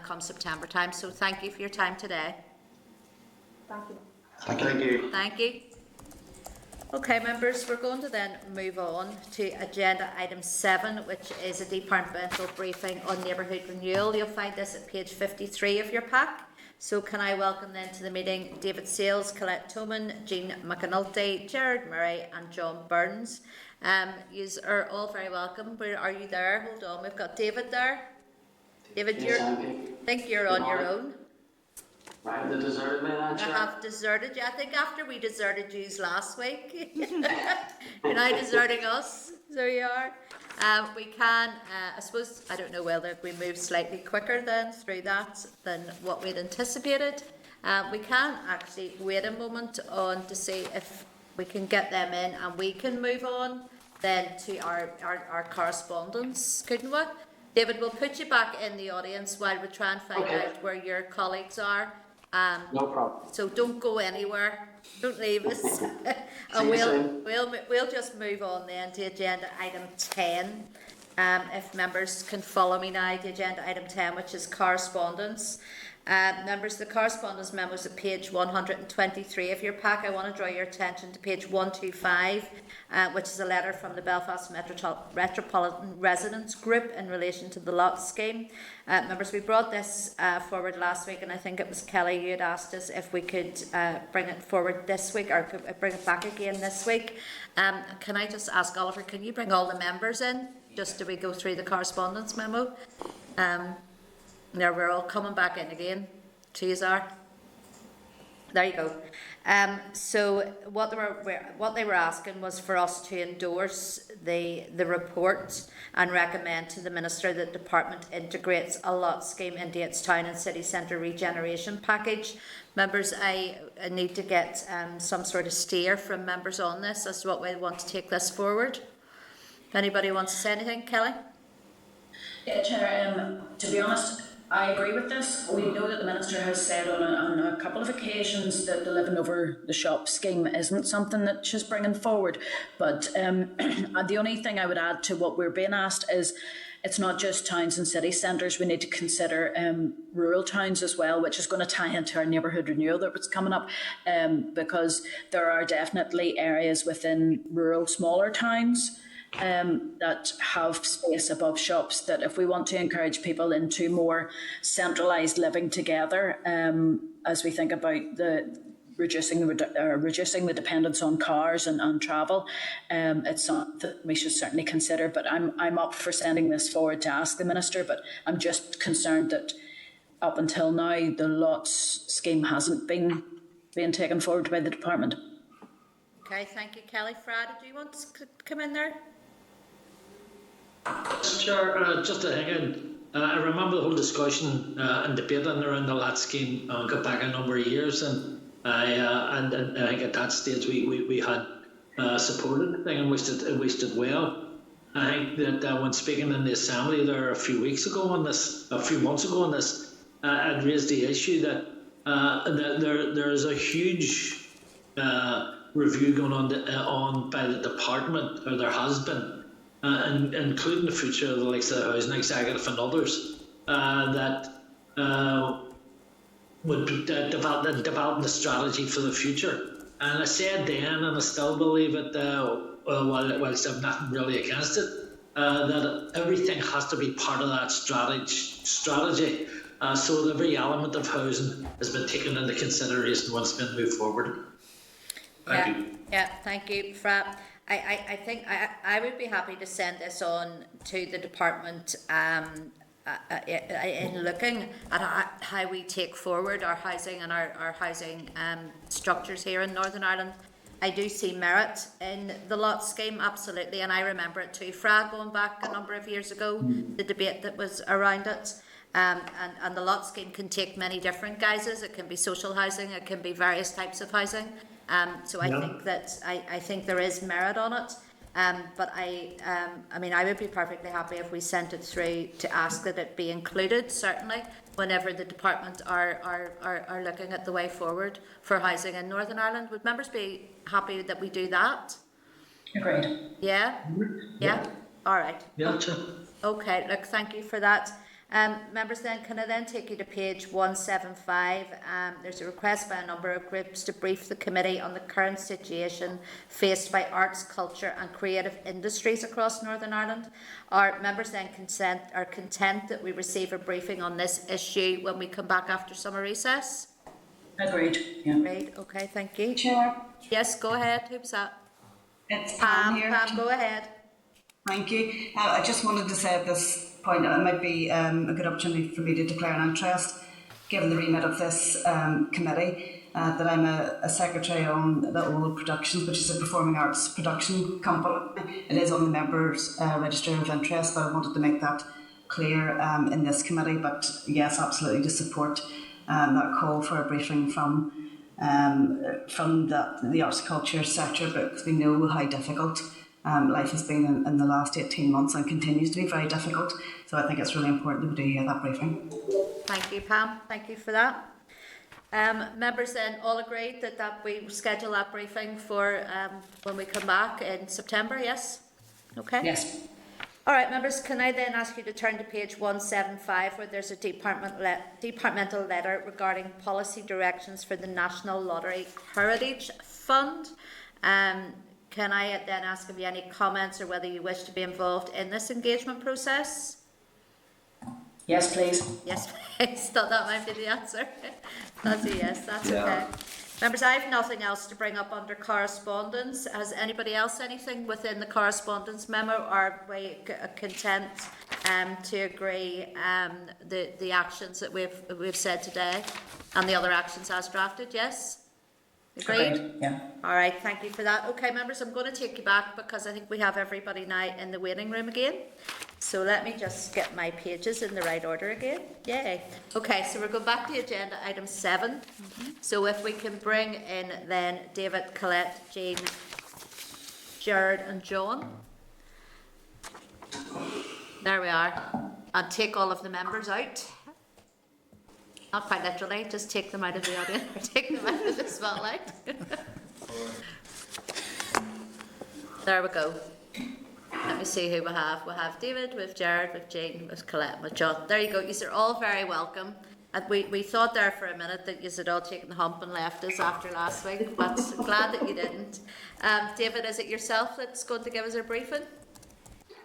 come September time. So thank you for your time today. Thank you. Thank you. Thank you. Okay, members, we're going to then move on to agenda item 7, which is a departmental briefing on neighbourhood renewal. You'll find this at page 53 of your pack. So can I welcome then to the meeting David Sales, Colette Toman, Jean McAnulty, Gerard Murray and John Burns. You are all very welcome. Where are you there? Hold on, we've got David there. David, yes, I think you're on your own. I have deserted me, I have deserted you. I think after we deserted you last week, you're now deserting us. So you are. We can, I suppose, I don't know whether we move slightly quicker then through that than what we'd anticipated. We can actually wait a moment on to see if we can get them in, and we can move on then to our correspondence, couldn't we? David, we'll put you back in the audience while we try and find out where your colleagues are. No problem. So don't go anywhere. Don't leave us. And we'll just move on then to agenda item 10. If members can follow me now to agenda item 10, which is correspondence. Members, the correspondence memos at page 123 of your pack. I want to draw your attention to page 125, which is a letter from the Belfast Metropolitan Residents Group in relation to the lot scheme. Members, we brought this forward last week, and I think it was Kelly, you had asked us if we could bring it forward this week, or bring it back again this week. Can I just ask Oliver, can you bring all the members in, just so we go through the correspondence memo? There, we're all coming back in again. Cheers are. There you go. So what they were asking was for us to endorse the report and recommend to the Minister that the Department integrates a lot scheme into its town and city centre regeneration package. Members, I need to get some sort of steer from members on this as to what way they want to take this forward. If anybody wants to say anything, Kelly? Yeah, Chair, to be honest, I agree with this. We know that the Minister has said on a couple of occasions that the living over the shop scheme isn't something that she's bringing forward. But the only thing I would add to what we're being asked is it's not just towns and city centres. We need to consider rural towns as well, which is going to tie into our neighbourhood renewal that was coming up, because there are definitely areas within rural smaller towns that have space above shops, that if we want to encourage people into more centralised living together, as we think about reducing the dependence on cars and travel, it's something that we should certainly consider. But I'm up for sending this forward to ask the Minister, but I'm just concerned that up until now the lots scheme hasn't been being taken forward by the Department. Okay, thank you, Kelly. Frad, do you want to come in there? Sure, just to hang in. I remember the whole discussion and debate around the lot scheme got back a number of years, and I think at that stage we had supported the thing and wished it well. I think that when speaking in the Assembly there a few months ago on this, I'd raised the issue that there is a huge review going on by the Department, or there has been, and including the future of the likes of the Housing Executive and others, that would develop the strategy for the future. And I said then, and I still believe it, whilst I've nothing really against it, that everything has to be part of that strategy. So the very element of housing has been taken into consideration when it's been moved forward. Thank you. Yeah, thank you, Fra. I think I would be happy to send this on to the department in looking at how we take forward our housing and our housing structures here in Northern Ireland. I do see merit in the lot scheme, absolutely, and I remember it too, Fra, going back a number of years ago, the debate that was around it. And the lot scheme can take many different guises. It can be social housing, it can be various types of housing. So I think that I think there is merit on it. But I mean, I would be perfectly happy if we sent it through to ask that it be included, certainly, whenever the department are looking at the way forward for housing in Northern Ireland. Would members be happy that we do that? Agreed. Yeah? Yeah? All right. Yeah, sure. Okay, look, thank you for that. Members, then, can I then take you to page 175? There's a request by a number of groups to brief the committee on the current situation faced by arts, culture and creative industries across Northern Ireland. Are members then are content that we receive a briefing on this issue when we come back after summer recess? Agreed. Yeah. Agreed. Okay, thank you. Chair. Yes, go ahead. Who's that? It's Pam here. Pam, go ahead. Thank you. I just wanted to say at this point that it might be a good opportunity for me to declare an interest, given the remit of this committee, that I'm a secretary on the Old Productions, which is a performing arts production company. It is on the members' register of interest, but I wanted to make that clear in this committee. But yes, absolutely to support that call for a briefing from the arts culture sector, because we know how difficult life has been in the last 18 months and continues to be very difficult. So I think it's really important that we do hear that briefing. Thank you, Pam. Thank you for that. Members then all agreed that we schedule that briefing for when we come back in September, yes? Okay. Yes. All right, members, can I then ask you to turn to page 175, where there's a departmental letter regarding policy directions for the National Lottery Heritage Fund. Can I then ask if you have any comments or whether you wish to be involved in this engagement process? Yes, please. Yes, please. Thought that might be the answer. That's a yes, that's okay. Members, I have nothing else to bring up under correspondence. Has anybody else anything within the correspondence memo, or are we content to agree the actions that we've said today and the other actions as drafted? Yes? Agreed? Yeah. All right, thank you for that. Okay, members, I'm going to take you back because I think we have everybody now in the waiting room again. So let me just get my pages in the right order again. Yay. Okay, so we're going back to agenda item 7. So if we can bring in then David, Colette, Jean, Jared and John. There we are. And take all of the members out. Not quite literally, just take them out of the audience, or take them out of the spotlight. There we go. Let me see who we have. We have David, with Jared, with Jean, with Colette, with John. There you go. You're all very welcome. And we thought there for a minute that you had all taken the hump and left us after last week, but glad that you didn't. David, is it yourself that's going to give us a briefing?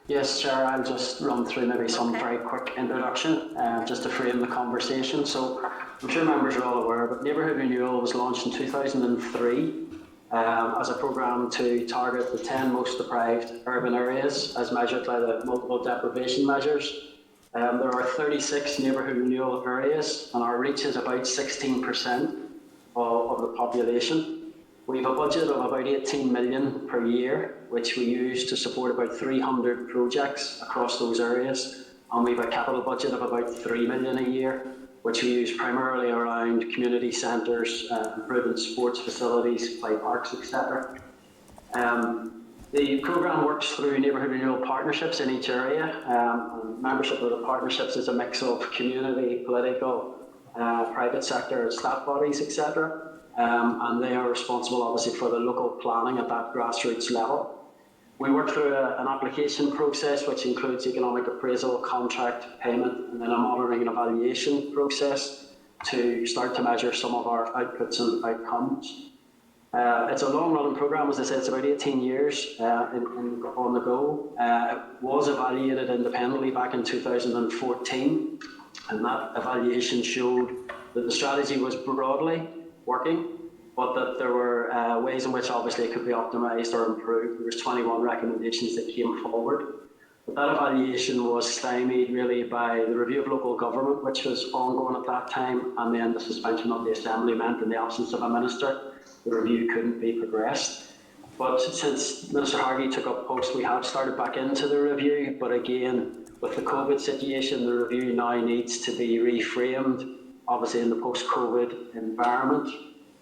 Yes, Chair, I'll just run through maybe some very quick introduction, just to frame the conversation. So I'm sure members are all aware, but Neighbourhood Renewal was launched in 2003 as a programme to target the 10 most deprived urban areas as measured by the multiple deprivation measures. There are 36 Neighbourhood Renewal areas and our reach is about 16% of the population. We have a budget of about 18 million per year, which we use to support about 300 projects across those areas. And we have a capital budget of about 3 million a year, which we use primarily around community centres, improving sports facilities, play parks, etc. The programme works through Neighbourhood Renewal partnerships in each area. Membership of the partnerships is a mix of community, political, private sector, staff bodies, etc. And they are responsible obviously for the local planning at that grassroots level. We work through an application process which includes economic appraisal, contract, payment, and then a monitoring and evaluation process to start to measure some of our outputs and outcomes. It's a long-running programme, as I said, it's about 18 years on the go. It was evaluated independently back in 2014, and that evaluation showed that the strategy was broadly working, but that there were ways in which obviously it could be optimised or improved. There was 21 recommendations that came forward. But that evaluation was stymied really by the review of local government, which was ongoing at that time, and then the suspension of the Assembly meant in the absence of a minister, the review couldn't be progressed. But since Minister Hargey took up post, we have started back into the review, but again, with the COVID situation, the review now needs to be reframed, obviously in the post-COVID environment,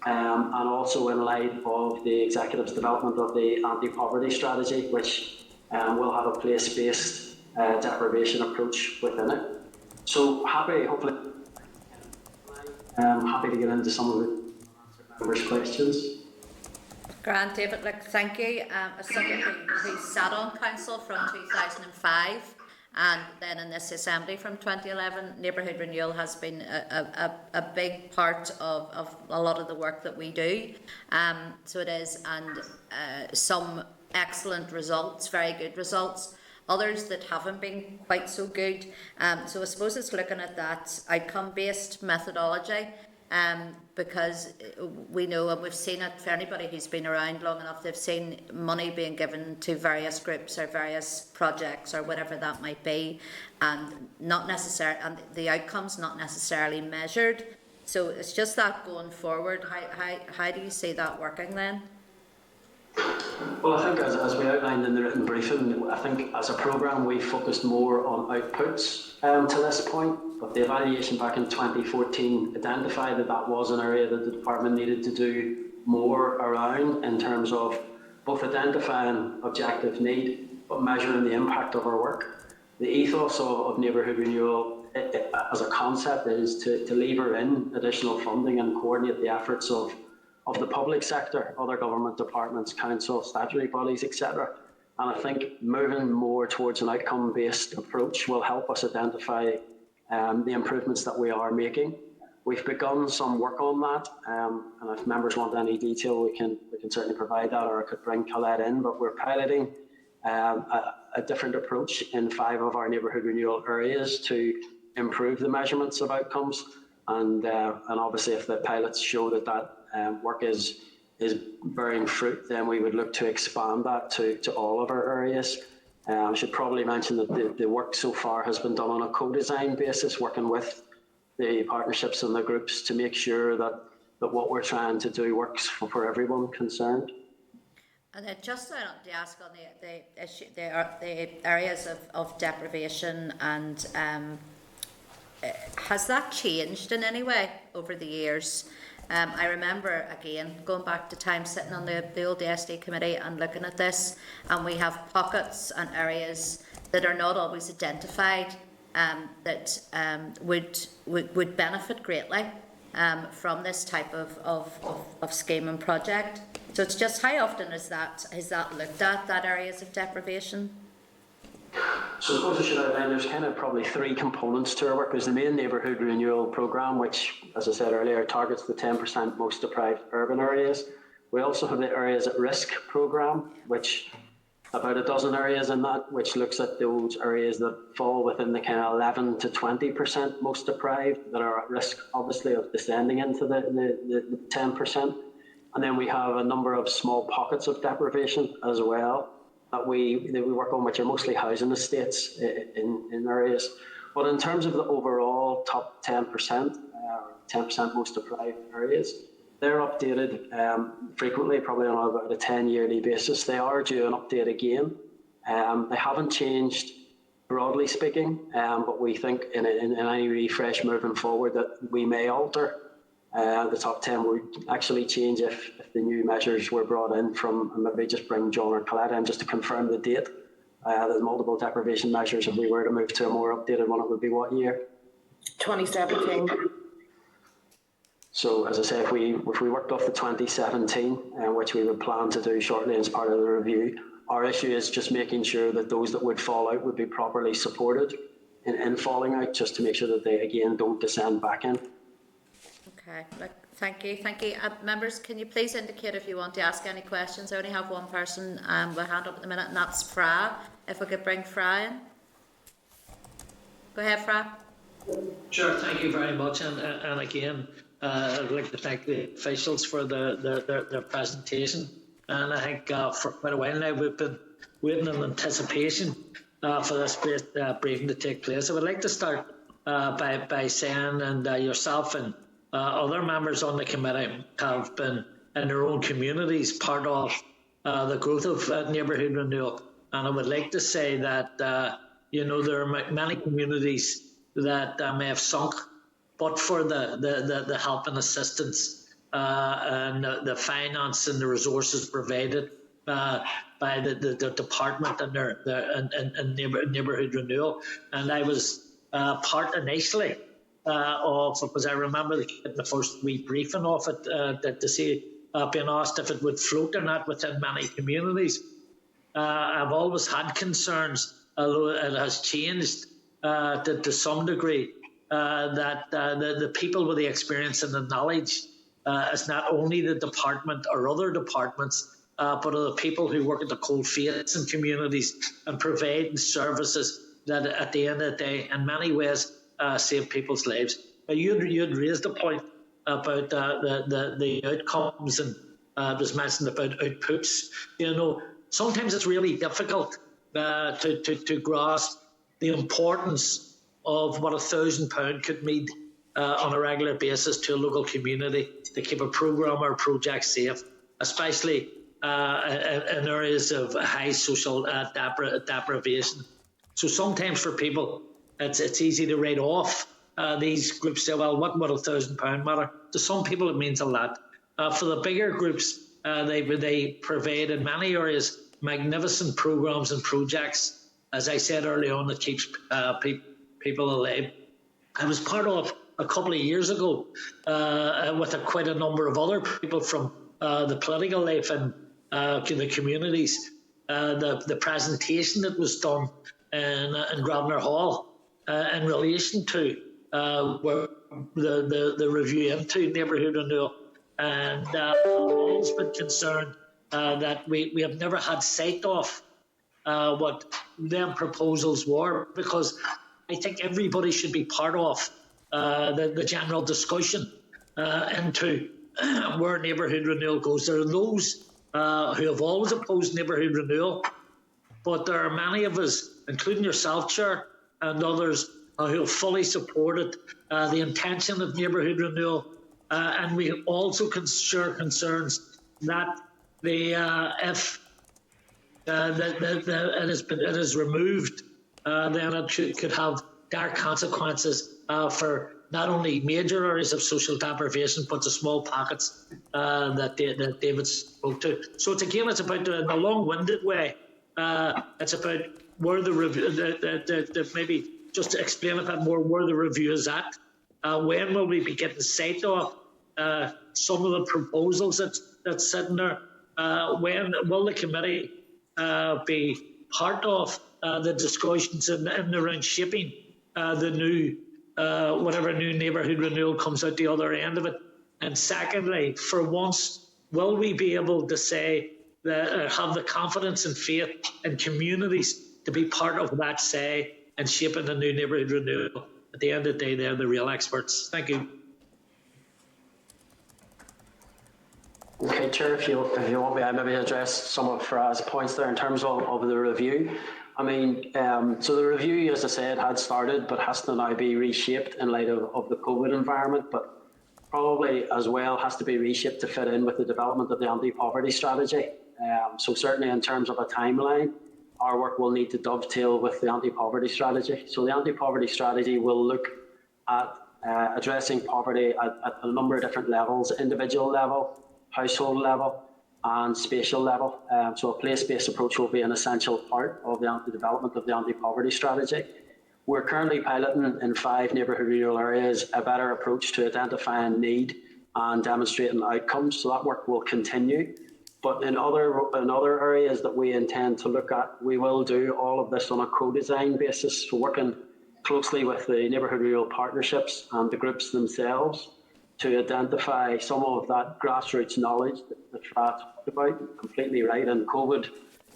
and also in light of the Executive's development of the anti-poverty strategy, which will have a place-based deprivation approach within it. So happy to get into some of the members' questions. Grant, David, thank you. As somebody who sat on council from 2005 and then in this assembly from 2011, Neighbourhood Renewal has been a big part of a lot of the work that we do. So it is, and some excellent results, very good results, others that haven't been quite so good. So I suppose it's looking at that outcome-based methodology. Because we know, and we've seen it for anybody who's been around long enough, they've seen money being given to various groups or various projects or whatever that might be, and and the outcomes not necessarily measured. So it's just that going forward, how do you see that working then? Well, I think as we outlined in the written briefing, I think as a programme we focused more on outputs to this point, but the evaluation back in 2014 identified that that was an area that the department needed to do more around in terms of both identifying objective need but measuring the impact of our work. The ethos of Neighbourhood Renewal as a concept is to lever in additional funding and coordinate the efforts of the public sector, other government departments, council, statutory bodies, etc. And I think moving more towards an outcome-based approach will help us identify the improvements that we are making. We've begun some work on that, and if members want any detail, we can certainly provide that, or I could bring Colette in, but we're piloting a different approach in 5 of our Neighbourhood Renewal areas to improve the measurements of outcomes. And obviously if the pilots show that work is bearing fruit, then we would look to expand that to all of our areas. I should probably mention that the work so far has been done on a co-design basis, working with the partnerships and the groups to make sure that what we're trying to do works for everyone concerned. And then just to ask on the areas of deprivation, and has that changed in any way over the years? I remember, again, going back to time sitting on the old DSD committee and looking at this, and we have pockets and areas that are not always identified that would benefit greatly from this type of scheme and project. So it's just, how often is that looked at, that areas of deprivation? So I suppose I should outline there's kind of probably 3 components to our work. There's the main Neighbourhood Renewal programme, which, as I said earlier, targets the 10% most deprived urban areas. We also have the Areas at Risk programme, which about a dozen areas in that, which looks at those areas that fall within the kind of 11 to 20% most deprived, that are at risk, obviously, of descending into the 10%. And then we have a number of small pockets of deprivation as well that we work on, which are mostly housing estates in areas. But in terms of the overall top 10%, 10% most deprived areas, they're updated frequently, probably on about a 10-yearly basis. They are due an update again. They haven't changed, broadly speaking, but we think in any refresh moving forward that we may alter. The top 10 would actually change if the new measures were brought in from, and maybe just bring John or Colette in just to confirm the date. There's multiple deprivation measures. If we were to move to a more updated one, it would be what year? 2017. So, as I say, if we worked off the 2017, which we would plan to do shortly as part of the review, our issue is just making sure that those that would fall out would be properly supported in falling out, just to make sure that they, again, don't descend back in. Okay, thank you. Members, can you please indicate if you want to ask any questions? I only have one person with a hand up at the minute, and that's Fra. If we could bring Fra in. Go ahead, Fra. Sure, thank you very much, and again, I'd like to thank the officials for their presentation. And I think for quite a while now we've been waiting in anticipation for this briefing to take place. I would like to start by saying, and yourself and other members on the committee have been in their own communities part of the growth of Neighbourhood Renewal, and I would like to say that there are many communities that may have sunk, but for the help and assistance and the finance and the resources provided by the department and and Neighbourhood Renewal. And I was part initially of, because I remember the first wee briefing of it to see being asked if it would float or not within many communities. I've always had concerns, although it has changed to some degree, that the people with the experience and the knowledge is not only the department or other departments, but are the people who work at the cold face in communities and provide services that at the end of the day, in many ways, save people's lives. You'd raised a point about the outcomes, and it was mentioned about outputs. Sometimes it's really difficult to grasp the importance of what £1,000 could mean on a regular basis to a local community to keep a programme or a project safe, especially in areas of high social deprivation. So sometimes for people, it's easy to write off these groups. Say, well, what would £1,000 matter? To some people, it means a lot. For the bigger groups, they provide in many areas magnificent programmes and projects, as I said early on, that keeps people alive. I was part of a couple of years ago with quite a number of other people from the political life and the communities. The presentation that was done in Grosvenor Hall in relation to the review into Neighbourhood Renewal, and I've always been concerned that we have never had sight of what them proposals were, because I think everybody should be part of the general discussion into where Neighbourhood Renewal goes. There are those who have always opposed Neighbourhood Renewal, but there are many of us, including yourself, Chair, and others who have fully supported the intention of Neighbourhood Renewal, and we also share concerns that if it is removed, then it could have dire consequences for not only major areas of social deprivation, but the small pockets that David spoke to. So it's about, in a long-winded way, it's about where the review, maybe just to explain a bit more where the review is at. When will we be getting sight of some of the proposals that's sitting there? When will the committee be part of the discussions in around shaping the new, whatever new Neighbourhood Renewal comes out the other end of it? And secondly, for once, will we be able to say that have the confidence and faith in communities to be part of that say and shaping the new Neighbourhood Renewal? At the end of the day, they're the real experts. Thank you. Okay, Chair, if you want me, I maybe address some of Faraz's points there in terms of the review. I mean, so the review, as I said, had started, but has to now be reshaped in light of the COVID environment, but probably as well has to be reshaped to fit in with the development of the anti-poverty strategy. So certainly in terms of a timeline, our work will need to dovetail with the anti-poverty strategy. So the anti-poverty strategy will look at addressing poverty at a number of different levels: individual level, household level, and spatial level. So a place-based approach will be an essential part of the development of the anti-poverty strategy. We're currently piloting in 5 neighbourhood renewal areas a better approach to identifying need and demonstrating outcomes. So that work will continue. But in other areas that we intend to look at, we will do all of this on a co-design basis, so working closely with the neighbourhood renewal partnerships and the groups themselves to identify some of that grassroots knowledge that Faraz talked about. Completely right. And COVID,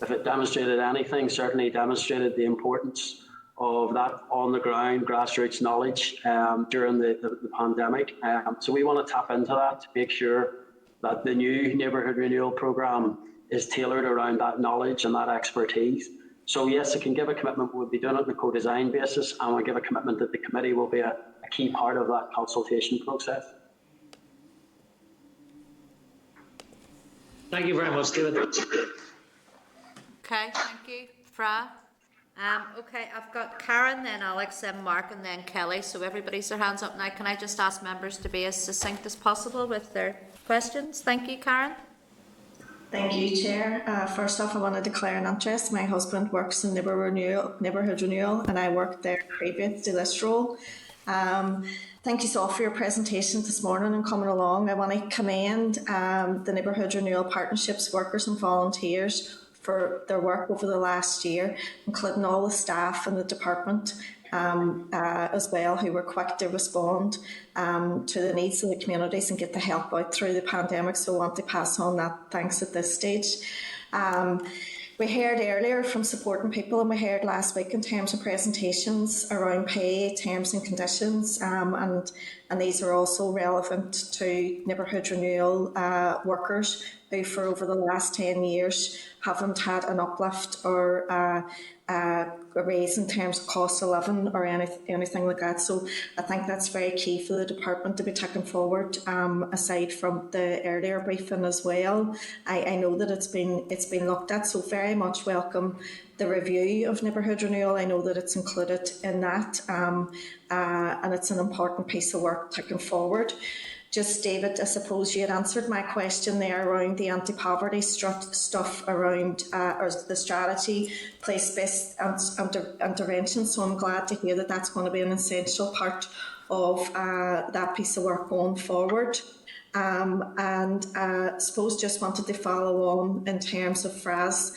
if it demonstrated anything, certainly demonstrated the importance of that on-the-ground grassroots knowledge during the pandemic. So we want to tap into that to make sure that the new Neighbourhood Renewal programme is tailored around that knowledge and that expertise. So yes, I can give a commitment we'll be doing it on a co-design basis, and I'll give a commitment that the committee will be a key part of that consultation process. Thank you very much, David. Okay, thank you. Fra? Okay, I've got Karen, then Alex, then Mark, and then Kelly. So everybody's their hands up now. Can I just ask members to be as succinct as possible with their questions? Thank you, Karen. Thank you, Chair. First off, I want to declare an interest. My husband works in Neighbourhood Renewal, and I worked there previous to this role. Thank you all for your presentation this morning and coming along. I want to commend the Neighbourhood Renewal Partnerships workers and volunteers for their work over the last year, including all the staff in the department as well, who were quick to respond to the needs of the communities and get the help out through the pandemic. So I want to pass on that thanks at this stage. We heard earlier from supporting people, and we heard last week in terms of presentations around pay, terms and conditions, and these are also relevant to Neighbourhood Renewal workers who for over the last 10 years haven't had an uplift or a raise in terms of cost of living or anything like that. So I think that's very key for the department to be taken forward, aside from the earlier briefing as well. I know that it's been looked at, so very much welcome the review of Neighbourhood Renewal. I know that it's included in that, and it's an important piece of work taken forward. Just, David, I suppose you had answered my question there around the anti-poverty stuff around or the strategy, place-based intervention. So I'm glad to hear that that's going to be an essential part of that piece of work going forward. And I suppose just wanted to follow on in terms of Fra's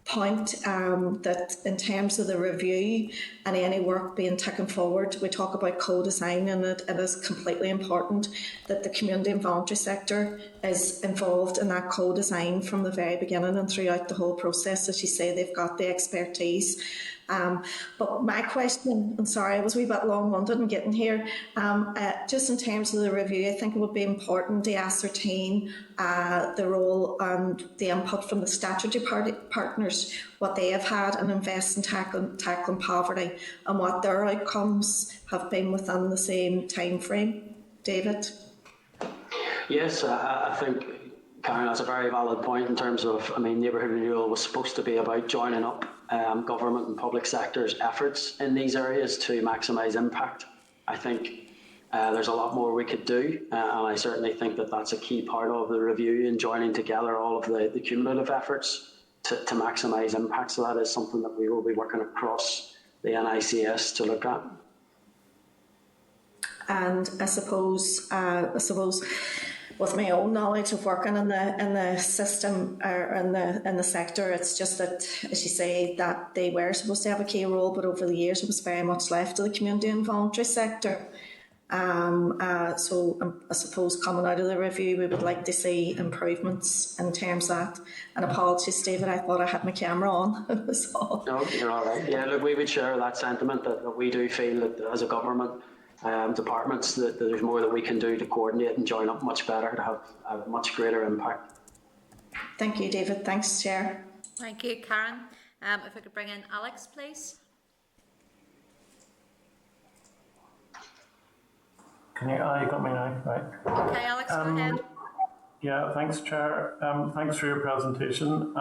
point that in terms of the review and any work being taken forward, we talk about co-design, and it is completely important that the community and voluntary sector is involved in that co-design from the very beginning and throughout the whole process. As you say, they've got the expertise. But my question, and sorry, I was a wee bit long-winded in getting here, just in terms of the review, I think it would be important to ascertain the role and the input from the statutory partners, what they have had and invest in tackling poverty and what their outcomes have been within the same time frame. David? Yes, I think, Karen, that's a very valid point in terms of, Neighbourhood Renewal was supposed to be about joining up government and public sector's efforts in these areas to maximise impact. I think there's a lot more we could do, and I certainly think that that's a key part of the review and joining together all of the cumulative efforts to maximise impact. So that is something that we will be working across the NICS to look at. And I suppose with my own knowledge of working in the system or in the sector, it's just that, as you say, that they were supposed to have a key role, but over the years it was very much left to the community and voluntary sector. So I suppose coming out of the review, we would like to see improvements in terms of that. And apologies, David, I thought I had my camera on. No, you're all right. Yeah, look, we would share that sentiment that we do feel that as a government, departments, that there's more that we can do to coordinate and join up much better to have a much greater impact. Thank you, David. Thanks, Chair. Thank you, Karen. If I could bring in Alex, please. You got me now, right? Okay, Alex, go ahead. Yeah, thanks, Chair. Thanks for your presentation.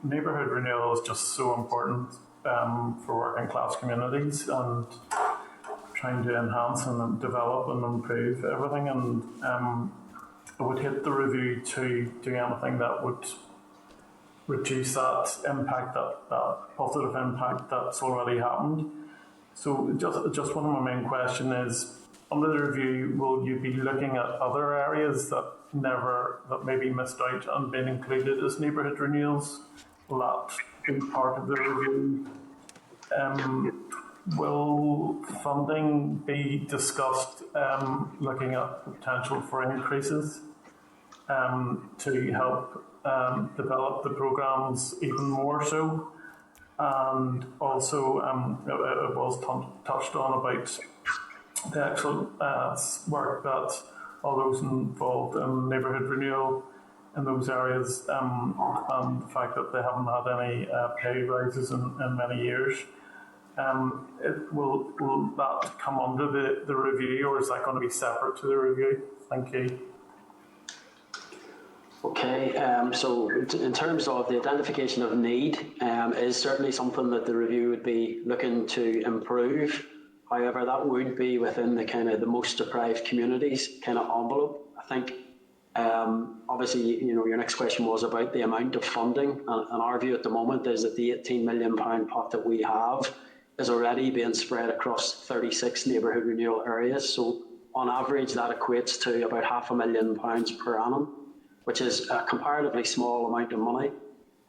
Neighbourhood Renewal is just so important for working class communities and trying to enhance and develop and improve everything. And I would hit the review to do anything that would reduce that impact, that positive impact that's already happened. So just one of my main question is, under the review, will you be looking at other areas that maybe missed out on being included as neighbourhood renewals? Will that be part of the review? Will funding be discussed, looking at the potential for increases to help develop the programmes even more so? and also it was touched on about the actual work that all those involved in neighbourhood renewal in those areas, and the fact that they haven't had any pay rises in many years. Will that come under the review, or is that going to be separate to the review? Thank you. Okay, so in terms of the identification of need, is certainly something that the review would be looking to improve. However, that would be within the kind of the most deprived communities kind of envelope. I think, obviously, you know, your next question was about the amount of funding, and our view at the moment is that the £18 million pot that we have is already being spread across 36 neighbourhood renewal areas. So on average, that equates to about £500,000 per annum, which is a comparatively small amount of money.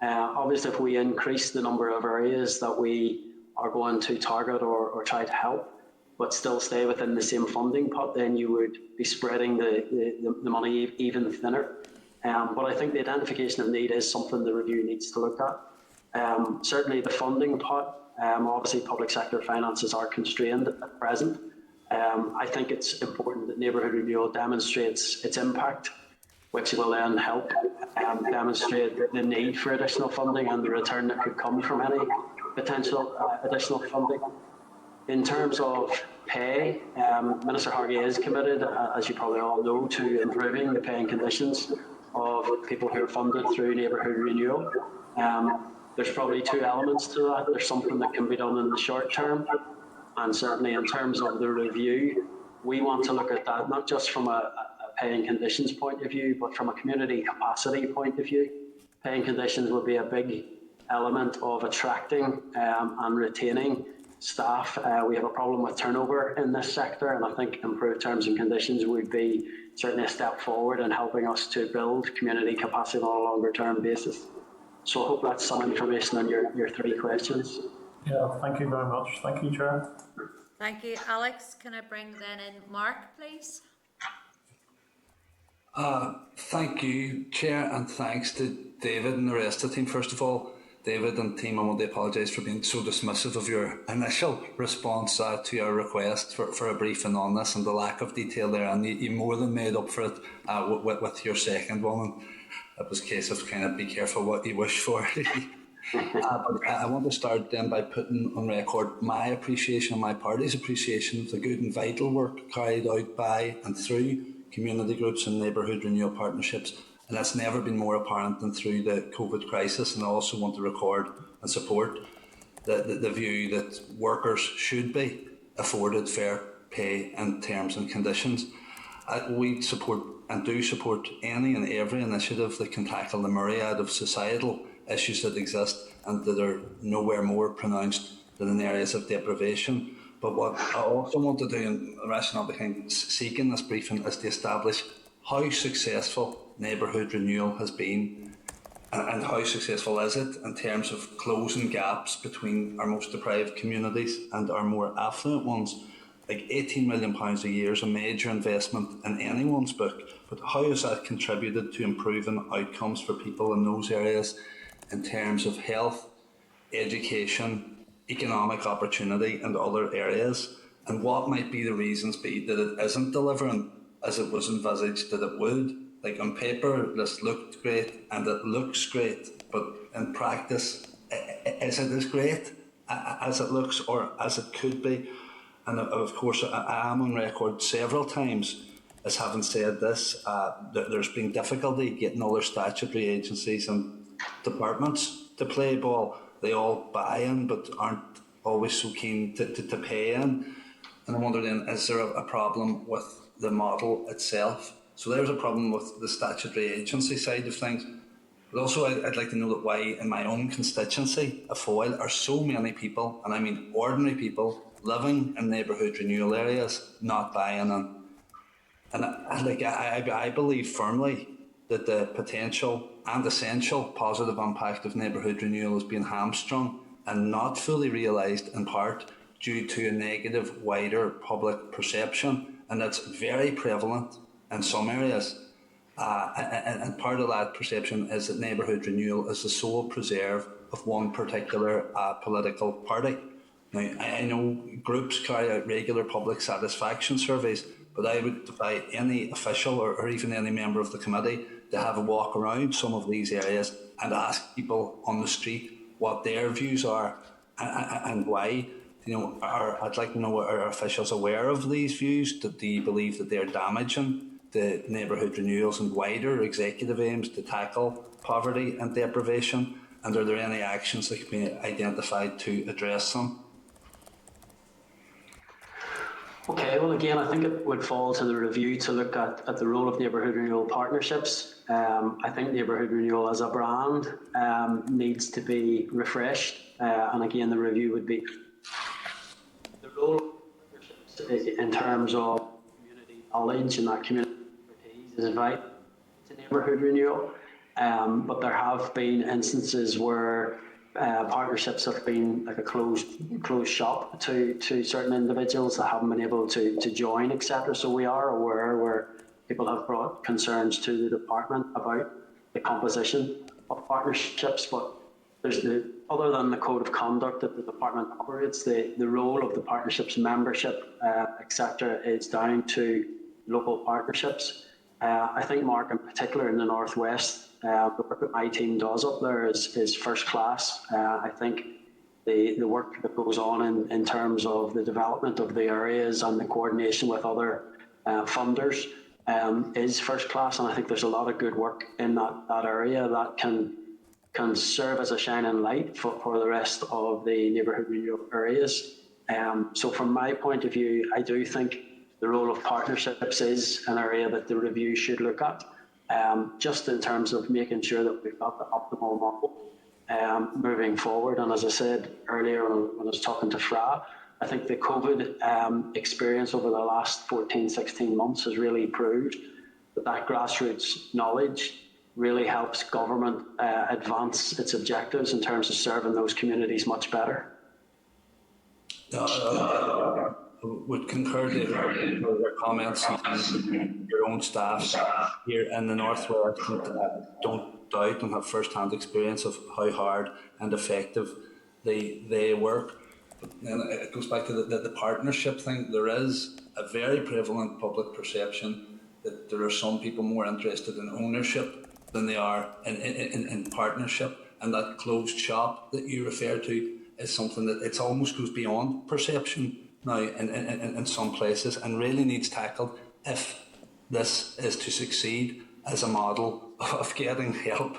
Obviously, if we increase the number of areas that we are going to target or try to help, but still stay within the same funding pot, then you would be spreading the money even thinner. But I think the identification of need is something the review needs to look at. Certainly the funding pot, obviously public sector finances are constrained at present. I think it's important that neighbourhood renewal demonstrates its impact, which will then help demonstrate the need for additional funding and the return that could come from any potential additional funding. In terms of pay, Minister Hargey is committed, as you probably all know, to improving the pay and conditions of people who are funded through neighbourhood renewal. There's probably two elements to that. There's something that can be done in the short term, and certainly in terms of the review, we want to look at that not just from a pay and conditions point of view, but from a community capacity point of view. Pay and conditions will be a big element of attracting and retaining staff. We have a problem with turnover in this sector, and I think improved terms and conditions would be certainly a step forward in helping us to build community capacity on a longer term basis. So I hope that's some information on your three questions. Yeah, thank you very much. Thank you, Chair. Thank you, Alex. Can I bring then in Mark, please? Thank you, Chair, and thanks to David and the rest of the team. First of all, David and team, I want to apologise for being so dismissive of your initial response to our request for a briefing on this and the lack of detail there, and you more than made up for it with your second one. And it was a case of kind of be careful what you wish for. But I want to start then by putting on record my appreciation and my party's appreciation of the good and vital work carried out by and through community groups and neighbourhood renewal partnerships, and that's never been more apparent than through the COVID crisis. And I also want to record and support the view that workers should be afforded fair pay and terms and conditions. We support and do support any and every initiative that can tackle the myriad of societal issues that exist and that are nowhere more pronounced than in areas of deprivation. But what I also want to do, and the rationale behind seeking this briefing, is to establish how successful neighbourhood renewal has been and how successful is it in terms of closing gaps between our most deprived communities and our more affluent ones. Like £18 million a year is a major investment in anyone's book, but how has that contributed to improving outcomes for people in those areas in terms of health, education, economic opportunity and other areas? And what might be the reasons be that it isn't delivering as it was envisaged that it would? Like on paper, this looked great and it looks great, but in practice, is it as great as it looks or as it could be? And of course, I am on record several times as having said this, that there's been difficulty getting other statutory agencies and departments to play ball. They all buy in, but aren't always so keen to pay in. And I wonder then, is there a problem with the model itself? So there's a problem with the statutory agency side of things. But also I'd like to know that why in my own constituency, a Foyle, are so many people, and I mean ordinary people, living in neighbourhood renewal areas, not buying in. And I believe firmly that the potential and essential positive impact of neighbourhood renewal is being hamstrung and not fully realised in part due to a negative wider public perception, and that's very prevalent in some areas. And part of that perception is that Neighbourhood Renewal is the sole preserve of one particular political party. Now, I know groups carry out regular public satisfaction surveys, but I would defy any official or even any member of the committee to have a walk around some of these areas and ask people on the street what their views are and why. I'd like to know, are officials aware of these views? Do you believe that they're damaging the Neighbourhood Renewals and wider executive aims to tackle poverty and deprivation? And are there any actions that can be identified to address them? Okay, well, again, I think it would fall to the review to look at the role of Neighbourhood Renewal partnerships. I think Neighbourhood Renewal as a brand needs to be refreshed. And again, the review would be the role of partnerships in terms of community knowledge and that community expertise is vital to Neighbourhood Renewal. But there have been instances where partnerships have been like a closed shop to certain individuals that haven't been able to join, etc. So we are aware where people have brought concerns to the department about the composition of partnerships, but there's other than the code of conduct that the department operates, the role of the partnerships membership, etc., is down to local partnerships. I think, Mark, in particular in the Northwest, the work that my team does up there is first class. I think the work that goes on in terms of the development of the areas and the coordination with other funders is first class, and I think there's a lot of good work in that area that can serve as a shining light for the rest of the Neighbourhood Renewal areas. So from my point of view, I do think the role of partnerships is an area that the review should look at, just in terms of making sure that we've got the optimal model moving forward. And as I said earlier when I was talking to Fra, I think the COVID experience over the last 14, 16 months has really proved that grassroots knowledge really helps government advance its objectives in terms of serving those communities much better. Would concur with your comments on your own staff here in the Northwest. Don't doubt and have first-hand experience of how hard and effective they work. But then it goes back to the partnership thing. There is a very prevalent public perception that there are some people more interested in ownership than they are in partnership, and that closed shop that you refer to is something that it almost goes beyond perception now in some places and really needs tackled if this is to succeed as a model of getting help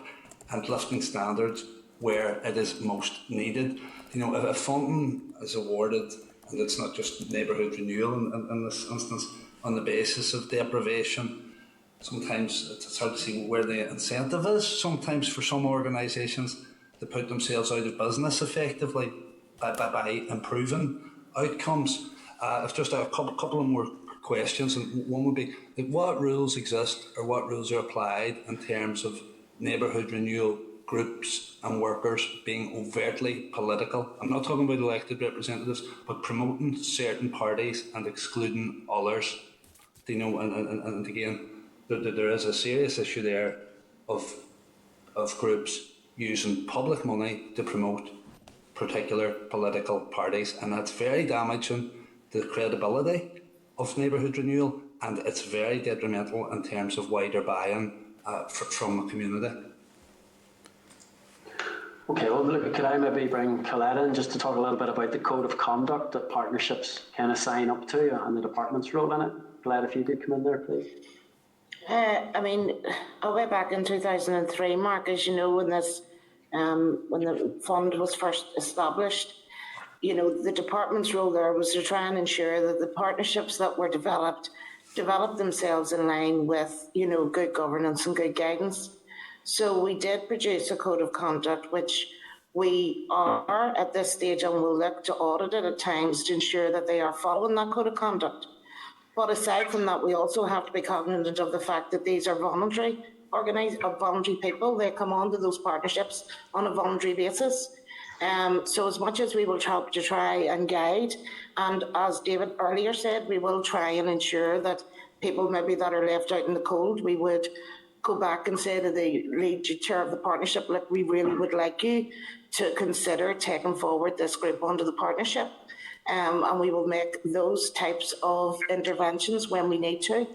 and lifting standards where it is most needed. If funding is awarded, and it's not just Neighbourhood Renewal in this instance, on the basis of deprivation, sometimes it's hard to see where the incentive is, sometimes for some organisations to put themselves out of business effectively by improving outcomes. I've just a couple of more questions, and one would be, what rules exist or what rules are applied in terms of Neighbourhood Renewal groups and workers being overtly political? I'm not talking about elected representatives, but promoting certain parties and excluding others. And again, there is a serious issue there of groups using public money to promote particular political parties, and that's very damaging to the credibility of Neighbourhood Renewal, and it's very detrimental in terms of wider buy-in from the community. Okay, well, look, could I maybe bring Colette in just to talk a little bit about the code of conduct that partnerships kind of sign up to and the department's role in it? Colette, if you could come in there, please. Way back in 2003, Mark, as you know, when the fund was first established, the department's role there was to try and ensure that the partnerships that were developed themselves in line with, good governance and good guidance. So we did produce a code of conduct, which we are at this stage and will look to audit it at times to ensure that they are following that code of conduct. But aside from that, we also have to be cognizant of the fact that these are voluntary people. They come onto those partnerships on a voluntary basis. So as much as we will help to try and guide, and as David earlier said, we will try and ensure that people maybe that are left out in the cold, we would go back and say to the lead chair of the partnership, look, we really would like you to consider taking forward this group onto the partnership. And we will make those types of interventions when we need to.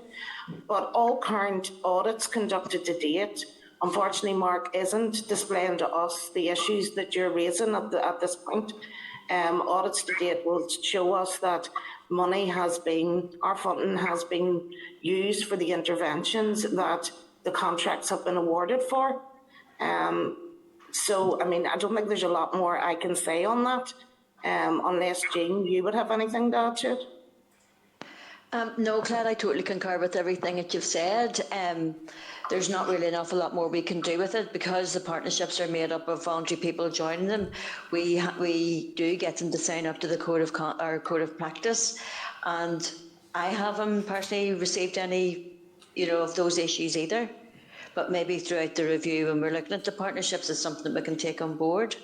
But all current audits conducted to date, unfortunately, Mark, isn't displaying to us the issues that you're raising at this point. Audits to date will show us that our funding has been used for the interventions that the contracts have been awarded for. So, I mean, I don't think there's a lot more I can say on that, unless, Jean, you would have anything to add to it? No, Claire, I totally concur with everything that you've said. There's not really an awful lot more we can do with it because the partnerships are made up of voluntary people joining them. We do get them to sign up to the code of practice, and I haven't personally received any, of those issues either. But maybe throughout the review, when we're looking at the partnerships, it's something that we can take on board.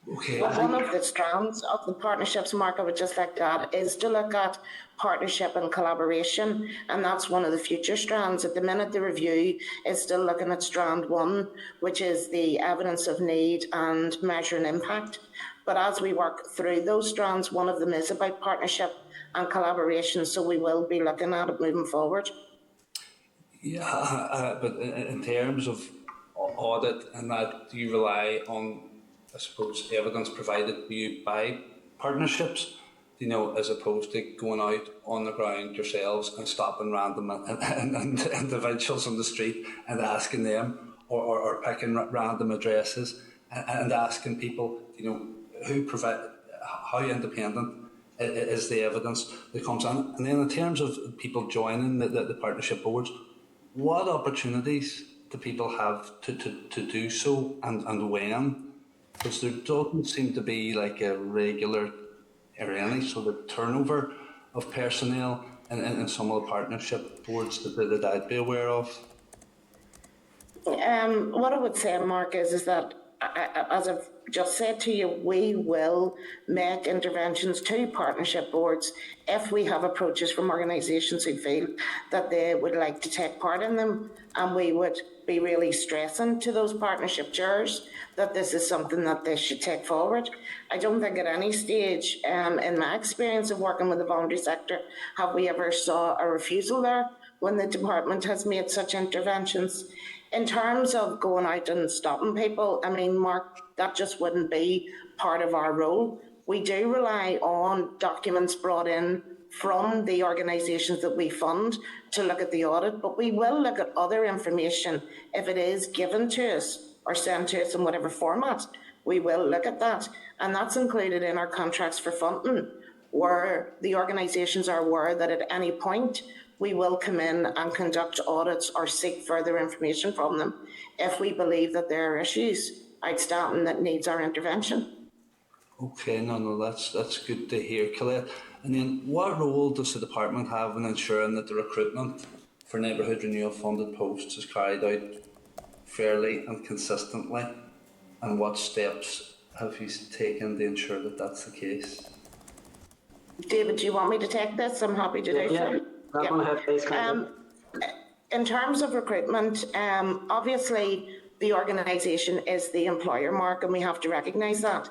Okay. Well, one of the strands of the partnerships, Mark, I would just like to add, is to look at partnership and collaboration, and that's one of the future strands. At the minute, the review is still looking at strand 1, which is the evidence of need and measuring impact. But as we work through those strands, one of them is about partnership and collaboration, so we will be looking at it moving forward. Yeah, but in terms of audit and that, do you rely on, I suppose, evidence provided to you by partnerships, as opposed to going out on the ground yourselves and stopping random individuals on the street and asking them, or picking random addresses and asking people, how independent is the evidence that comes in? And then in terms of people joining the partnership boards, what opportunities do people have to do so, and when? Because there doesn't seem to be like a regular or any sort of turnover of personnel in some of the partnership boards that I'd be aware of. What I would say, Mark, is that, as I've just said to you, we will make interventions to partnership boards if we have approaches from organisations who feel that they would like to take part in them, and we would be really stressing to those partnership chairs that this is something that they should take forward. I don't think at any stage, in my experience of working with the voluntary sector, have we ever saw a refusal there when the department has made such interventions. In terms of going out and stopping people, I mean, Mark, that just wouldn't be part of our role. We do rely on documents brought in from the organisations that we fund to look at the audit, but we will look at other information if it is given to us or sent to us in whatever format. We will look at that, and that's included in our contracts for funding, where the organisations are aware that at any point we will come in and conduct audits or seek further information from them if we believe that there are issues outstanding that needs our intervention. Okay, no, that's good to hear, Colette. And then, what role does the department have in ensuring that the recruitment for Neighbourhood Renewal funded posts is carried out fairly and consistently? And what steps have you taken to ensure that that's the case? David, do you want me to take this? I'm happy to do so. In terms of recruitment, obviously the organisation is the employer, Mark, and we have to recognise that.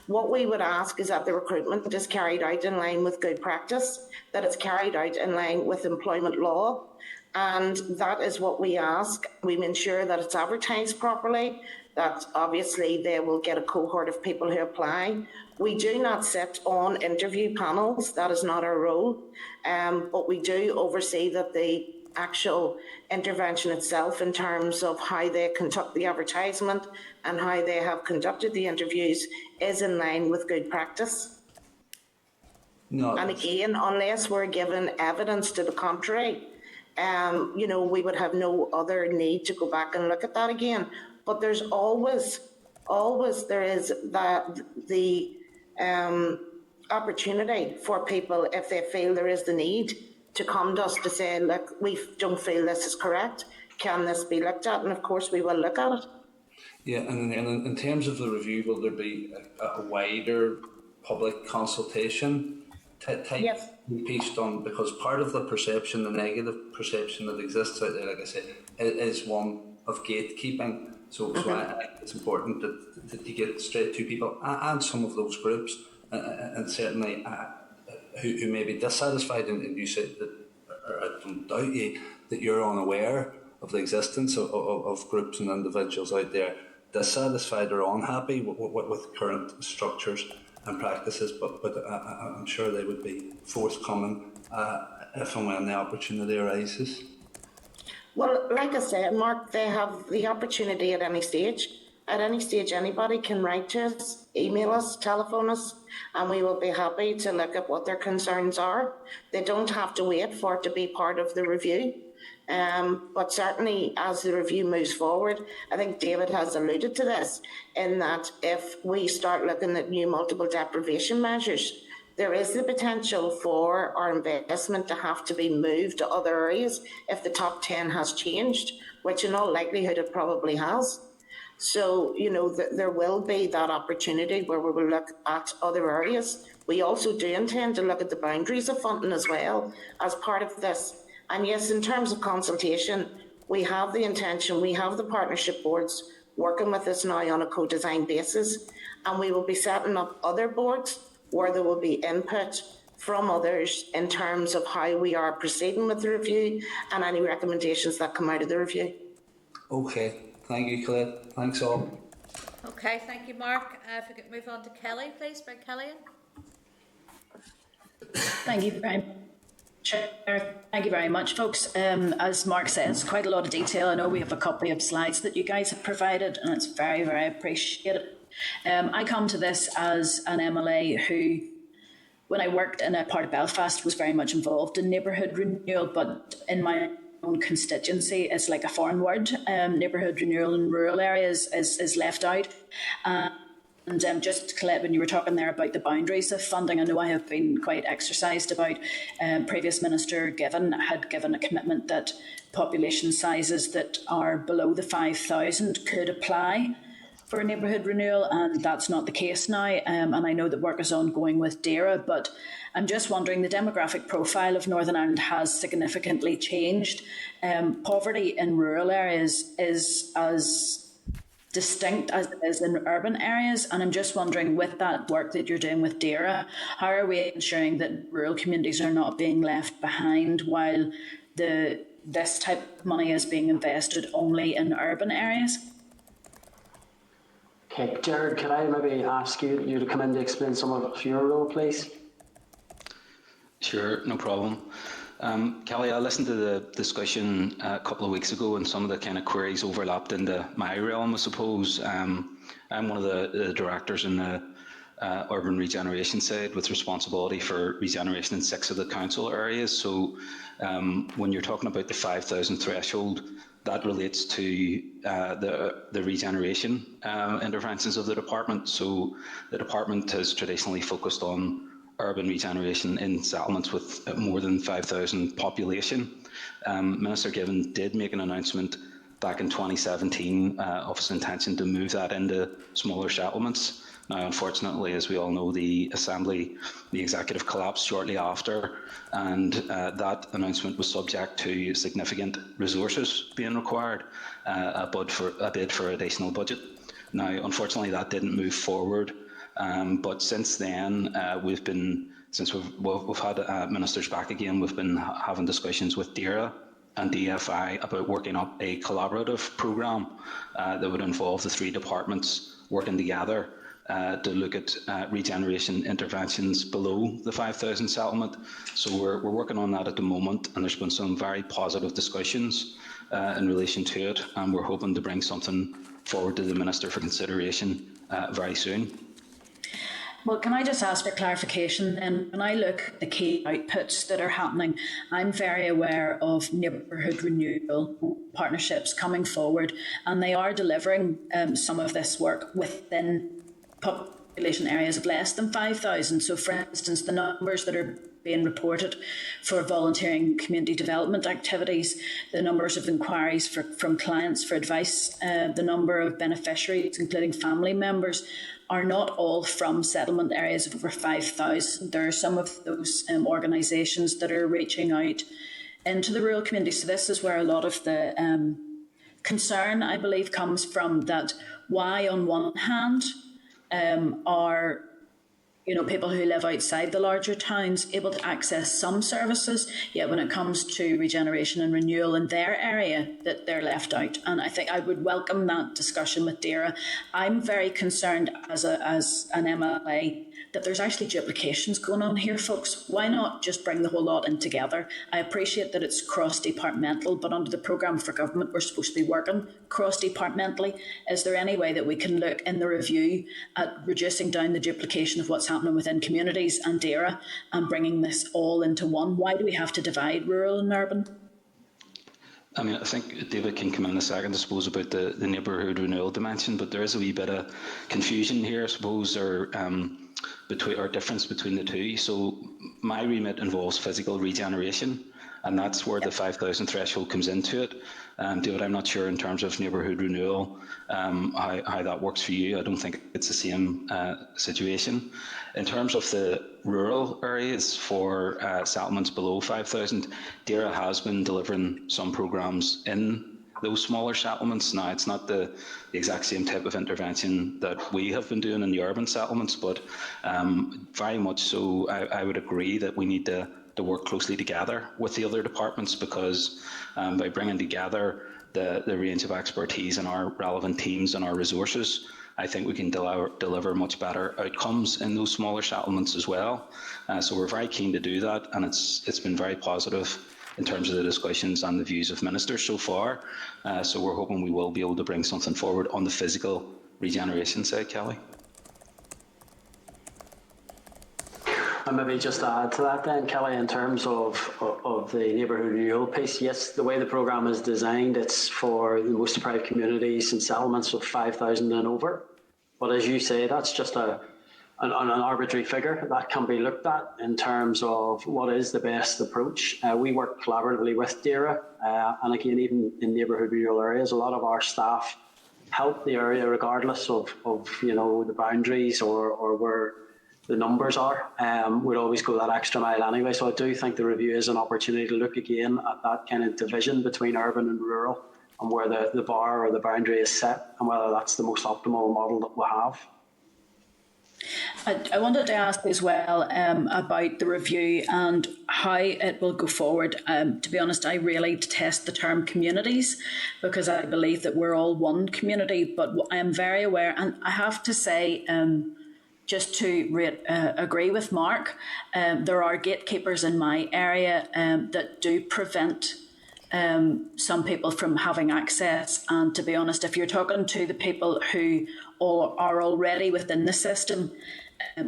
What we would ask is that the recruitment is carried out in line with good practice, that it's carried out in line with employment law, and that is what we ask. We ensure that it's advertised properly, that obviously they will get a cohort of people who apply. We do not sit on interview panels, that is not our role, but we do oversee that the actual intervention itself, in terms of how they conduct the advertisement and how they have conducted the interviews, is in line with good practice. No. And again, unless we're given evidence to the contrary, we would have no other need to go back and look at that again. But there's always there is the opportunity for people, if they feel there is the need, to come to us to say, look, we don't feel this is correct. Can this be looked at? And of course we will look at it. Yeah, and in terms of the review, will there be a wider public consultation type piece done, because part of the perception, the negative perception that exists out there, like I said, is one of gatekeeping. So I think it's important that you get straight to people and some of those groups, and certainly who may be dissatisfied, and you said that, or I don't doubt you, that you're unaware of the existence of groups and individuals out there dissatisfied or unhappy with current structures and practices, but I'm sure they would be forthcoming if and when the opportunity arises. Well, like I said, Mark, they have the opportunity at any stage. At any stage, anybody can write to us, email us, telephone us, and we will be happy to look at what their concerns are. They don't have to wait for it to be part of the review. But certainly as the review moves forward, I think David has alluded to this, in that if we start looking at new multiple deprivation measures, there is the potential for our investment to have to be moved to other areas if the top 10 has changed, which in all likelihood it probably has. So, there will be that opportunity where we will look at other areas. We also do intend to look at the boundaries of funding as well as part of this. And yes, in terms of consultation, we have the intention, we have the partnership boards working with us now on a co-design basis, and we will be setting up other boards where there will be input from others in terms of how we are proceeding with the review and any recommendations that come out of the review. Okay, thank you, Claire. Thanks all. Okay, thank you, Mark. If we could move on to Kelly, please. Bring Kelly in. Thank you very much. Thank you very much, folks. As Mark says, quite a lot of detail. I know we have a copy of slides that you guys have provided, and it's very, very appreciated. I come to this as an MLA who, when I worked in a part of Belfast, was very much involved in neighbourhood renewal, but in my own constituency, it's like a foreign word. Neighbourhood renewal in rural areas is left out. And just, Colette, when you were talking there about the boundaries of funding, I know I have been quite exercised about previous Minister had given a commitment that population sizes that are below the 5,000 could apply for neighbourhood renewal, and that's not the case now. And I know that work is ongoing with DAERA, but I'm just wondering, the demographic profile of Northern Ireland has significantly changed. Poverty in rural areas is as distinct as it is in urban areas, and I'm just wondering, with that work that you're doing with DAERA, how are we ensuring that rural communities are not being left behind while this type of money is being invested only in urban areas? Okay, Jared, can I maybe ask you to come in to explain some of your role, please? Sure, no problem. Kelly, I listened to the discussion a couple of weeks ago, and some of the kind of queries overlapped into my realm, I suppose. I'm one of the directors in the urban regeneration side with responsibility for regeneration in 6 of the council areas. So when you're talking about the 5,000 threshold, that relates to the regeneration interventions of the department. So the department has traditionally focused on urban regeneration in settlements with more than 5,000 population. Minister Given did make an announcement back in 2017 of his intention to move that into smaller settlements. Now, unfortunately, as we all know, the executive collapsed shortly after, and that announcement was subject to significant resources being required, a bid for additional budget. Now, unfortunately, that didn't move forward. But since then, we've had ministers back again, we've been having discussions with DAERA and DFI about working up a collaborative programme that would involve the 3 departments working together to look at regeneration interventions below the 5,000 settlement. So we're working on that at the moment, and there's been some very positive discussions in relation to it, and we're hoping to bring something forward to the Minister for consideration very soon. Well, can I just ask for clarification? And when I look at the key outputs that are happening, I'm very aware of neighbourhood renewal partnerships coming forward, and they are delivering some of this work within population areas of less than 5,000. So, for instance, the numbers that are being reported for volunteering community development activities, the numbers of inquiries from clients for advice, the number of beneficiaries, including family members, are not all from settlement areas of over 5,000. There are some of those organisations that are reaching out into the rural community. So this is where a lot of the concern, I believe, comes from, that why on one hand are people who live outside the larger towns able to access some services, yet when it comes to regeneration and renewal in their area, that they're left out. And I think I would welcome that discussion with DAERA. I'm very concerned as an MLA that there's actually duplications going on here, folks. Why not just bring the whole lot in together? I appreciate that it's cross-departmental, but under the programme for government, we're supposed to be working cross-departmentally. Is there any way that we can look in the review at reducing down the duplication of what's happening within communities and DAERA and bringing this all into one? Why do we have to divide rural and urban? I mean, I think David can come in a second, I suppose, about the neighbourhood renewal dimension, but there is a wee bit of confusion here, I suppose, or difference between the two. So my remit involves physical regeneration, and that's where the 5,000 threshold comes into it. David, I'm not sure in terms of neighbourhood renewal how that works for you. I don't think it's the same situation. In terms of the rural areas for settlements below 5,000, DAERA has been delivering some programmes in those smaller settlements. Now, it's not the exact same type of intervention that we have been doing in the urban settlements, but very much so I would agree that we need to work closely together with the other departments, because by bringing together the range of expertise and our relevant teams and our resources, I think we can deliver much better outcomes in those smaller settlements as well. So we're very keen to do that, and it's been very positive in terms of the discussions and the views of ministers so far. So we're hoping we will be able to bring something forward on the physical regeneration side, Kelly. And maybe just to add to that then, Kelly, in terms of the neighbourhood renewal piece, yes, the way the programme is designed, it's for the most deprived communities and settlements of 5,000 and over. But as you say, that's just an arbitrary figure that can be looked at in terms of what is the best approach. We work collaboratively with DAERA, and again, even in neighbourhood renewal areas, a lot of our staff help the area regardless of the boundaries or where the numbers are. We'd always go that extra mile anyway. So I do think the review is an opportunity to look again at that kind of division between urban and rural, and where the bar or the boundary is set, and whether that's the most optimal model that we have. I wanted to ask as well about the review and how it will go forward. To be honest, I really detest the term communities, because I believe that we're all one community, but I am very aware, and I have to say, just to agree with Mark, there are gatekeepers in my area that do prevent some people from having access. And to be honest, if you're talking to the people who are already within the system,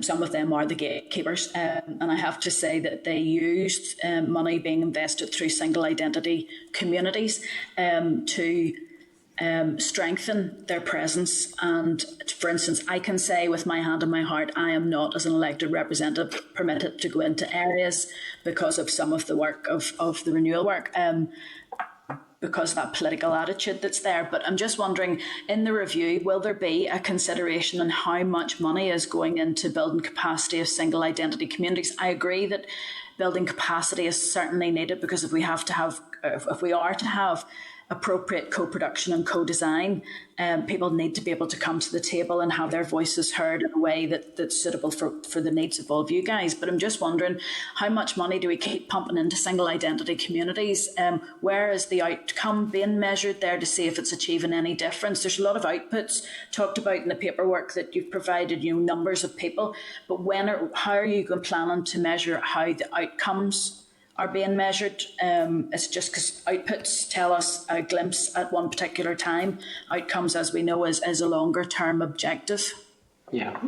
some of them are the gatekeepers. And I have to say that they used money being invested through single identity communities to strengthen their presence. And for instance, I can say with my hand on my heart, I am not, as an elected representative, permitted to go into areas because of some of the work of the renewal work, because of that political attitude that's there. But I'm just wondering, in the review, will there be a consideration on how much money is going into building capacity of single identity communities? I agree that building capacity is certainly needed, because if we are to have appropriate co-production and co-design, people need to be able to come to the table and have their voices heard in a way that's suitable for the needs of all of you guys. But I'm just wondering, how much money do we keep pumping into single identity communities? Where is the outcome being measured there to see if it's achieving any difference? There's a lot of outputs talked about in the paperwork that you've provided, numbers of people, but how are you planning to measure how the outcomes are being measured? It's just because outputs tell us a glimpse at one particular time. Outcomes, as we know, is a longer term objective. Yeah.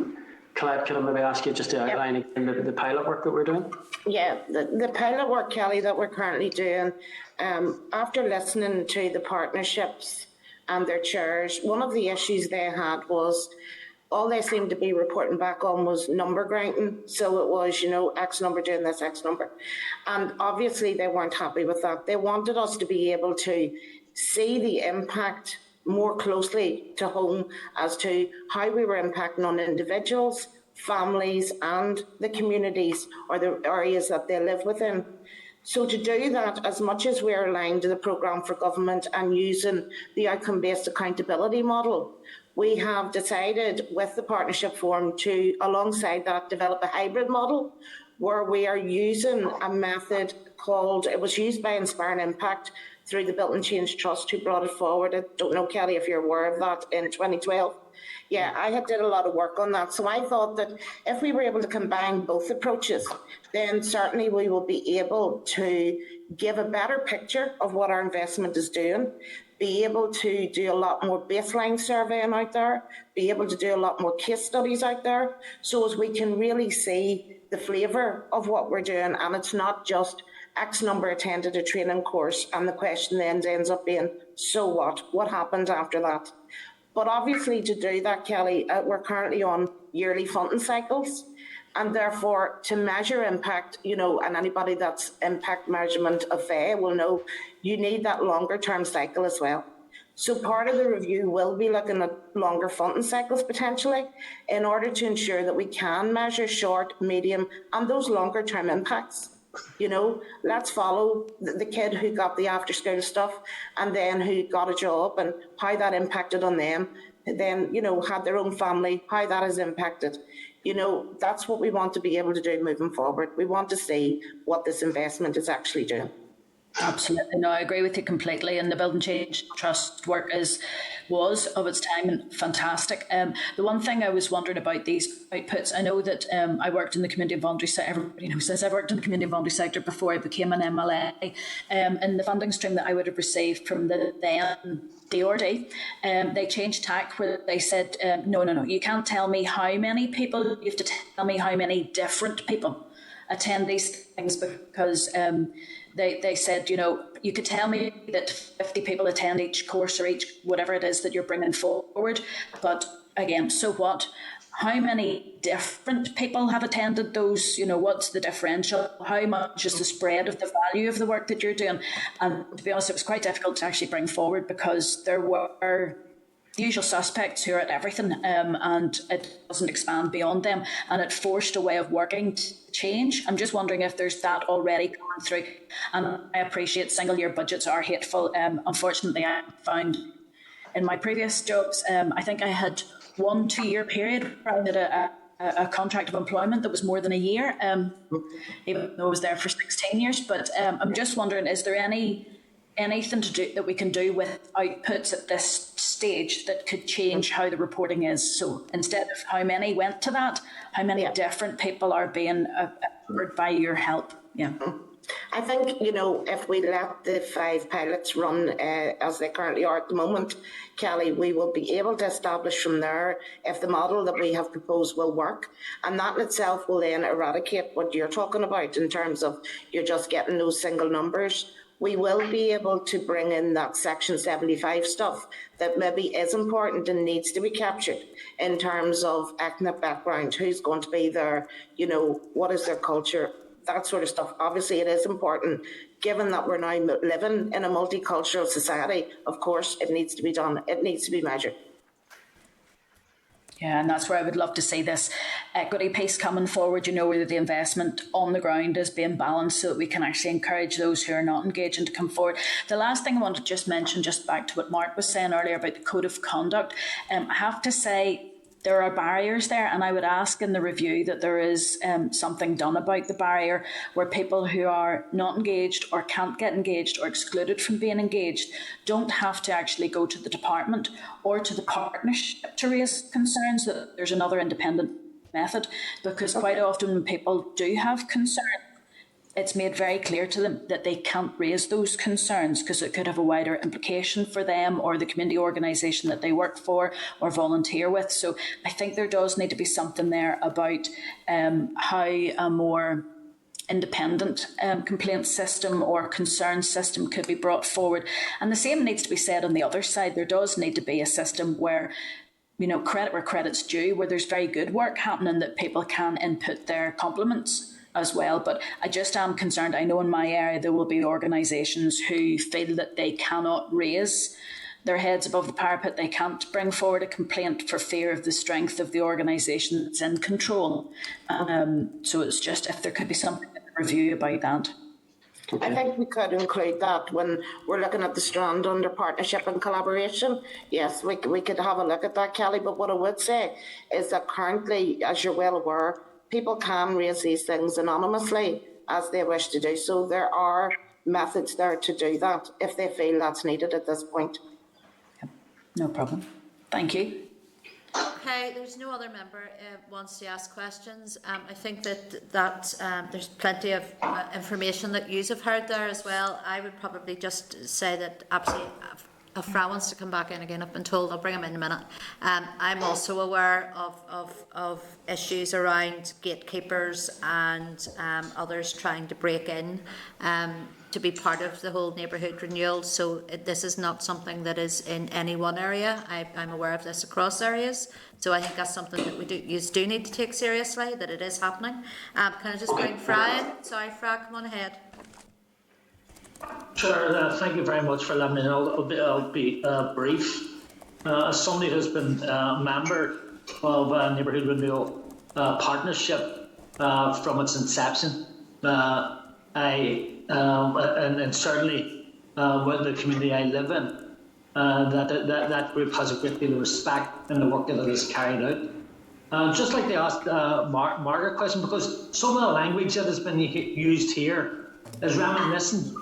Can I maybe ask you just to outline again the pilot work that we're doing? Yeah, the pilot work, Kelly, that we're currently doing, after listening to the partnerships and their chairs, one of the issues they had was all they seemed to be reporting back on was number grinding. So it was, X number doing this, X number. And obviously they weren't happy with that. They wanted us to be able to see the impact more closely to home as to how we were impacting on individuals, families and the communities or the areas that they live within. So to do that, as much as we're aligned to the programme for government and using the outcome-based accountability model, we have decided with the Partnership Forum to, alongside that, develop a hybrid model where we are using a method called, it was used by Inspiring Impact through the Built and Change Trust who brought it forward. I don't know, Kelly, if you're aware of that, in 2012. Yeah, I had did a lot of work on that. So I thought that if we were able to combine both approaches, then certainly we will be able to give a better picture of what our investment is doing, be able to do a lot more baseline surveying out there, be able to do a lot more case studies out there, so as we can really see the flavour of what we're doing. And it's not just X number attended a training course and the question then ends up being, so what? What happens after that? But obviously to do that, Kelly, we're currently on yearly funding cycles. And therefore, to measure impact, and anybody that's impact measurement affair will know you need that longer term cycle as well. So part of the review will be looking at longer funding cycles potentially in order to ensure that we can measure short, medium, and those longer term impacts. Let's follow the kid who got the after school stuff and then who got a job and how that impacted on them, then, had their own family, how that has impacted. That's what we want to be able to do moving forward. We want to see what this investment is actually doing. Absolutely. No, I agree with you completely. And the Build and Change Trust work was of its time fantastic. The one thing I was wondering about these outputs, I know that I worked in the community and voluntary sector, since I've worked in the community and voluntary sector before I became an MLA, and the funding stream that I would have received from the then DRD, they changed tack where they said, no, you can't tell me how many people, you have to tell me how many different people attend these things, because they said, you could tell me that 50 people attend each course or each whatever it is that you're bringing forward. But again, so what? How many different people have attended those? What's the differential? How much is the spread of the value of the work that you're doing? And to be honest, it was quite difficult to actually bring forward because there were the usual suspects who are at everything, and it doesn't expand beyond them, and it forced a way of working to change. I'm just wondering if there's that already coming through. And I appreciate single year budgets are hateful. Unfortunately, I found in my previous jobs, I think I had 1-2 year period where I had a contract of employment that was more than a year, even though I was there for 16 years. But I'm just wondering, is there anything to do that we can do with outputs at this stage that could change how the reporting is? So instead of how many went to that, how many different people are being affected by your help? Yeah. I think, if we let the 5 pilots run as they currently are at the moment, Kelly, we will be able to establish from there if the model that we have proposed will work. And that in itself will then eradicate what you're talking about in terms of you're just getting those single numbers. We will be able to bring in that Section 75 stuff that maybe is important and needs to be captured in terms of ethnic background, who's going to be there, what is their culture, that sort of stuff. Obviously, it is important, given that we're now living in a multicultural society. Of course, it needs to be done. It needs to be measured. Yeah, and that's where I would love to see this equity piece coming forward, where the investment on the ground is being balanced so that we can actually encourage those who are not engaging to come forward. The last thing I want to just mention, just back to what Mark was saying earlier about the code of conduct, I have to say there are barriers there, and I would ask in the review that there is something done about the barrier where people who are not engaged or can't get engaged or excluded from being engaged don't have to actually go to the department or to the partnership to raise concerns, that there's another independent method, because quite often when people do have concerns, it's made very clear to them that they can't raise those concerns because it could have a wider implication for them or the community organisation that they work for or volunteer with. So I think there does need to be something there about how a more independent complaint system or concern system could be brought forward. And the same needs to be said on the other side. There does need to be a system where credit where credit's due, where there's very good work happening that people can input their compliments as well. But I just am concerned. I know in my area there will be organisations who feel that they cannot raise their heads above the parapet. They can't bring forward a complaint for fear of the strength of the organisation that's in control. So it's just if there could be something in the review about that. I think we could include that when we're looking at the strand under partnership and collaboration. Yes, we could have a look at that, Kelly. But what I would say is that currently, as you're well aware, people can raise these things anonymously as they wish to do so. There are methods there to do that if they feel that's needed at this point. No problem. Thank you. Okay, there's no other member wants to ask questions. I think that there's plenty of information that you have heard there as well. I would probably just say that absolutely, if Fra wants to come back in again, I've been told, I'll bring him in a minute. I'm also aware of issues around gatekeepers and others trying to break in to be part of the whole neighbourhood renewal. So this is not something that is in any one area. I'm aware of this across areas. So I think that's something that you do need to take seriously, that it is happening. Can I just bring Fra in? Sorry, Fra, come on ahead. Sure, thank you very much for letting me know. I'll be brief. As somebody who's been a member of Neighbourhood Renewal Partnership from its inception, and certainly with the community I live in, that group has a great deal of respect in the work that it has carried out. Just like they asked Margaret a question, because some of the language that has been used here is reminiscent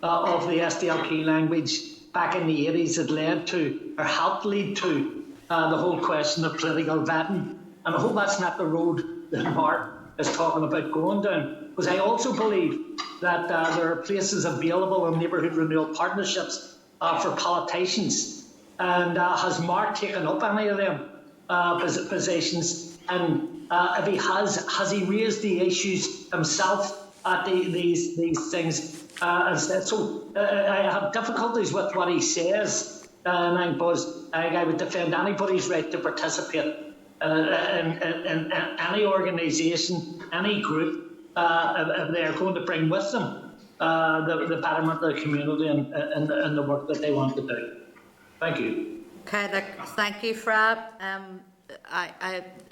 of the SDLP language back in the 80s that led to, or helped lead to, the whole question of political vetting. And I hope that's not the road that Mark is talking about going down, because I also believe that there are places available in neighbourhood renewal partnerships for politicians. And has Mark taken up any of them positions? And if he has he raised the issues himself at these things? So I have difficulties with what he says, because I would defend anybody's right to participate in any organisation, any group, if they're going to bring with them the betterment of the community and the work that they want to do. Thank you. Okay, thank you, Fra.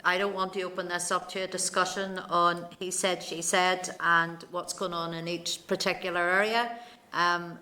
I don't want to open this up to a discussion on he said, she said, and what's going on in each particular area.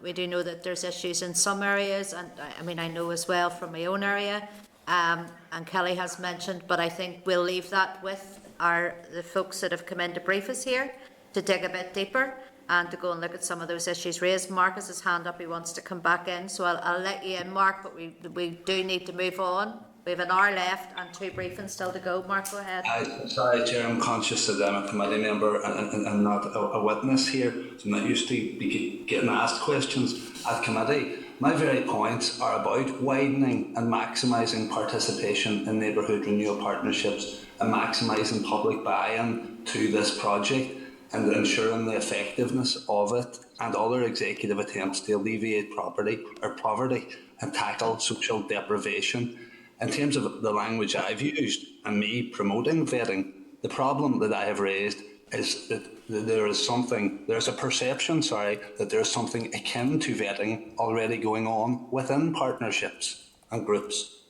We do know that there's issues in some areas, and I know as well from my own area, and Kelly has mentioned, but I think we'll leave that with the folks that have come in to brief us here to dig a bit deeper and to go and look at some of those issues raised. Mark has his hand up, he wants to come back in, so I'll let you in, Mark, but we do need to move on. We have an hour left and 2 briefings still to go. Mark, go ahead. Sorry, Chair, I'm conscious that I'm a committee member and not a witness here. So I'm not used to be getting asked questions at committee. My very points are about widening and maximising participation in neighbourhood renewal partnerships and maximising public buy-in to this project and ensuring the effectiveness of it and other executive attempts to alleviate poverty and tackle social deprivation. In terms of the language I've used and me promoting vetting, the problem that I have raised is that there's a perception, that there's something akin to vetting already going on within partnerships and groups.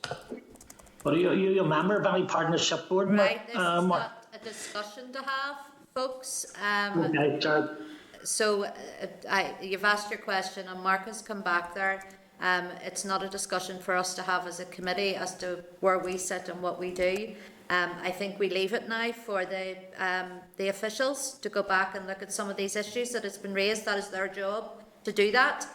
But are you a member of any partnership board? Right, this is not a discussion to have, folks. Okay, sure. So you've asked your question and Mark has come back there. It's not a discussion for us to have as a committee as to where we sit and what we do. I think we leave it now for the officials to go back and look at some of these issues that has been raised. That is their job to do that.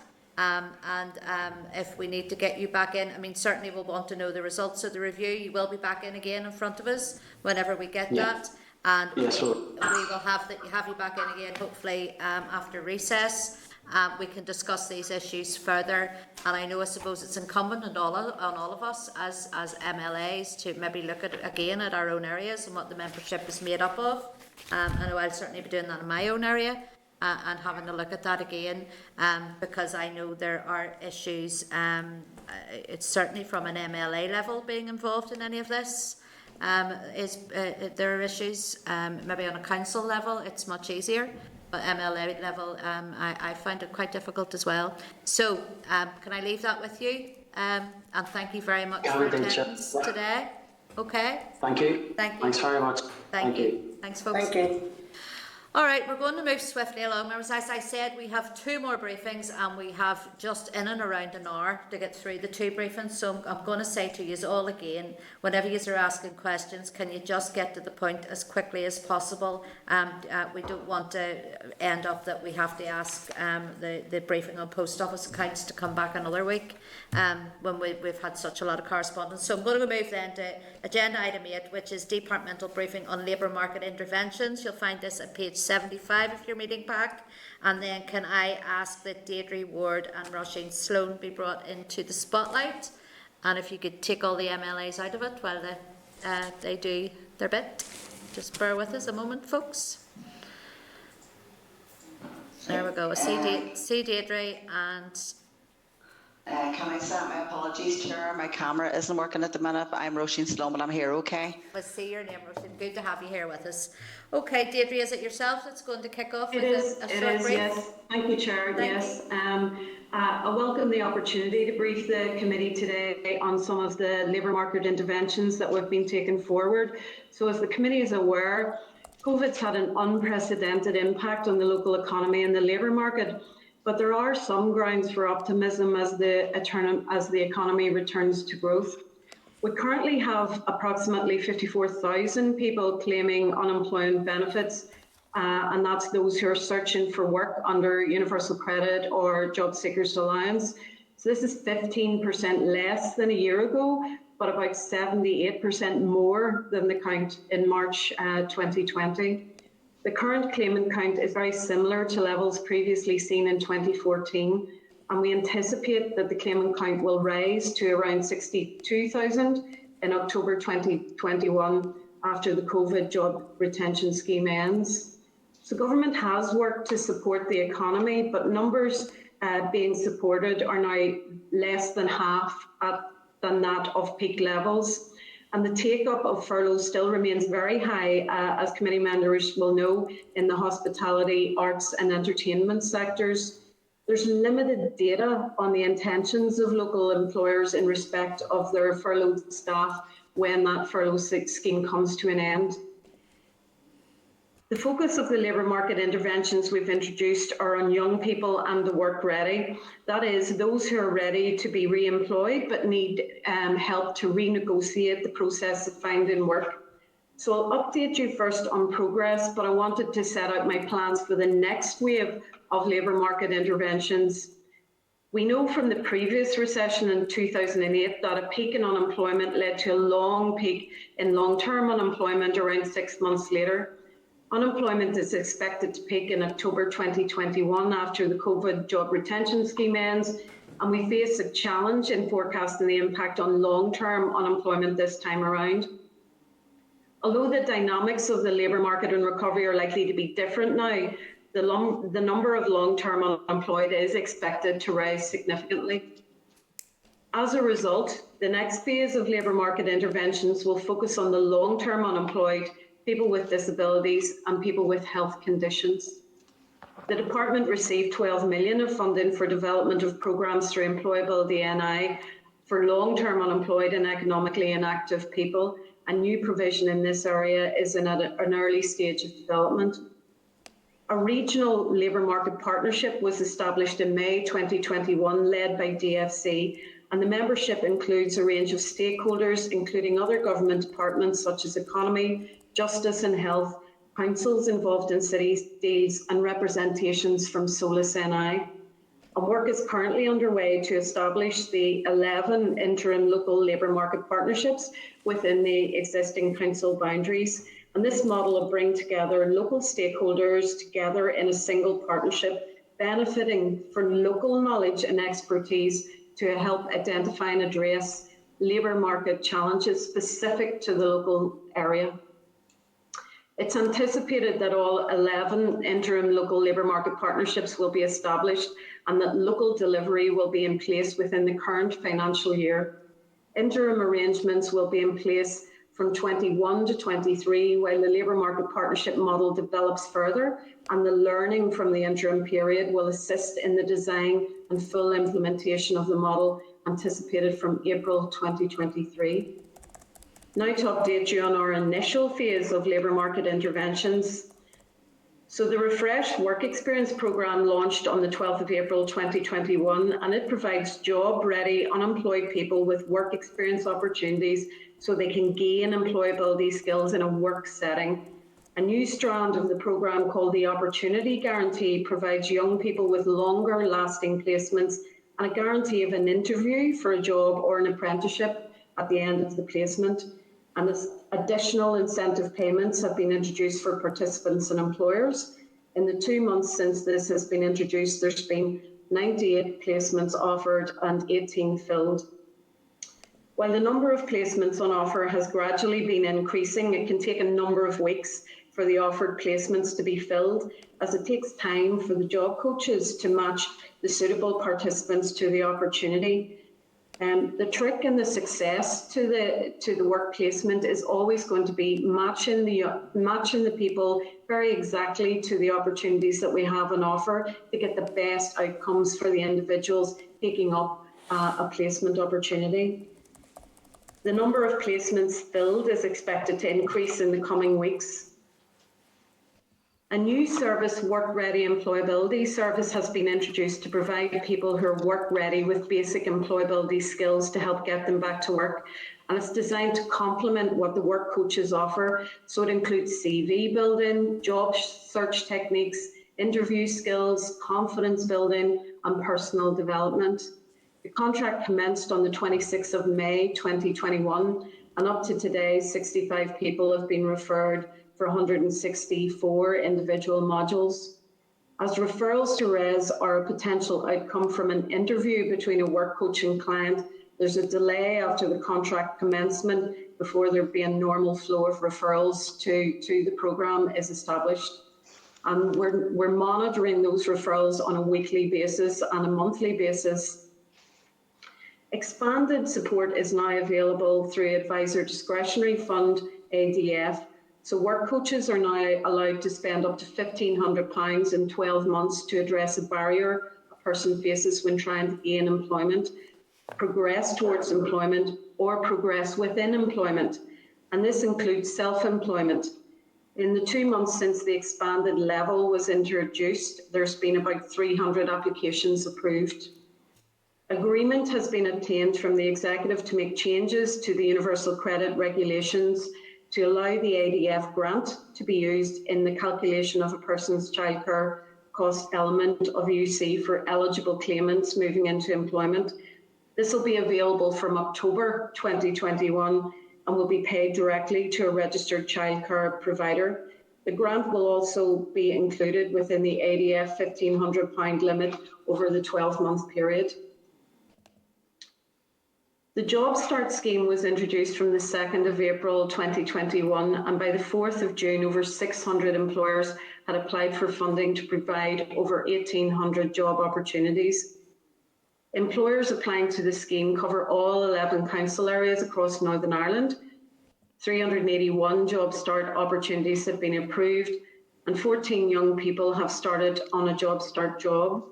If we need to get you back in, certainly we'll want to know the results of the review. You will be back in again in front of us whenever we get that. And we will have you back in again, hopefully after recess. We can discuss these issues further, and I suppose it's incumbent on all of us as MLAs to maybe look again at our own areas and what the membership is made up of. I know I'll certainly be doing that in my own area and having a look at that again, because I know there are issues it's certainly from an MLA level being involved in any of this. There are issues, maybe on a council level it's much easier, but MLA level I find it quite difficult as well. So can I leave that with you? And thank you very much for attendance today. Okay. Thank you. Thank you. Thanks very much. Thank you. Thanks, folks. Thank you. All right, we're going to move swiftly along. Members, as I said, we have 2 more briefings and we have just in and around an hour to get through the 2 briefings. So I'm going to say to you all again, whenever you are asking questions, can you just get to the point as quickly as possible? We don't want to end up that we have to ask the briefing on post office accounts to come back another week when we've had such a lot of correspondence. So I'm going to move then to agenda item 8, which is departmental briefing on labour market interventions. You'll find this at page 75 of your meeting pack. And then can I ask that Deirdre Ward and Roisin Sloan be brought into the spotlight, and if you could take all the MLAs out of it while they do their bit. Just bear with us a moment, folks. There we go. See Deirdre and... can I set my apologies, Chair? My camera isn't working at the minute, but I'm Roisin Sloan, but I'm here, okay? Let's see your name, Roisin. Good to have you here with us. Okay, Deirdre, is it yourself that's going to kick off with a short brief? Yes. Thank you, Chair. Yes. I welcome the opportunity to brief the committee today on some of the labour market interventions that we've been taking forward. So as the committee is aware, COVID's had an unprecedented impact on the local economy and the labour market. But there are some grounds for optimism as the economy returns to growth. We currently have approximately 54,000 people claiming unemployment benefits, and that's those who are searching for work under Universal Credit or Job Seekers Allowance. So this is 15% less than a year ago, but about 78% more than the count in March 2020. The current claimant count is very similar to levels previously seen in 2014, and we anticipate that the claimant count will rise to around 62,000 in October 2021 after the COVID job retention scheme ends. So government has worked to support the economy, but numbers being supported are now less than half than that of peak levels. And the take-up of furloughs still remains very high, as committee members will know, in the hospitality, arts and entertainment sectors. There's limited data on the intentions of local employers in respect of their furloughed staff when that furlough scheme comes to an end. The focus of the labour market interventions we've introduced are on young people and the work ready. That is, those who are ready to be re-employed but need help to renegotiate the process of finding work. So I'll update you first on progress, but I wanted to set out my plans for the next wave of labour market interventions. We know from the previous recession in 2008 that a peak in unemployment led to a long peak in long-term unemployment around 6 months later. Unemployment is expected to peak in October 2021 after the COVID job retention scheme ends, and we face a challenge in forecasting the impact on long-term unemployment this time around. Although the dynamics of the labour market and recovery are likely to be different now, the number of long-term unemployed is expected to rise significantly. As a result, the next phase of labour market interventions will focus on the long-term unemployed, people with disabilities and people with health conditions. The department received 12 million of funding for development of programmes through Employability NI for long-term unemployed and economically inactive people, and new provision in this area is in an early stage of development. A regional labour market partnership was established in May 2021, led by DFC, and the membership includes a range of stakeholders, including other government departments such as Economy, Justice and Health, councils involved in city deals and representations from Solus NI. And work is currently underway to establish the 11 interim local labour market partnerships within the existing council boundaries. And this model will bring together local stakeholders together in a single partnership, benefiting from local knowledge and expertise to help identify and address labour market challenges specific to the local area. It's anticipated that all 11 interim local labour market partnerships will be established and that local delivery will be in place within the current financial year. Interim arrangements will be in place from 21 to 23 while the labour market partnership model develops further, and the learning from the interim period will assist in the design and full implementation of the model anticipated from April 2023. Now to update you on our initial phase of labour market interventions. So the Refreshed Work Experience programme launched on the 12th of April 2021, and it provides job-ready unemployed people with work experience opportunities so they can gain employability skills in a work setting. A new strand of the programme called the Opportunity Guarantee provides young people with longer lasting placements and a guarantee of an interview for a job or an apprenticeship at the end of the placement. And additional incentive payments have been introduced for participants and employers. In the 2 months since this has been introduced, there's been 98 placements offered and 18 filled. While the number of placements on offer has gradually been increasing, it can take a number of weeks for the offered placements to be filled, as it takes time for the job coaches to match the suitable participants to the opportunity. The trick and the success to the work placement is always going to be matching the people very exactly to the opportunities that we have on offer to get the best outcomes for the individuals taking up a placement opportunity. The number of placements filled is expected to increase in the coming weeks. A new service, Work Ready Employability Service, has been introduced to provide people who are work ready with basic employability skills to help get them back to work. And it's designed to complement what the work coaches offer. So it includes CV building, job search techniques, interview skills, confidence building, and personal development. The contract commenced on the 26th of May 2021, and up to today, 65 people have been referred for 164 individual modules. As referrals to RES are a potential outcome from an interview between a work coach and client, there's a delay after the contract commencement before there be a normal flow of referrals to the programme is established. And we're monitoring those referrals on a weekly basis and a monthly basis. Expanded support is now available through Advisor Discretionary Fund, ADF. So work coaches are now allowed to spend up to £1,500 in 12 months to address a barrier a person faces when trying to gain employment, progress towards employment, or progress within employment. And this includes self-employment. In the 2 months since the expanded level was introduced, there's been about 300 applications approved. Agreement has been obtained from the Executive to make changes to the Universal Credit Regulations to allow the ADF grant to be used in the calculation of a person's childcare cost element of UC for eligible claimants moving into employment. This will be available from October 2021 and will be paid directly to a registered childcare provider. The grant will also be included within the ADF £1,500 limit over the 12-month period. The Job Start scheme was introduced from the 2nd of April 2021, and by the 4th of June, over 600 employers had applied for funding to provide over 1,800 job opportunities. Employers applying to the scheme cover all 11 council areas across Northern Ireland. 381 Job Start opportunities have been approved, and 14 young people have started on a Job Start job.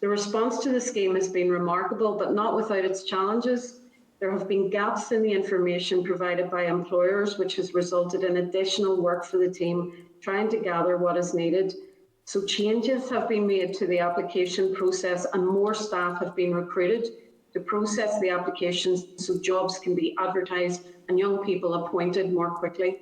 The response to the scheme has been remarkable, but not without its challenges. There have been gaps in the information provided by employers, which has resulted in additional work for the team trying to gather what is needed. So changes have been made to the application process and more staff have been recruited to process the applications so jobs can be advertised and young people appointed more quickly.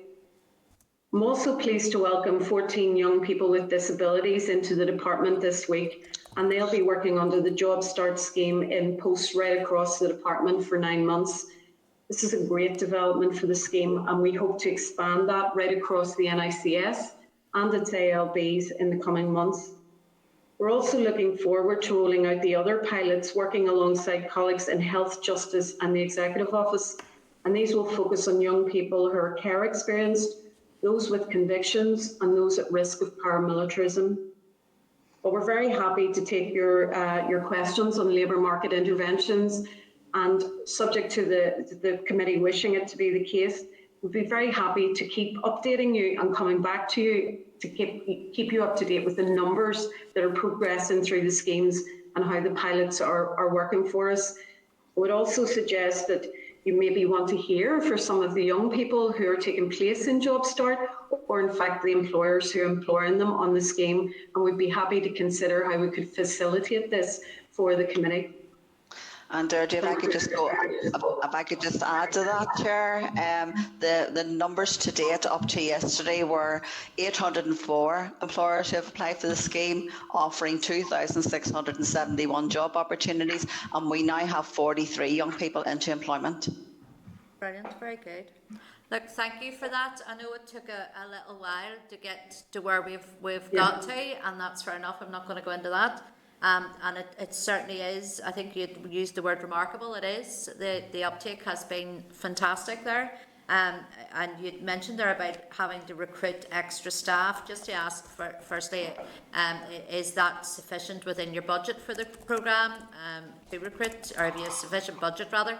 I'm also pleased to welcome 14 young people with disabilities into the department this week, and they'll be working under the Job Start scheme in posts right across the department for 9 months. This is a great development for the scheme, and we hope to expand that right across the NICS and its ALBs in the coming months. We're also looking forward to rolling out the other pilots, working alongside colleagues in Health, Justice and the Executive Office, and these will focus on young people who are care experienced, those with convictions and those at risk of paramilitarism. But we're very happy to take your questions on labour market interventions, and subject to the committee wishing it to be the case, we'd be very happy to keep updating you and coming back to you to keep you up to date with the numbers that are progressing through the schemes and how the pilots are working for us. I would also suggest that you maybe want to hear for some of the young people who are taking place in Job Start, or in fact the employers who are employing them on the scheme, and we'd be happy to consider how we could facilitate this for the committee. And if I could just add to that, Chair, the numbers to date up to yesterday were 804 employers who have applied for the scheme, offering 2,671 job opportunities, and we now have 43 young people into employment. Brilliant, very good. Look, thank you for that. I know it took a little while to get to where we've got to, and that's fair enough. I'm not going to go into that. And it certainly is. I think you used the word remarkable. It is. The uptake has been fantastic there. And you mentioned there about having to recruit extra staff. Just to ask, firstly, is that sufficient within your budget for the programme to recruit, or have you a sufficient budget rather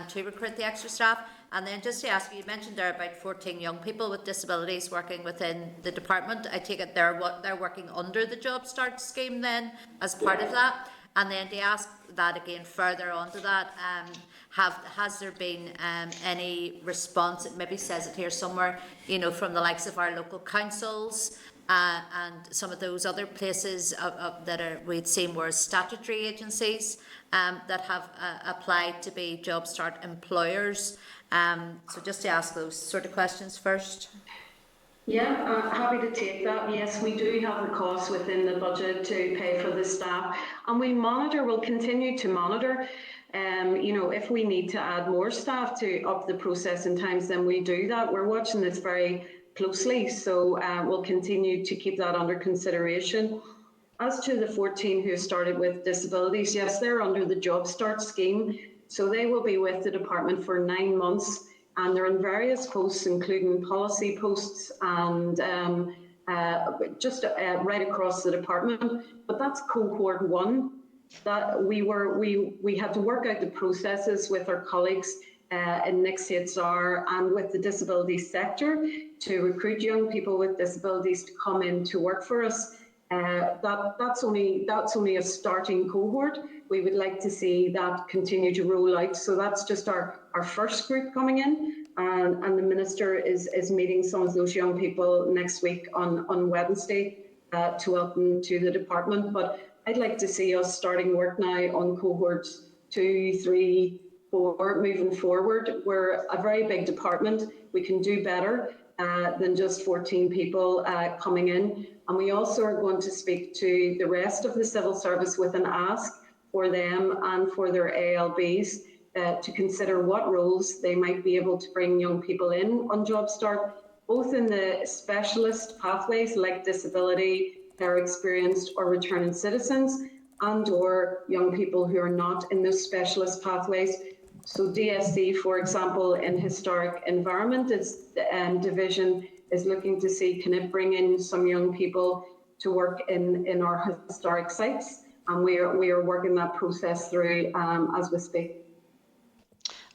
to recruit the extra staff? And then just to ask, you mentioned there about 14 young people with disabilities working within the department. I take it they're working under the Job Start scheme then as part of that. And then to ask that again further onto that, has there been any response? It maybe says it here somewhere, from the likes of our local councils and some of those other places that we'd seen were statutory agencies that have applied to be Job Start employers. So just to ask those sort of questions first. Yeah, happy to take that. Yes, we do have the costs within the budget to pay for the staff, and we'll continue to monitor. If we need to add more staff to up the processing times, then we do that. We're watching this very closely, so we'll continue to keep that under consideration. As to the 14 who started with disabilities, yes, they're under the Job Start scheme. So they will be with the department for 9 months, and they're in various posts, including policy posts and just right across the department. But that's cohort 1. That we had to work out the processes with our colleagues in Next CHR and with the disability sector to recruit young people with disabilities to come in to work for us. That's only a starting cohort. We would like to see that continue to roll out. So that's just our first group coming in, and the Minister is meeting some of those young people next week on Wednesday to welcome to the department. But I'd like to see us starting work now on cohorts 2, 3, 4 moving forward. We're a very big department. We can do better than just 14 people coming in. And we also are going to speak to the rest of the civil service with an ask for them and for their ALBs to consider what roles they might be able to bring young people in on Job Start, both in the specialist pathways like disability, care experienced or returning citizens, and or young people who are not in those specialist pathways. So DSC, for example, in historic environment division is looking to see, can it bring in some young people to work in our historic sites? And we are working that process through as we speak.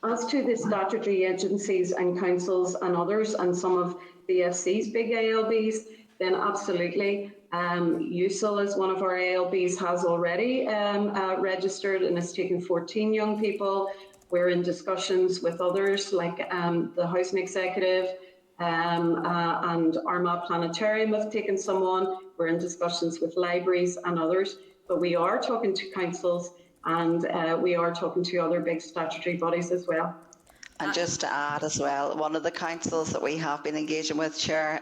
As to the statutory agencies and councils and others, and some of the FC's big ALBs, then absolutely. USIL is one of our ALBs, has already registered and has taken 14 young people. We're in discussions with others like the Housing Executive and Armagh Planetarium have taken some on. We're in discussions with libraries and others, but we are talking to councils and we are talking to other big statutory bodies as well. And just to add as well, one of the councils that we have been engaging with, Chair,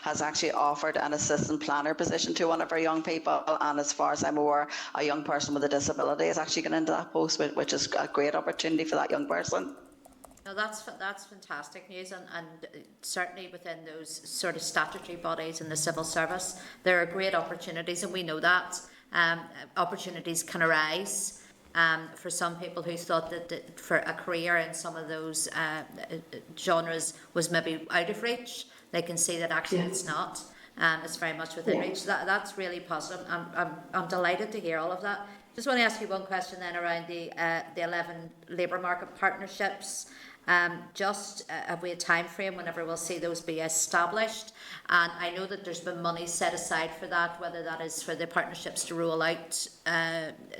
has actually offered an assistant planner position to one of our young people. And as far as I'm aware, a young person with a disability is actually going into that post, which is a great opportunity for that young person. No, that's fantastic news, and certainly within those sort of statutory bodies in the civil service, there are great opportunities, and we know that opportunities can arise. For some people who thought that for a career in some of those genres was maybe out of reach, they can see that actually it's not. It's very much within reach. That's really positive. I'm delighted to hear all of that. Just want to ask you one question then around the 11 labour market partnerships. Have we a time frame whenever we'll see those be established? And I know that there's been money set aside for that, whether that is for the partnerships to roll out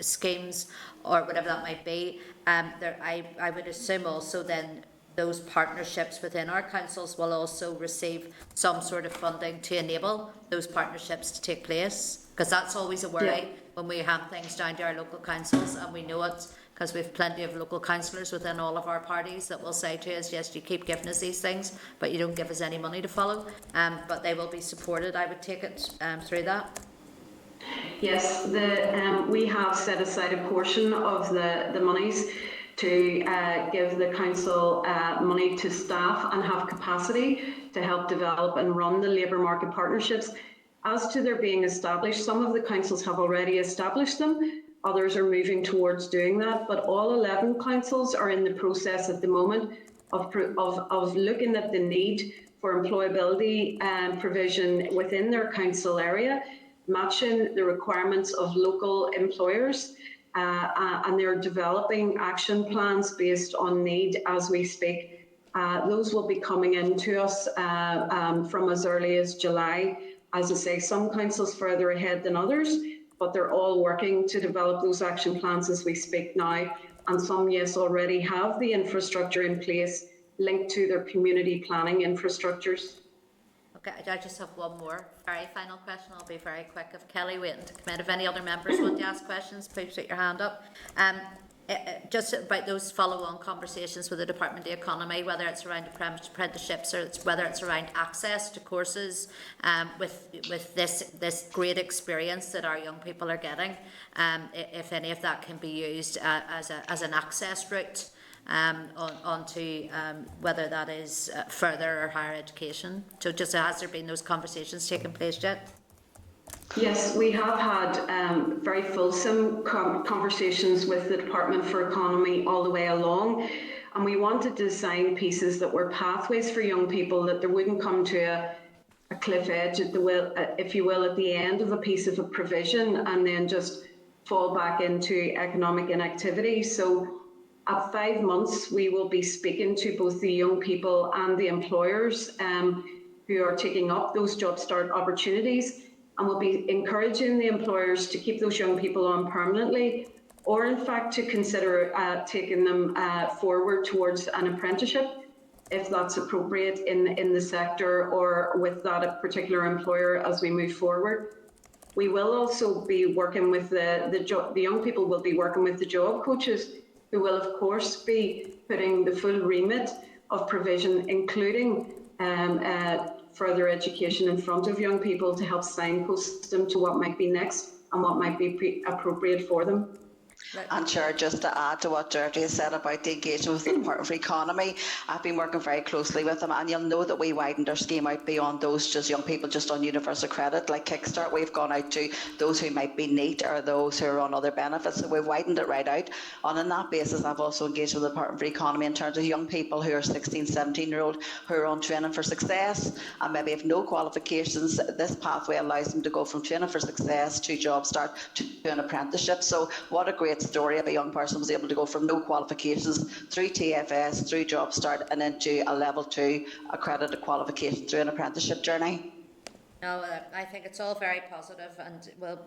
schemes or whatever that might be. I would assume also then those partnerships within our councils will also receive some sort of funding to enable those partnerships to take place, because that's always a worry when we hand things down to our local councils, and we know it because we have plenty of local councillors within all of our parties that will say to us, yes, you keep giving us these things, but you don't give us any money to follow. But they will be supported, I would take it, through that. Yes, we have set aside a portion of the monies to give the council money to staff and have capacity to help develop and run the labour market partnerships. As to their being established, some of the councils have already established them, others are moving towards doing that, but all 11 councils are in the process at the moment of looking at the need for employability provision within their council area, matching the requirements of local employers, and they're developing action plans based on need as we speak. Those will be coming into us from as early as July. As I say, some councils further ahead than others, but they're all working to develop those action plans as we speak now. And some, yes, already have the infrastructure in place linked to their community planning infrastructures. Okay, I just have one more very final question. I'll be very quick. If Kelly waiting to come in, if any other members want to ask questions, please put your hand up. Just about those follow-on conversations with the Department of the Economy, whether it's around apprenticeships or whether it's around access to courses, with this great experience that our young people are getting, if any of that can be used as an access route onto whether that is further or higher education. So just has there been those conversations taking place yet? Yes, we have had very fulsome conversations with the Department for Economy all the way along, and we wanted to design pieces that were pathways for young people, that there wouldn't come to a cliff edge, if you will, at the end of a piece of a provision and then just fall back into economic inactivity. So at 5 months, we will be speaking to both the young people and the employers who are taking up those job start opportunities, and we'll be encouraging the employers to keep those young people on permanently, or in fact to consider taking them forward towards an apprenticeship if that's appropriate in the sector or with that particular employer as we move forward. We will also be working with the young people will be working with the job coaches, who will of course be putting the full remit of provision, including further education in front of young people to help signpost them to what might be next and what might be appropriate for them. And Chair, just to add to what Georgie has said about the engagement with the Department for Economy, I've been working very closely with them, and you'll know that we widened our scheme out beyond those just young people just on universal credit like Kickstart. We've gone out to those who might be NEET or those who are on other benefits, so we've widened it right out. And on that basis, I've also engaged with the Department for Economy in terms of young people who are 16, 17-year-old who are on training for success and maybe have no qualifications. This pathway allows them to go from training for success to job start to an apprenticeship. So what a great story of a young person was able to go from no qualifications through TFS, through job start, and into a level 2 accredited qualification through an apprenticeship journey. No, I think it's all very positive, and we'll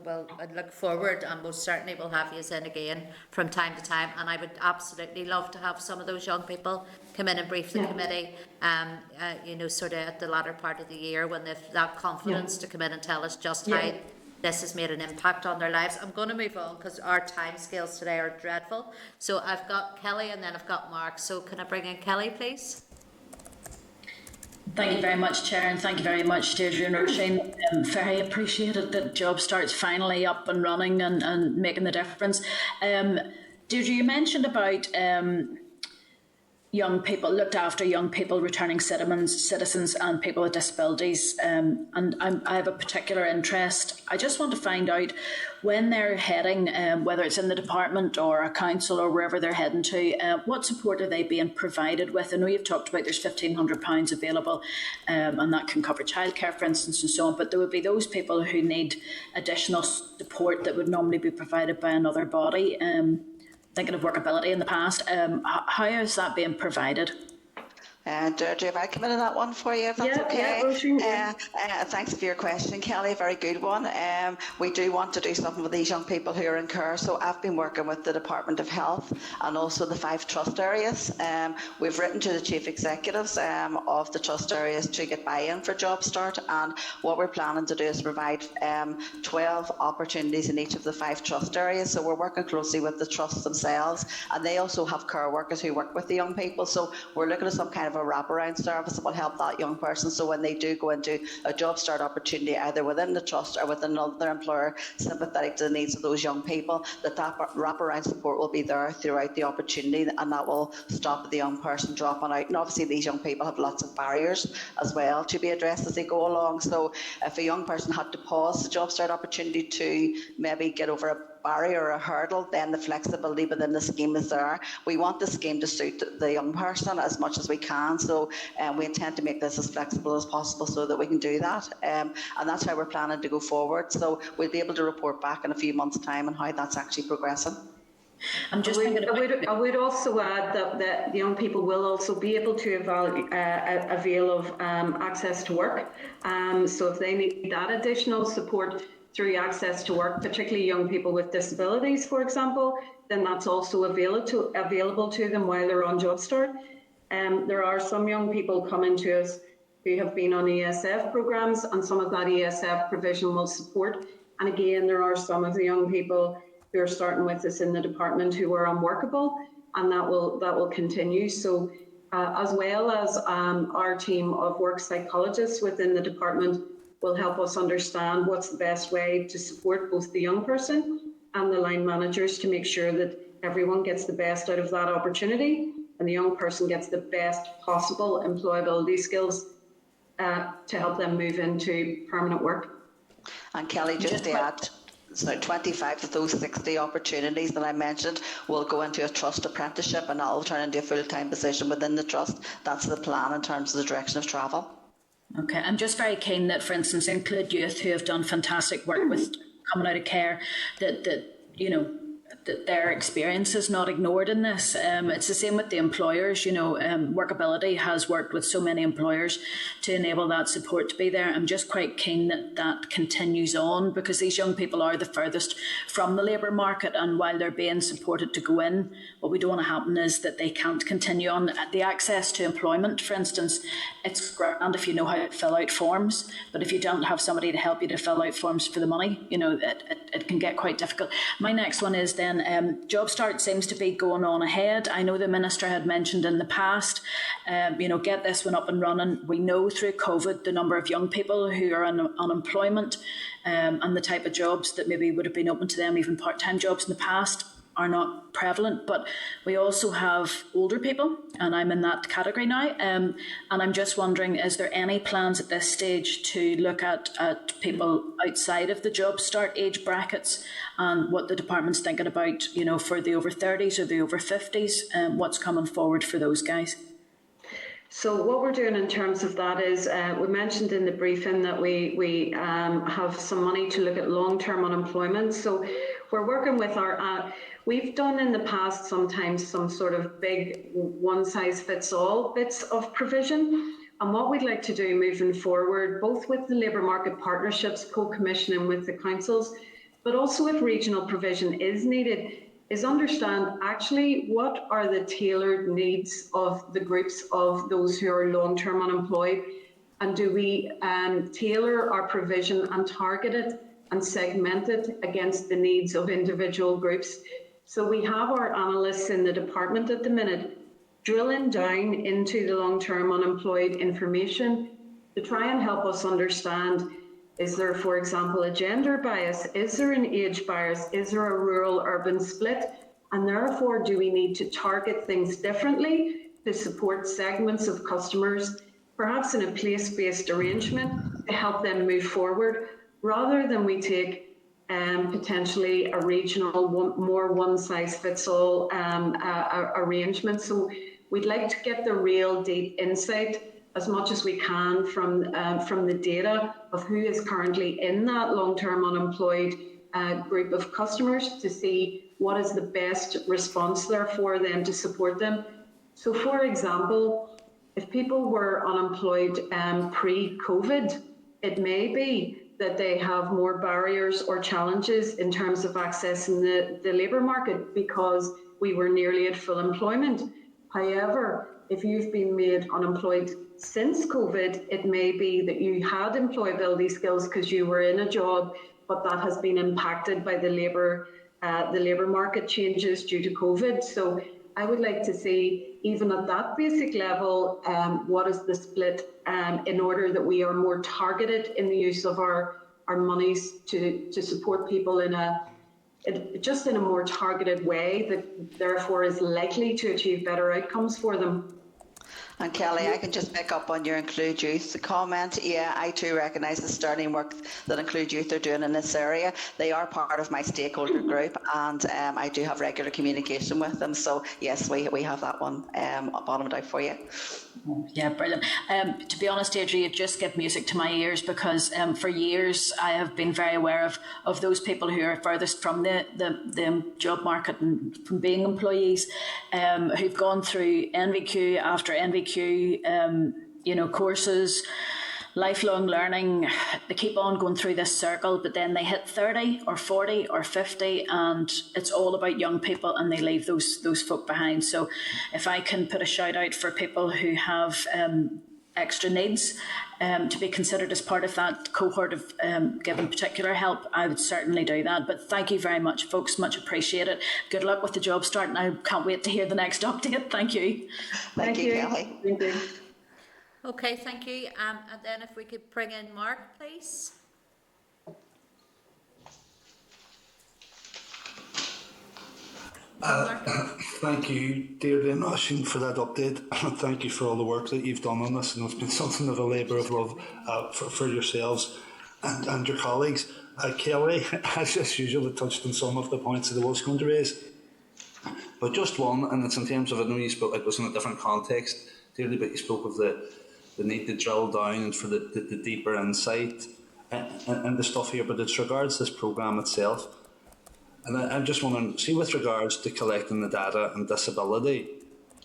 look forward, and most certainly we'll have you in again from time to time. And I would absolutely love to have some of those young people come in and brief the committee, sort of at the latter part of the year when they've that confidence to come in and tell us just how this has made an impact on their lives. I'm going to move on because our time scales today are dreadful. So I've got Kelly and then I've got Mark. So can I bring in Kelly, please? Thank you very much, Chair, and thank you very much, Deirdre and Roisin. Very appreciated that Job Start's finally up and running and making the difference. Deirdre, you mentioned about young people, looked after young people, returning citizens and people with disabilities. And I have a particular interest. I just want to find out when they're heading, whether it's in the department or a council or wherever they're heading to, what support are they being provided with? I know you've talked about there's £1,500 available, and that can cover childcare, for instance, and so on. But there would be those people who need additional support that would normally be provided by another body. Thinking of workability in the past, how is that being provided? Deirdre, if I come in on that one for you, if that's okay. Thanks for your question, Kelly. Very good one. We do want to do something with these young people who are in care. So I've been working with the Department of Health and also the 5 trust areas. We've written to the chief executives of the trust areas to get buy-in for Job Start, and what we're planning to do is provide 12 opportunities in each of the 5 trust areas. So we're working closely with the trusts themselves, and they also have care workers who work with the young people. So we're looking at some kind of a wraparound service that will help that young person, so when they do go into a Job Start opportunity either within the trust or with another employer sympathetic to the needs of those young people, that wraparound support will be there throughout the opportunity, and that will stop the young person dropping out. And obviously these young people have lots of barriers as well to be addressed as they go along. So if a young person had to pause the Job Start opportunity to maybe get over a barrier or a hurdle, then the flexibility within the scheme is there. We want the scheme to suit the young person as much as we can, so we intend to make this as flexible as possible so that we can do that, and that's how we're planning to go forward. So we'll be able to report back in a few months' time on how that's actually progressing. I would also add that young people will also be able to avail of access to work. So if they need that additional support through access to work, particularly young people with disabilities, for example, then that's also available to them while they're on Job Start. There are some young people coming to us who have been on ESF programmes, and some of that ESF provision will support. And again, there are some of the young people who are starting with us in the department who are unworkable, and that will continue. So as well as our team of work psychologists within the department will help us understand what's the best way to support both the young person and the line managers to make sure that everyone gets the best out of that opportunity and the young person gets the best possible employability skills to help them move into permanent work. And Kelly, just to add, so 25 of those 60 opportunities that I mentioned will go into a trust apprenticeship, and that will turn into a full-time position within the trust. That's the plan in terms of the direction of travel. Okay, I'm just very keen that, for instance, include youth who have done fantastic work with coming out of care, that their experience is not ignored in this. It's the same with the employers. Workability has worked with so many employers to enable that support to be there. I'm just quite keen that that continues on, because these young people are the furthest from the labour market, and while they're being supported to go in, what we don't want to happen is that they can't continue on. The access to employment, for instance, it's grand if you know how to fill out forms, but if you don't have somebody to help you to fill out forms for the money, it can get quite difficult. My next one is then Job Start seems to be going on ahead. I know the Minister had mentioned in the past, get this one up and running. We know through COVID the number of young people who are on unemployment and the type of jobs that maybe would have been open to them, even part-time jobs in the past, are not prevalent, but we also have older people, and I'm in that category now, and I'm just wondering, is there any plans at this stage to look at people outside of the Job Start age brackets, and what the department's thinking about, for the over 30s or the over 50s, what's coming forward for those guys? So what we're doing in terms of that is, we mentioned in the briefing that we have some money to look at long-term unemployment. So we're working with we've done in the past sometimes some sort of big one-size-fits-all bits of provision. And what we'd like to do moving forward, both with the labour market partnerships, co-commissioning with the councils, but also if regional provision is needed, is understand actually what are the tailored needs of the groups of those who are long-term unemployed, and do we tailor our provision and target it and segment it against the needs of individual groups. So we have our analysts in the department at the minute drilling down into the long-term unemployed information to try and help us understand, is there, for example, a gender bias? Is there an age bias? Is there a rural-urban split? And therefore, do we need to target things differently to support segments of customers, perhaps in a place-based arrangement to help them move forward, rather than we take potentially a regional, more one-size-fits-all arrangement. So we'd like to get the real deep insight as much as we can from the data of who is currently in that long-term unemployed group of customers to see what is the best response there for them to support them. So, for example, if people were unemployed pre-COVID, it may be that they have more barriers or challenges in terms of accessing the labour market because we were nearly at full employment. However, if you've been made unemployed since COVID, it may be that you had employability skills because you were in a job, but that has been impacted by the labour market changes due to COVID. So I would like to see, even at that basic level, what is the split in order that we are more targeted in the use of our monies to support people in a more targeted way that therefore is likely to achieve better outcomes for them. And Kelly, I can just pick up on your Include Youth comment. Yeah, I too recognise the sterling work that Include Youth are doing in this area. They are part of my stakeholder group, and I do have regular communication with them. So yes, we have that one bottomed out for you. Yeah, brilliant. To be honest, Deirdre, you just give music to my ears because for years I have been very aware of those people who are furthest from the job market and from being employees, who've gone through NVQ after NVQ, courses, lifelong learning. They keep on going through this circle, but then they hit 30 or 40 or 50 and it's all about young people and they leave those folk behind. So if I can put a shout out for people who have extra needs to be considered as part of that cohort of given particular help, I would certainly do that. But thank you very much, folks. Much appreciated. Good luck with the job start, and I can't wait to hear the next update. Thank you. Thank you, Kelly. Thank you. Okay, thank you. And then if we could bring in Mark, please. Thank you, Deirdre and Oisin, for that update. Thank you for all the work that you've done on this, and it's been something of a labour of love for yourselves and your colleagues. Kelly, as usual, touched on some of the points that I was going to raise, but just one, and it's in terms of, I know you spoke, it was in a different context, Deirdre, but you spoke of the need to drill down and for the deeper insight and the stuff here, but it's regards this programme itself. And I'm just wondering, see, with regards to collecting the data and disability,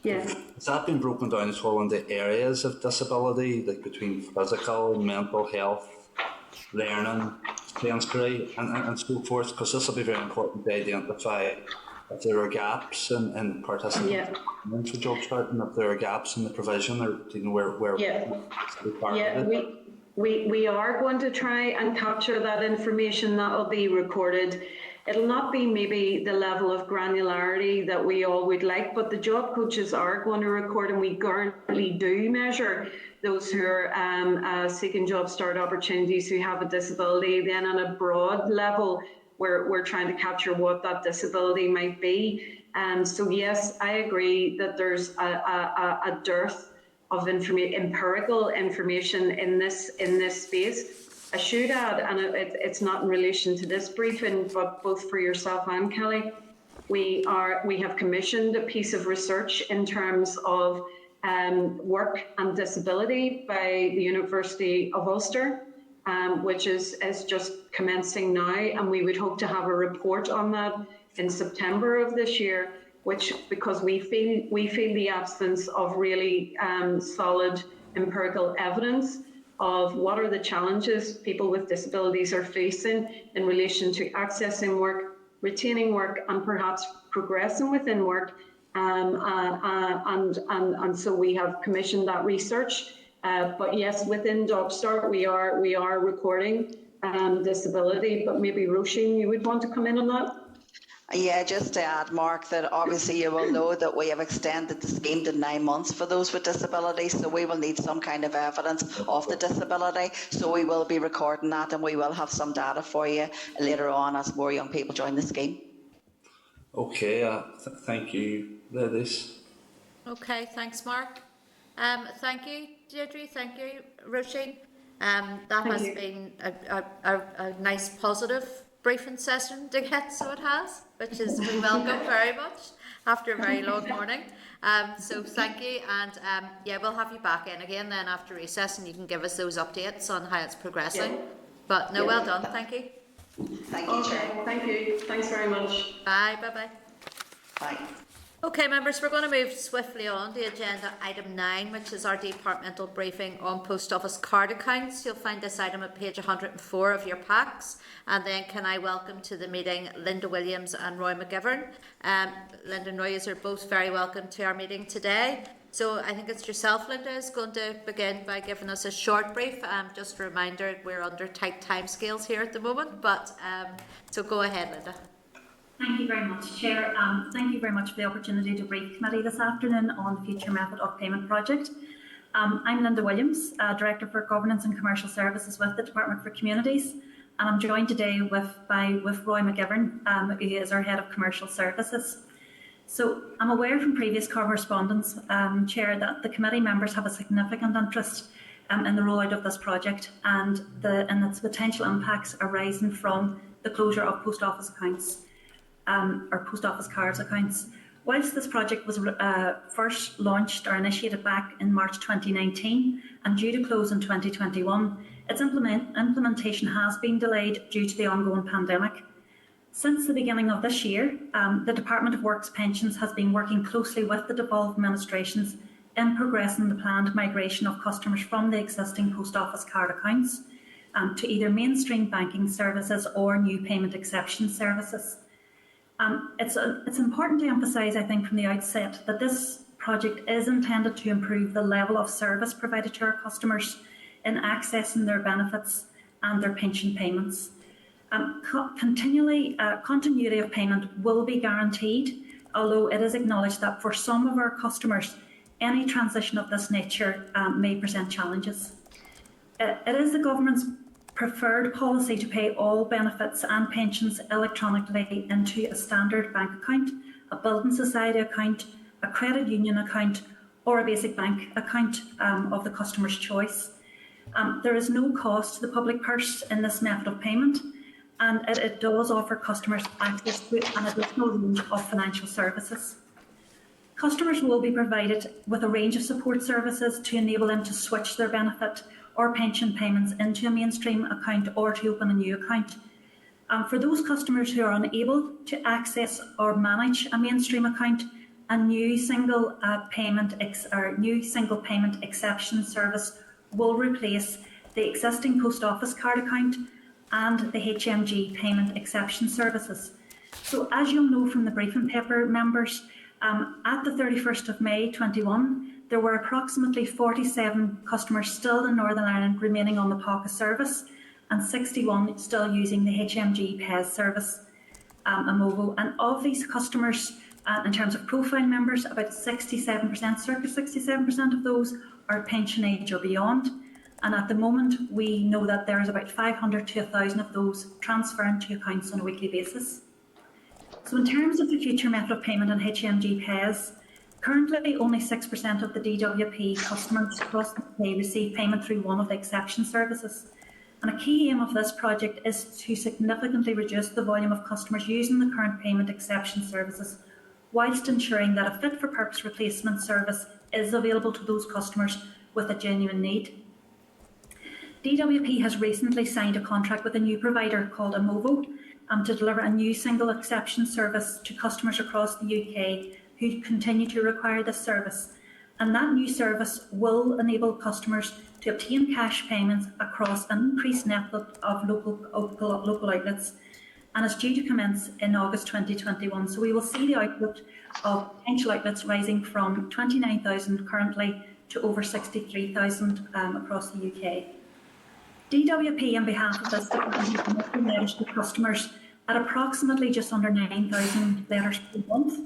has that been broken down at all into areas of disability, like between physical, mental health, learning, sensory, and so forth? Because this will be very important to identify if there are gaps in participation for job start, and if there are gaps in the provision, or where we are going to try and capture that information. That will be recorded. It'll not be maybe the level of granularity that we all would like, but the job coaches are going to record, and we currently do measure those who are seeking job start opportunities who have a disability. Then on a broad level, we're trying to capture what that disability might be. So yes, I agree that there's a dearth of empirical information in this space. I should add, and it's not in relation to this briefing, but both for yourself and Kelly, we have commissioned a piece of research in terms of work and disability by the University of Ulster, which is just commencing now, and we would hope to have a report on that in September of this year, because we feel the absence of really solid empirical evidence of what are the challenges people with disabilities are facing in relation to accessing work, retaining work, and perhaps progressing within work. And so we have commissioned that research. But yes, within Job Start, we are recording disability. But maybe Roisin, you would want to come in on that? Yeah, just to add, Mark, that obviously you will know that we have extended the scheme to 9 months for those with disabilities, so we will need some kind of evidence of the disability. So we will be recording that, and we will have some data for you later on as more young people join the scheme. Okay, thank you, ladies. Okay, thanks, Mark. Thank you, Deirdre. Thank you, Roisin. That has been a nice, positive briefing session to get, so it has, which is we welcome very much after a very long morning. So thank you, and yeah, we'll have you back in again then after recess, and you can give us those updates on how it's progressing. Yeah. But no, well done. Thank you. Thank you, Chair. Thank you. Thanks very much. Bye. Bye. Bye. Okay, members, we're going to move swiftly on to agenda item 9, which is our departmental briefing on post office card accounts. You'll find this item at page 104 of your packs. And then can I welcome to the meeting Linda Williams and Roy McGivern. Linda and Roy, you are both very welcome to our meeting today. So I think it's yourself, Linda, is going to begin by giving us a short brief. Just a reminder, we're under tight timescales here at the moment, but so go ahead, Linda. Thank you very much, Chair. Thank you very much for the opportunity to brief committee this afternoon on the Future Method of Payment project. I'm Linda Williams, Director for Governance and Commercial Services with the Department for Communities, and I'm joined today with Roy McGivern, who is our Head of Commercial Services. So I'm aware from previous correspondence, Chair, that the committee members have a significant interest in the rollout of this project and its potential impacts arising from the closure of post office accounts. Or post office cards accounts. Whilst this project was first launched or initiated back in March 2019 and due to close in 2021, its implementation has been delayed due to the ongoing pandemic. Since the beginning of this year, the Department of Work's Pensions has been working closely with the devolved administrations in progressing the planned migration of customers from the existing post office card accounts to either mainstream banking services or new payment exception services. It's important to emphasise, I think, from the outset that this project is intended to improve the level of service provided to our customers in accessing their benefits and their pension payments. Continuity of payment will be guaranteed, although it is acknowledged that for some of our customers, any transition of this nature may present challenges. It is the government's preferred policy to pay all benefits and pensions electronically into a standard bank account, a building society account, a credit union account, or a basic bank account of the customer's choice. There is no cost to the public purse in this method of payment, and it does offer customers access to an additional range of financial services. Customers will be provided with a range of support services to enable them to switch their benefit or pension payments into a mainstream account or to open a new account. For those customers who are unable to access or manage a mainstream account, a new single payment exception service will replace the existing post office card account and the HMG payment exception services. So as you'll know from the briefing paper, members, at the 31st of May 21, there were approximately 47 customers still in Northern Ireland remaining on the POCA service and 61 still using the HMG PES service, Amovo. And of these customers, in terms of profile members, about 67%, circa 67% of those are pension age or beyond. And at the moment, we know that there is about 500 to 1,000 of those transferring to accounts on a weekly basis. So in terms of the future method of payment on HMG PES, currently only 6% of the DWP customers across the UK receive payment through one of the exception services. And a key aim of this project is to significantly reduce the volume of customers using the current payment exception services, whilst ensuring that a fit-for-purpose replacement service is available to those customers with a genuine need. DWP has recently signed a contract with a new provider called Amovo to deliver a new single exception service to customers across the UK who continue to require this service. And that new service will enable customers to obtain cash payments across an increased network of local outlets, and is due to commence in August 2021. So we will see the output of potential outlets rising from 29,000 currently to over 63,000 across the UK. DWP, on behalf of this department, has been letters to customers at approximately just under 9,000 letters per month,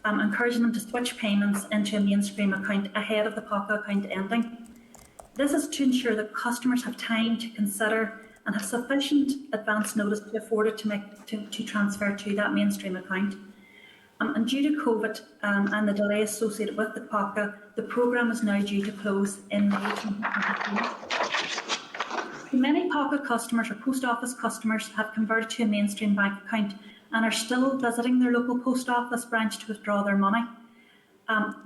encouraging them to switch payments into a mainstream account ahead of the POCA account ending. This is to ensure that customers have time to consider and have sufficient advance notice to afford it to transfer to that mainstream account. And due to COVID and the delay associated with the PACA, the programme is now due to close in May 2022. Many PACA customers or post office customers have converted to a mainstream bank account and are still visiting their local post office branch to withdraw their money.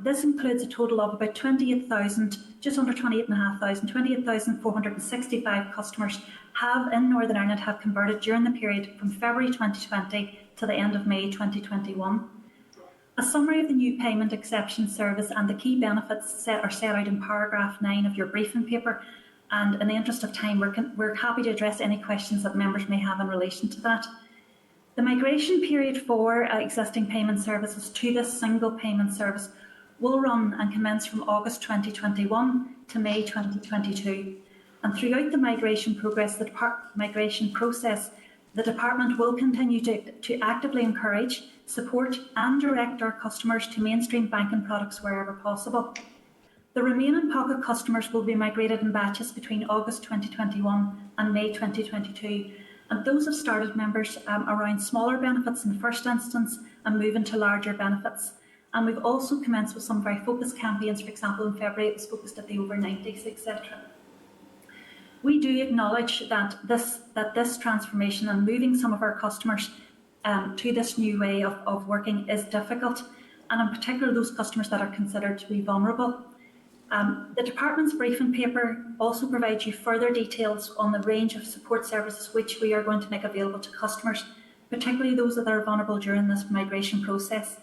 This includes a total of about 28,000, just under 28,500, 28,465 customers in Northern Ireland have converted during the period from February 2020 to the end of May 2021. A summary of the new payment exception service and the key benefits are set out in paragraph 9 of your briefing paper, and in the interest of time we're happy to address any questions that members may have in relation to that. The migration period for existing payment services to this single payment service will run and commence from August 2021 to May 2022. And throughout the migration process, the Department will continue to actively encourage, support and direct our customers to mainstream banking products wherever possible. The remaining PACA customers will be migrated in batches between August 2021 and May 2022. And those have started members around smaller benefits in the first instance and moving to larger benefits. And we've also commenced with some very focused campaigns. For example, in February it was focused at the over 90s, etc. We do acknowledge that this transformation and moving some of our customers to this new way of working is difficult, and in particular those customers that are considered to be vulnerable. The Department's briefing paper also provides you further details on the range of support services which we are going to make available to customers, particularly those that are vulnerable during this migration process.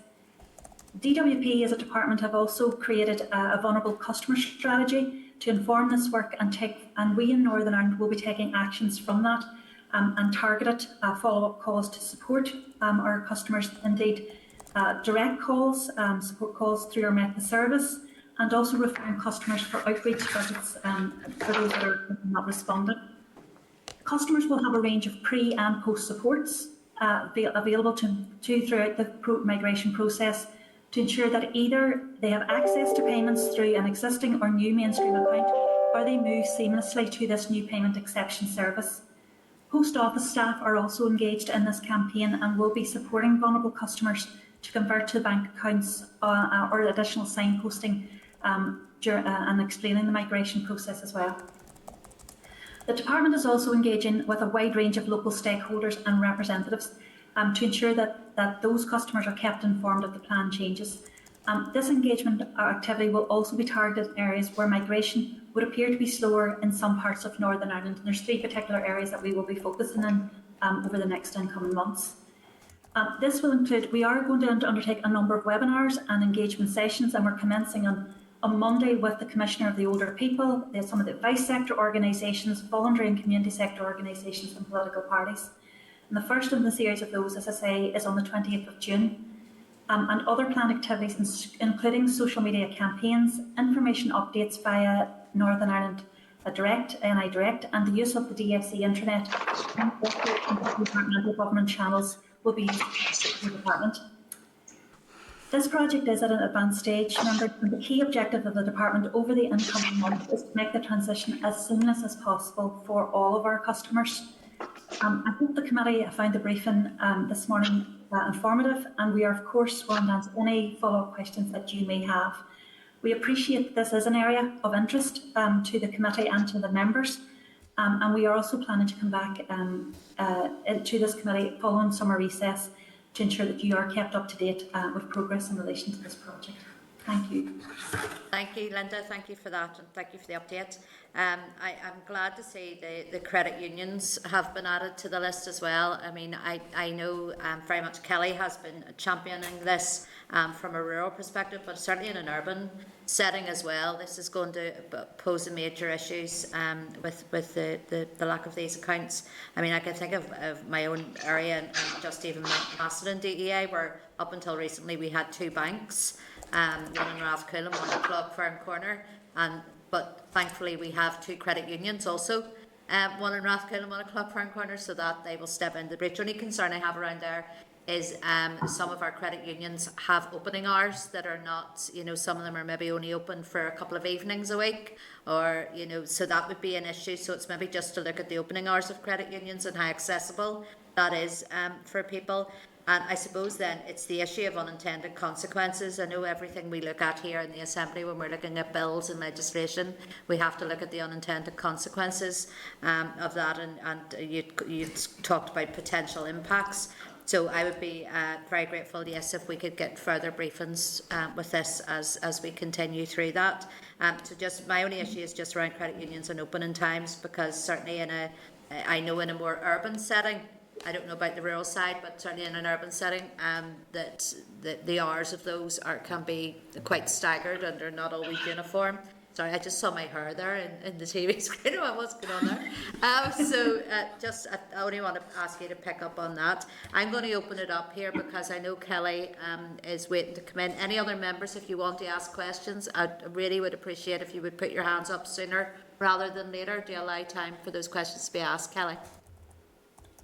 DWP as a department have also created a vulnerable customer strategy to inform this work, and we in Northern Ireland will be taking actions from that and targeted follow-up calls to support our customers, indeed direct calls, support calls through our Mecca service, and also referring customers for outreach visits for those that are not responding. Customers will have a range of pre and post supports available to throughout the migration process to ensure that either they have access to payments through an existing or new mainstream account, or they move seamlessly to this new payment exception service. Post office staff are also engaged in this campaign and will be supporting vulnerable customers to convert to bank accounts or additional signposting and explaining the migration process as well. The Department is also engaging with a wide range of local stakeholders and representatives to ensure that those customers are kept informed of the plan changes. This engagement activity will also be targeted in areas where migration would appear to be slower in some parts of Northern Ireland. And there's 3 particular areas that we will be focusing on over the next incoming months. This will include, we are going to undertake a number of webinars and engagement sessions, and we're commencing on Monday with the Commissioner of the Older People, some of the advice sector organisations, voluntary and community sector organisations and political parties. And the first in the series of those, as I say, is on the 20th of June. And other planned activities, including social media campaigns, information updates via Northern Ireland Direct, NI Direct, and the use of the DFC intranet and departmental government channels will be used to the Department. This project is at an advanced stage, and the key objective of the Department over the incoming months is to make the transition as seamless as possible for all of our customers. I hope the committee found the briefing this morning informative, and we are of course willing to answer any follow-up questions that you may have. We appreciate this is an area of interest to the committee and to the members, and we are also planning to come back to this committee following summer recess to ensure that you are kept up to date with progress in relation to this project. Thank you. Thank you, Linda. Thank you for that, and thank you for the update. I'm glad to see the credit unions have been added to the list as well. I mean, I know very much Kelly has been championing this from a rural perspective, but certainly in an urban setting as well. This is going to pose a major issues with the lack of these accounts. I mean, I can think of my own area and just even Macedon DEA, where up until recently we had 2 banks, one in Rathcoole and one in Clough Corner, but thankfully we have 2 credit unions also, one in Rathcoole and one in Clough Corner, so that they will step into the breach. The only concern I have around there is some of our credit unions have opening hours that are not, some of them are maybe only open for a couple of evenings a week, or, so that would be an issue. So it's maybe just to look at the opening hours of credit unions and how accessible that is for people. And I suppose then it's the issue of unintended consequences. I know everything we look at here in the Assembly when we're looking at bills and legislation, we have to look at the unintended consequences of that, and you talked about potential impacts. So I would be very grateful, yes, if we could get further briefings with this as we continue through that. So just my only issue is just around credit unions and opening times, because certainly I know in a more urban setting, I don't know about the rural side, but certainly in an urban setting, that the hours of those can be quite staggered and they're not always uniform. Sorry, I just saw my hair there in the TV screen. I was going on there. I only want to ask you to pick up on that. I'm going to open it up here because I know Kelly is waiting to come in. Any other members, if you want to ask questions, I really would appreciate if you would put your hands up sooner rather than later to allow time for those questions to be asked. Kelly.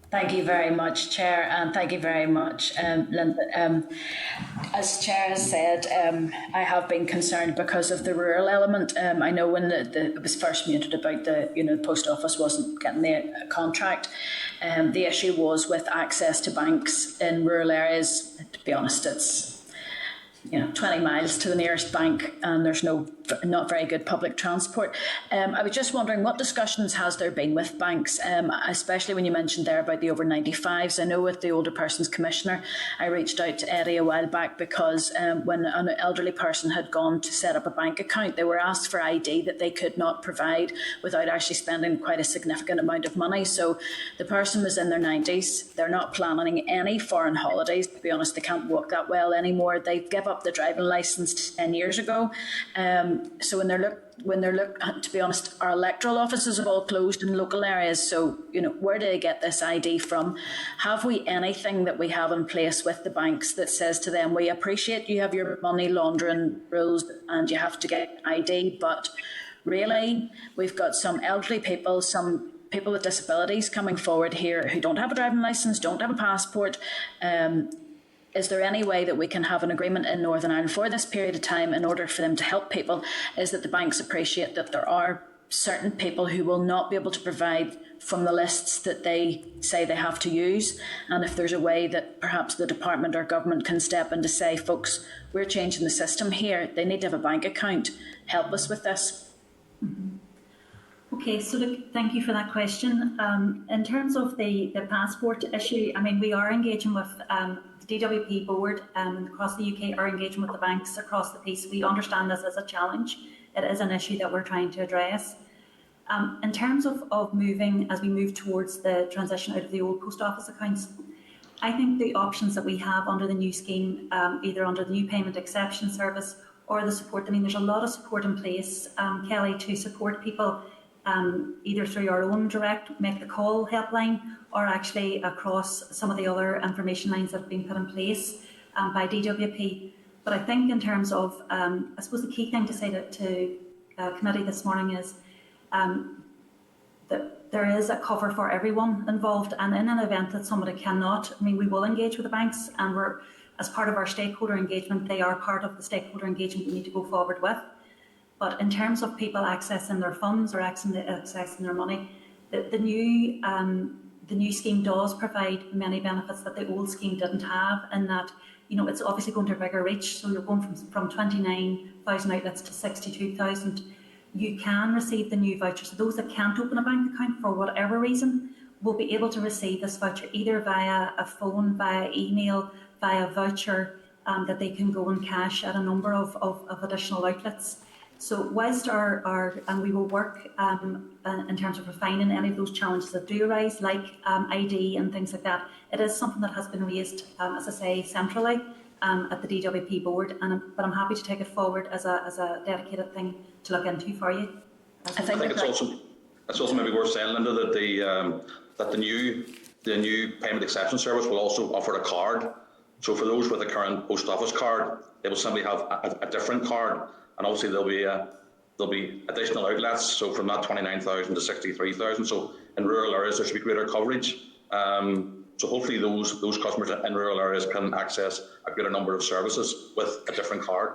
Thank you very much, Chair, and thank you very much, Linda. As Chair has said, I have been concerned because of the rural element. I know when it was first muted about the post office wasn't getting the contract. The issue was with access to banks in rural areas. To be honest, it's 20 miles to the nearest bank, and there's not very good public transport. I was just wondering, what discussions has there been with banks, especially when you mentioned there about the over 95s? I know with the Older Persons Commissioner, I reached out to Eddie a while back because when an elderly person had gone to set up a bank account, they were asked for ID that they could not provide without actually spending quite a significant amount of money. So the person was in their 90s. They're not planning any foreign holidays. To be honest, they can't walk that well anymore. They give up the driving licence 10 years ago. So when they're to be honest, our electoral offices have all closed in local areas. So, where do they get this ID from? Have we anything that we have in place with the banks that says to them, we appreciate you have your money laundering rules and you have to get ID, but really, we've got some elderly people, some people with disabilities coming forward here who don't have a driving licence, don't have a passport. Is there any way that we can have an agreement in Northern Ireland for this period of time in order for them to help people? Is that the banks appreciate that there are certain people who will not be able to provide from the lists that they say they have to use? And if there's a way that perhaps the department or government can step in to say, folks, we're changing the system here. They need to have a bank account. Help us with this. Mm-hmm. Okay, so look, thank you for that question. In terms of the passport issue, we are engaging with the DWP board across the UK, are engaging with the banks across the piece. We understand this as a challenge. It is an issue that we're trying to address. In terms of moving, as we move towards the transition out of the old post office accounts, I think the options that we have under the new scheme, either under the new payment exception service or the support, there's a lot of support in place, Kelly, to support people either through our own direct Make the Call helpline or actually across some of the other information lines that have been put in place by DWP. But I think in terms of, I suppose the key thing to say to committee this morning is that there is a cover for everyone involved, and in an event that somebody cannot, we will engage with the banks, and we're, as part of our stakeholder engagement, they are part of the stakeholder engagement we need to go forward with. But in terms of people accessing their funds or accessing their money, the new scheme does provide many benefits that the old scheme didn't have, in that it's obviously going to a bigger reach. So you're going from 29,000 outlets to 62,000. You can receive the new voucher. So those that can't open a bank account for whatever reason will be able to receive this voucher either via a phone, via email, via voucher that they can go and cash at a number of additional outlets. So whilst and we will work in terms of refining any of those challenges that do arise, like ID and things like that, it is something that has been raised, as I say, centrally at the DWP board, but I'm happy to take it forward as a dedicated thing to look into for you. I think it's also maybe worth saying, Linda, that the new payment exception service will also offer a card. So for those with a current post office card, they will simply have a different card. And obviously there'll be additional outlets. So from that 29,000 to 63,000. So in rural areas there should be greater coverage. So hopefully those customers in rural areas can access a greater number of services with a different card.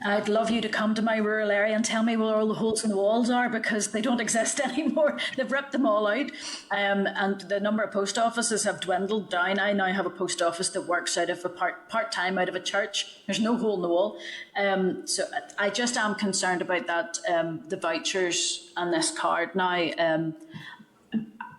I'd love you to come to my rural area and tell me where all the holes in the walls are, because they don't exist anymore. They've ripped them all out. And the number of post offices have dwindled down. I now have a post office that works out of a part-time out of a church. There's no hole in the wall. So I just am concerned about that, the vouchers and this card now.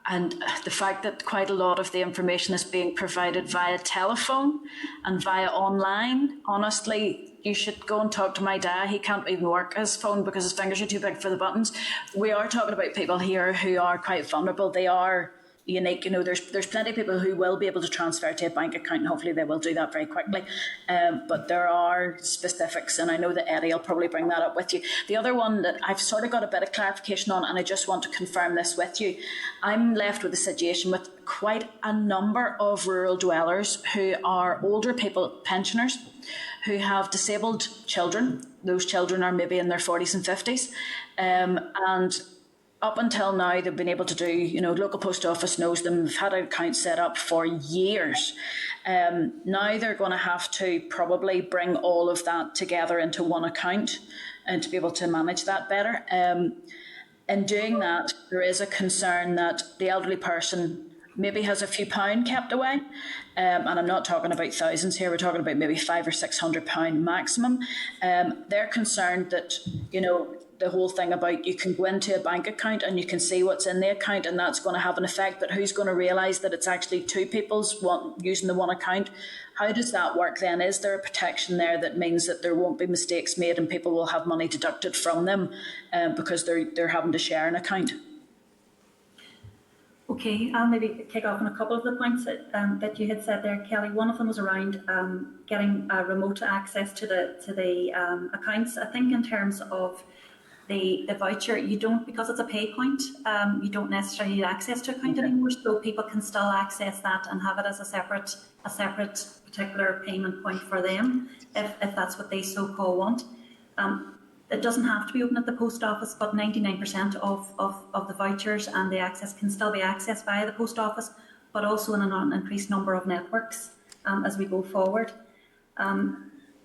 And the fact that quite a lot of the information is being provided via telephone and via online. Honestly, you should go and talk to my dad. He can't even work his phone because his fingers are too big for the buttons. We are talking about people here who are quite vulnerable. They are unique. You know, there's plenty of people who will be able to transfer to a bank account, and hopefully they will do that very quickly. But there are specifics, and I know that Eddie will probably bring that up with you. The other one that I've sort of got a bit of clarification on, and I just want to confirm this with you. I'm left with a situation with quite a number of rural dwellers who are older people, pensioners, who have disabled children. Those children are maybe in their 40s and 50s. And up until now, they've been able to do, you know, local post office knows them, they've had an account set up for years. Now they're going to have to probably bring all of that together into one account and to be able to manage that better. In doing that, there is a concern that the elderly person maybe has a few pound kept away. And I'm not talking about thousands here, we're talking about maybe £500 or £600 maximum. They're concerned that, you know, the whole thing about you can go into a bank account and you can see what's in the account, and that's going to have an effect, but who's going to realise that it's actually two people's using the one account? How does that work then? Is there a protection there that means that there won't be mistakes made and people will have money deducted from them because they're having to share an account? Okay, I'll maybe kick off on a couple of the points that you had said there, Kelly. One of them was around getting remote access to the accounts. I think in terms of the voucher, you don't, because it's a pay point, you don't necessarily need access to account anymore, so people can still access that and have it as a separate particular payment point for them, if that's what they so-called want. It doesn't have to be open at the post office, but 99% of the vouchers and the access can still be accessed via the post office, but also in an increased number of networks as we go forward.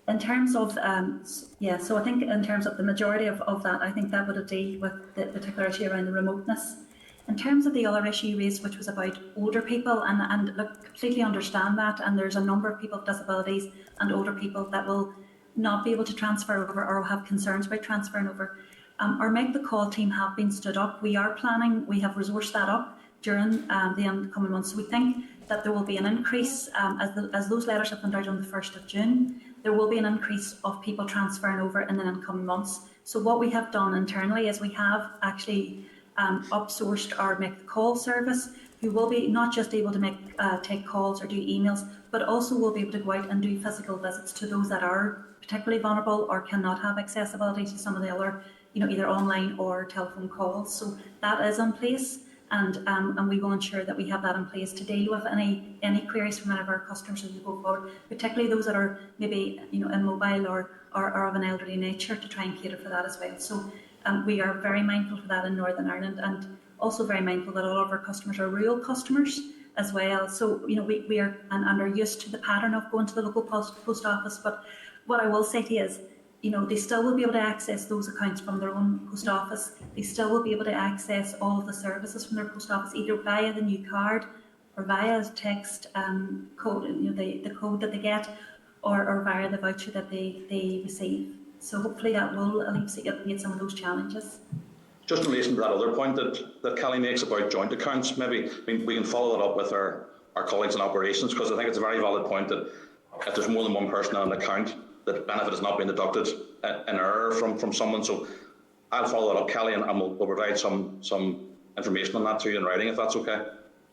In terms of, so I think in terms of the majority of that, I think that would deal with the particular issue around the remoteness. In terms of the other issue you raised, which was about older people, and look, completely understand that, and there's a number of people with disabilities and older people that will not be able to transfer over or have concerns about transferring over. Our Make the Call team have been stood up. We are planning, we have resourced that up during the incoming months. So we think that there will be an increase, as those letters have been out on the 1st of June, there will be an increase of people transferring over in the incoming months. So what we have done internally is we have actually outsourced our Make the Call service, who will be not just able to take calls or do emails, but also will be able to go out and do physical visits to those that are particularly vulnerable or cannot have accessibility to some of the other, either online or telephone calls. So that is in place, and we will ensure that we have that in place to deal with any queries from any of our customers as we go forward, particularly those that are maybe immobile or of an elderly nature, to try and cater for that as well. So we are very mindful for that in Northern Ireland, and also very mindful that all of our customers are rural customers as well. So we are and are used to the pattern of going to the local post office. But what I will say to you is, they still will be able to access those accounts from their own post office. They still will be able to access all of the services from their post office, either via the new card or via text code, the code that they get, or via the voucher that they receive. So hopefully that will alleviate some of those challenges. Just in relation to that other point that Kelly makes about joint accounts, maybe we can follow that up with our colleagues in operations, because I think it's a very valid point that if there's more than one person on an account, that benefit is not being deducted in error from someone. So I'll follow that up, Kelly, and we'll provide some information on that to you in writing, if that's okay.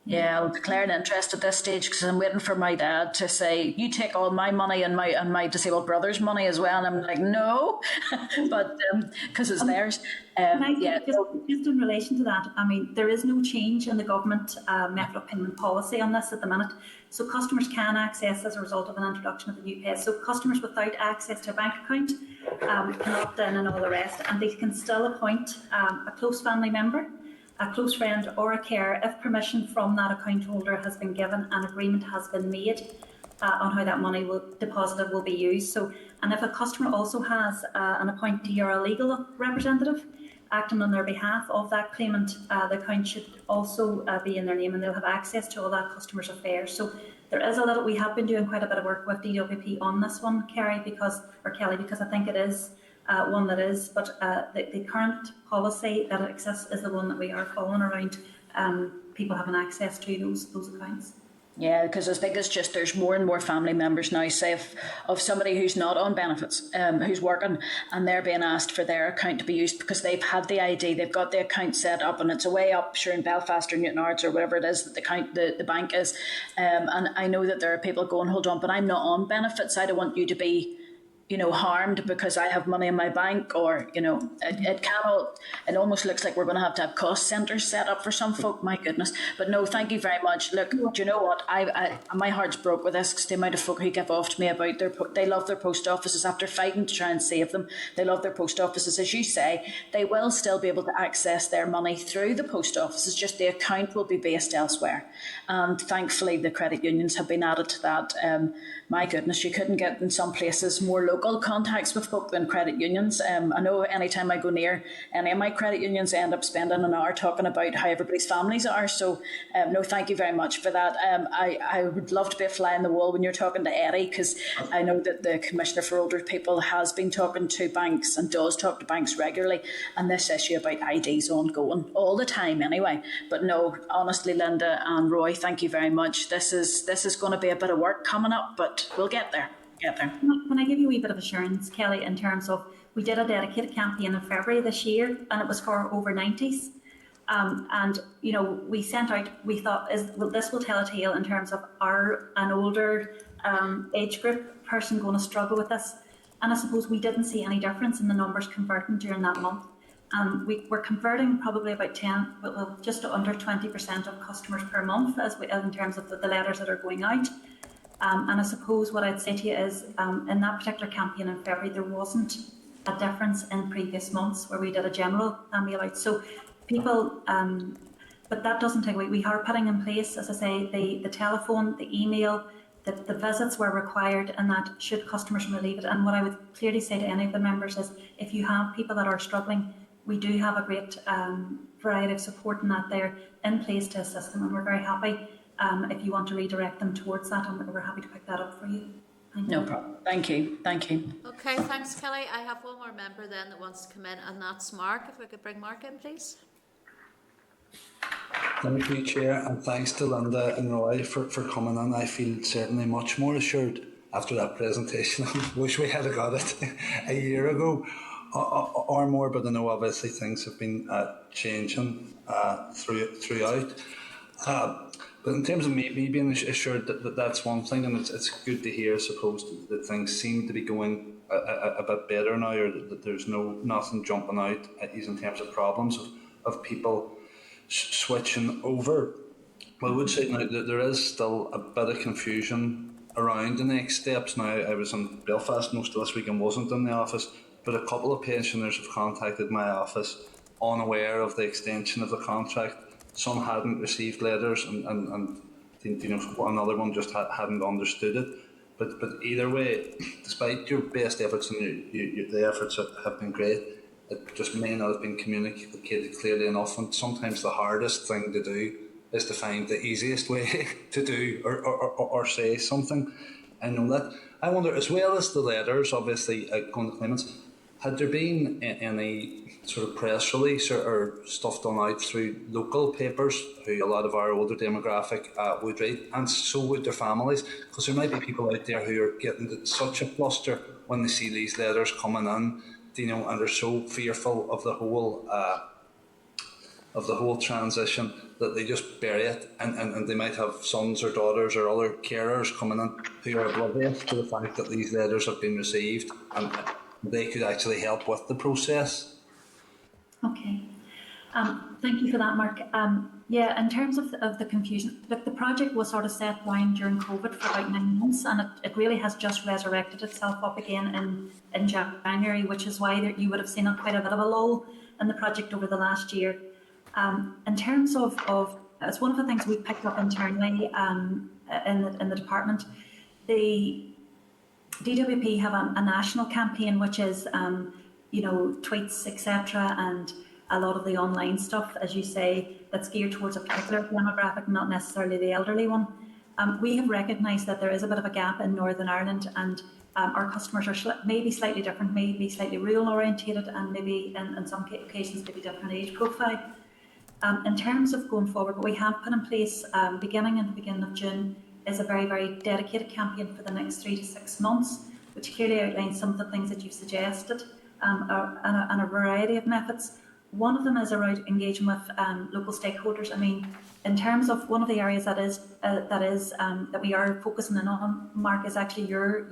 Yeah, I'll declare an interest at this stage, because I'm waiting for my dad to say, you take all my money and my disabled brother's money as well. And I'm like, no, but because it's theirs. Just in relation to that, there is no change in the government method of payment policy on this at the minute. So customers can access as a result of an introduction of the new pay. So customers without access to a bank account can opt in and all the rest, and they can still appoint a close family member, a close friend or a carer if permission from that account holder has been given and agreement has been made on how that money deposited will be used. So, and if a customer also has an appointee or a legal representative acting on their behalf of that claimant, the account should also be in their name, and they'll have access to all that customer's affairs. So there is a little, we have been doing quite a bit of work with DWP on this one, Kelly, because I think it is one that is, but the current policy that exists is the one that we are following around people having access to those accounts. Yeah, because I think it's just there's more and more family members now, say of somebody who's not on benefits, who's working, and they're being asked for their account to be used because they've had the ID, they've got the account set up, and it's away up, sure, in Belfast or Newtonards or whatever it is that the bank is. And I know that there are people going, hold on, but I'm not on benefits. I don't want you to be, harmed because I have money in my bank, or, it almost looks like we're going to have cost centres set up for some folk, my goodness. But no, thank you very much. Look, do you know what? My heart's broke with this because the amount of folk who give off to me about they love their post offices after fighting to try and save them. They love their post offices. As you say, they will still be able to access their money through the post offices, just the account will be based elsewhere. And thankfully, the credit unions have been added to that. My goodness, you couldn't get in some places more local contacts with folk than credit unions. I know anytime I go near any of my credit unions, I end up spending an hour talking about how everybody's families are. So no, thank you very much for that. I would love to be a fly on the wall when you're talking to Eddie, because I know that the Commissioner for Older People has been talking to banks and does talk to banks regularly, and this issue about IDs ongoing all the time anyway. But no, honestly, Linda and Roy, thank you very much. This is going to be a bit of work coming up, but we'll get there. Can I give you a wee bit of assurance, Kelly, in terms of, we did a dedicated campaign in February this year, and it was for over 90s. And we sent out, we thought, this will tell a tale in terms of an older age group person going to struggle with this. And I suppose we didn't see any difference in the numbers converting during that month. We were converting probably about just under 20% of customers per month in terms of the letters that are going out. And I suppose what I'd say to you is, in that particular campaign in February, there wasn't a difference in previous months where we did a general mail out. So people, but that doesn't take away. We are putting in place, as I say, the telephone, the email, the visits were required, and that should customers relieve it. And what I would clearly say to any of the members is, if you have people that are struggling, we do have a great variety of support in that there in place to assist them, and we're very happy. If you want to redirect them towards that, and we're happy to pick that up for you. No problem. Thank you. Okay, thanks, Kelly. I have one more member then that wants to come in, and that's Mark. If we could bring Mark in, please. Thank you, Chair, and thanks to Linda and Roy for coming in. I feel certainly much more assured after that presentation. I wish we had got it a year ago or more, but I know obviously things have been changing throughout. But in terms of me being assured that's one thing, and it's good to hear, I suppose, that things seem to be going a bit better now, or that there's nothing jumping out in terms of problems of people switching over. Well, I would say now that there is still a bit of confusion around the next steps. Now, I was in Belfast most of this week and wasn't in the office, but a couple of pensioners have contacted my office unaware of the extension of the contract. Some hadn't received letters, and another one just hadn't understood it. But either way, despite your best efforts, and the efforts have been great, it just may not have been communicated clearly enough. And sometimes the hardest thing to do is to find the easiest way to do or say something. I know that. I wonder, as well as the letters, obviously, going to claimants, had there been any sort of press release or stuff done out through local papers, who a lot of our older demographic would read, and so would their families? Because there might be people out there who are getting such a fluster when they see these letters coming in, and they're so fearful of the whole transition that they just bury it, and they might have sons or daughters or other carers coming in who are oblivious to the fact that these letters have been received, and they could actually help with the process. Okay. Thank you for that, Mark. Yeah, in terms of the confusion, look, the project was sort of set down during COVID for about 9 months, and it really has just resurrected itself up again in January, which is why you would have seen quite a bit of a lull in the project over the last year. In terms of it's one of the things we picked up internally in the department. the DWP have a national campaign, which is, tweets, etc., and a lot of the online stuff, as you say, that's geared towards a particular demographic, not necessarily the elderly one. We have recognised that there is a bit of a gap in Northern Ireland, and our customers are maybe slightly different, maybe slightly rural orientated, and maybe in some occasions maybe different age profile. In terms of going forward, what we have put in place beginning of June is a very, very dedicated campaign for the next 3 to 6 months, which clearly outlines some of the things that you've suggested and a variety of methods. One of them is around engaging with local stakeholders. I mean, in terms of one of the areas that we are focusing in on, Mark, is actually your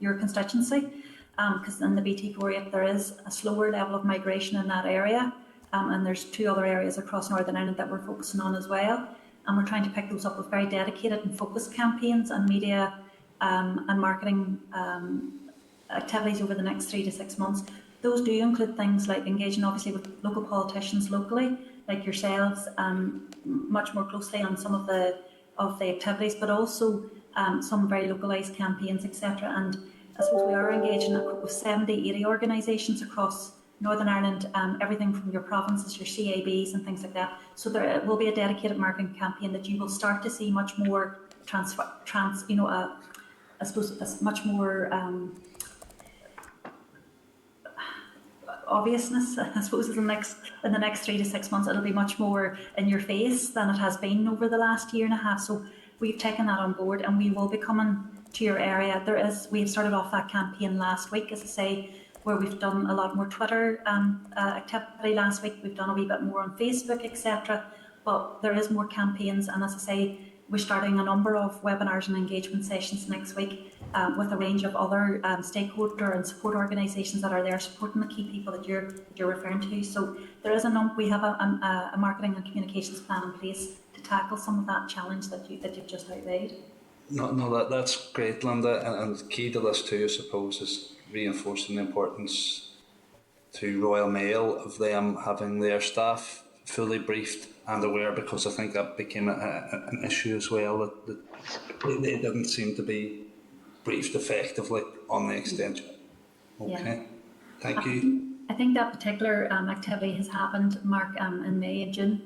constituency, because in the BT48 there is a slower level of migration in that area, and there's 2 other areas across Northern Ireland that we're focusing on as well, and we're trying to pick those up with very dedicated and focused campaigns and media and marketing activities over the next 3 to 6 months. Those do include things like engaging obviously with local politicians locally, like yourselves, much more closely on some of the activities, but also some very localised campaigns, etc. And I suppose we are engaging with 70, 80 organisations across Northern Ireland, everything from your provinces, your CABs and things like that. So there will be a dedicated marketing campaign that you will start to see much more much more obviousness, I suppose, in the next 3 to 6 months. It'll be much more in your face than it has been over the last year and a half. So we've taken that on board, and we will be coming to your area. We've started off that campaign last week, as I say, where we've done a lot more Twitter activity last week. We've done a wee bit more on Facebook, etc. But there is more campaigns, and as I say, we're starting a number of webinars and engagement sessions next week with a range of other stakeholder and support organisations that are there supporting the key people that you're referring to. So there is we have a marketing and communications plan in place to tackle some of that challenge that you've just outlaid. No, that's great, Linda. And the key to this too, I suppose, is reinforcing the importance to Royal Mail of them having their staff fully briefed and aware, because I think that became an issue as well, that they didn't seem to be briefed effectively on the extension. Okay, yeah. Thank you. I think that particular activity has happened, Mark, in May and June.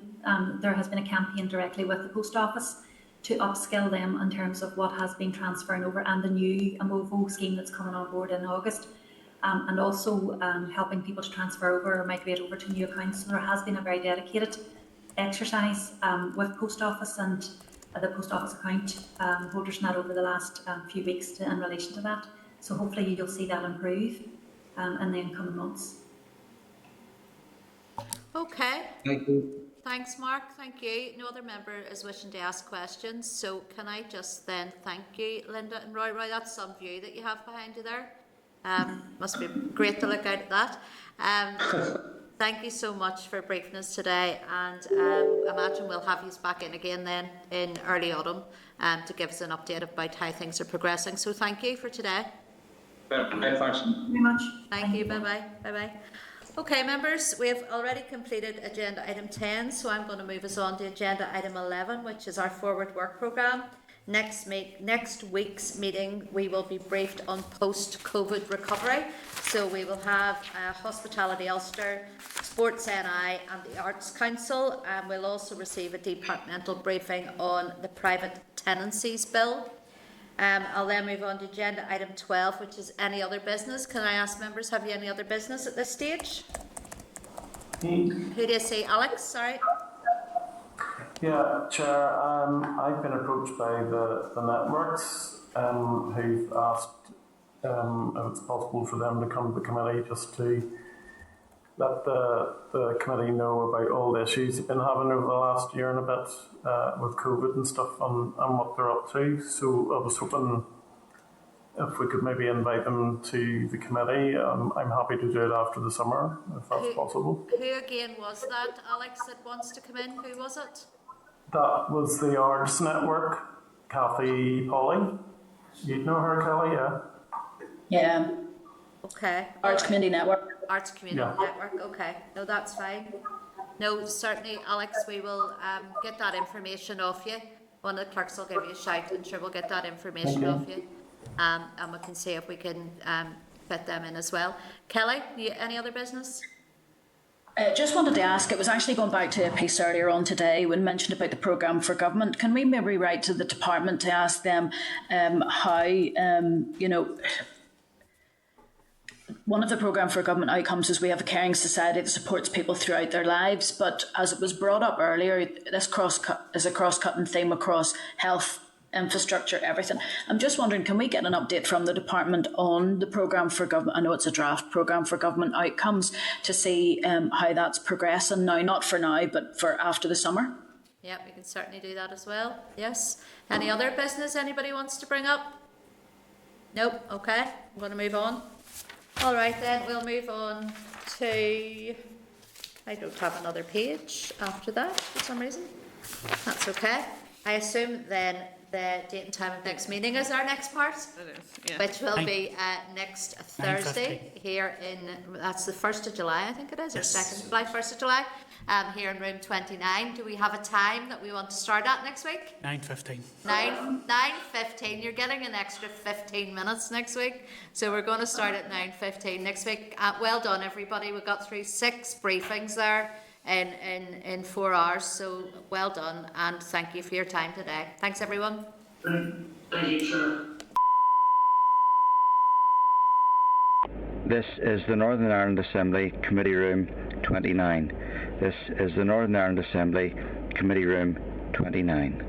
There has been a campaign directly with the Post Office to upskill them in terms of what has been transferring over and the new AMOVO scheme that's coming on board in August. And also helping people to transfer over or migrate over to new accounts. So there has been a very dedicated exercise with Post Office and the Post Office account holders and that over the last few weeks in relation to that. So hopefully you'll see that improve in the incoming months. Okay. Thank you. Thanks, Mark. Thank you. No other member is wishing to ask questions. So can I just then thank you, Linda and Roy. Roy, that's some view that you have behind you there. Must be great to look out at that. Thank you so much for briefing us today, and imagine we'll have you back in again then in early autumn to give us an update about how things are progressing. So thank you for today. Thanks very much. Thank you. Bye-bye. Bye-bye. Okay, members, we have already completed agenda item 10, so I'm going to move us on to agenda item 11, which is our forward work programme. Next week's meeting, we will be briefed on post-COVID recovery. So we will have Hospitality Ulster, Sports NI and the Arts Council, and we'll also receive a departmental briefing on the private tenancies bill. I'll then move on to agenda item 12, which is any other business. Can I ask members, have you any other business at this stage? Who do you see? Alex, sorry. Yeah, Chair, I've been approached by the networks who've asked if it's possible for them to come to the committee just to let the committee know about all the issues they've been having over the last year and a bit with COVID and stuff and what they're up to. So I was hoping if we could maybe invite them to the committee. I'm happy to do it after the summer, if that's possible. Who again was that, Alex, that wants to come in? Who was it? That was the Arts Network, Kathy Polly. You'd know her, Kelly, yeah? Yeah. Okay. Arts Community Network. Arts Community Network, okay. No, that's fine. No, certainly, Alex, we will get that information off you one of the clerks will give you a shout, and sure we'll get that information off you. And we can see if we can fit them in as well. Kelly, any other business? Just wanted to ask, it was actually going back to a piece earlier on today when mentioned about the programme for government. Can we maybe write to the department to ask them how, one of the programme for government outcomes is we have a caring society that supports people throughout their lives, but as it was brought up earlier, this is a cross-cutting theme across health, infrastructure, everything. I'm just wondering, can we get an update from the department on the programme for government? I know it's a draft programme for government outcomes, to see how that's progressing now, not for now, but for after the summer. Yeah, we can certainly do that as well. Yes. Any other business anybody wants to bring up? Nope. Okay, I'm going to move on. All right then, we'll move on to, I don't have another page after that for some reason. That's okay. I assume then the date and time of next meeting is our next part, which will be next Thursday here in, that's the 1st of July, I think it is, or 2nd of July, 1st of July, here in room 29. Do we have a time that we want to start at next week? 9:15. 9:15. You're getting an extra 15 minutes next week, so we're going to start at 9:15 next week. Well done, everybody. We got through 6 briefings there in 4 hours, so well done, and thank you for your time today. Thanks, everyone. Thank you, sir. This is the Northern Ireland Assembly Committee Room 29. This is the Northern Ireland Assembly Committee Room 29.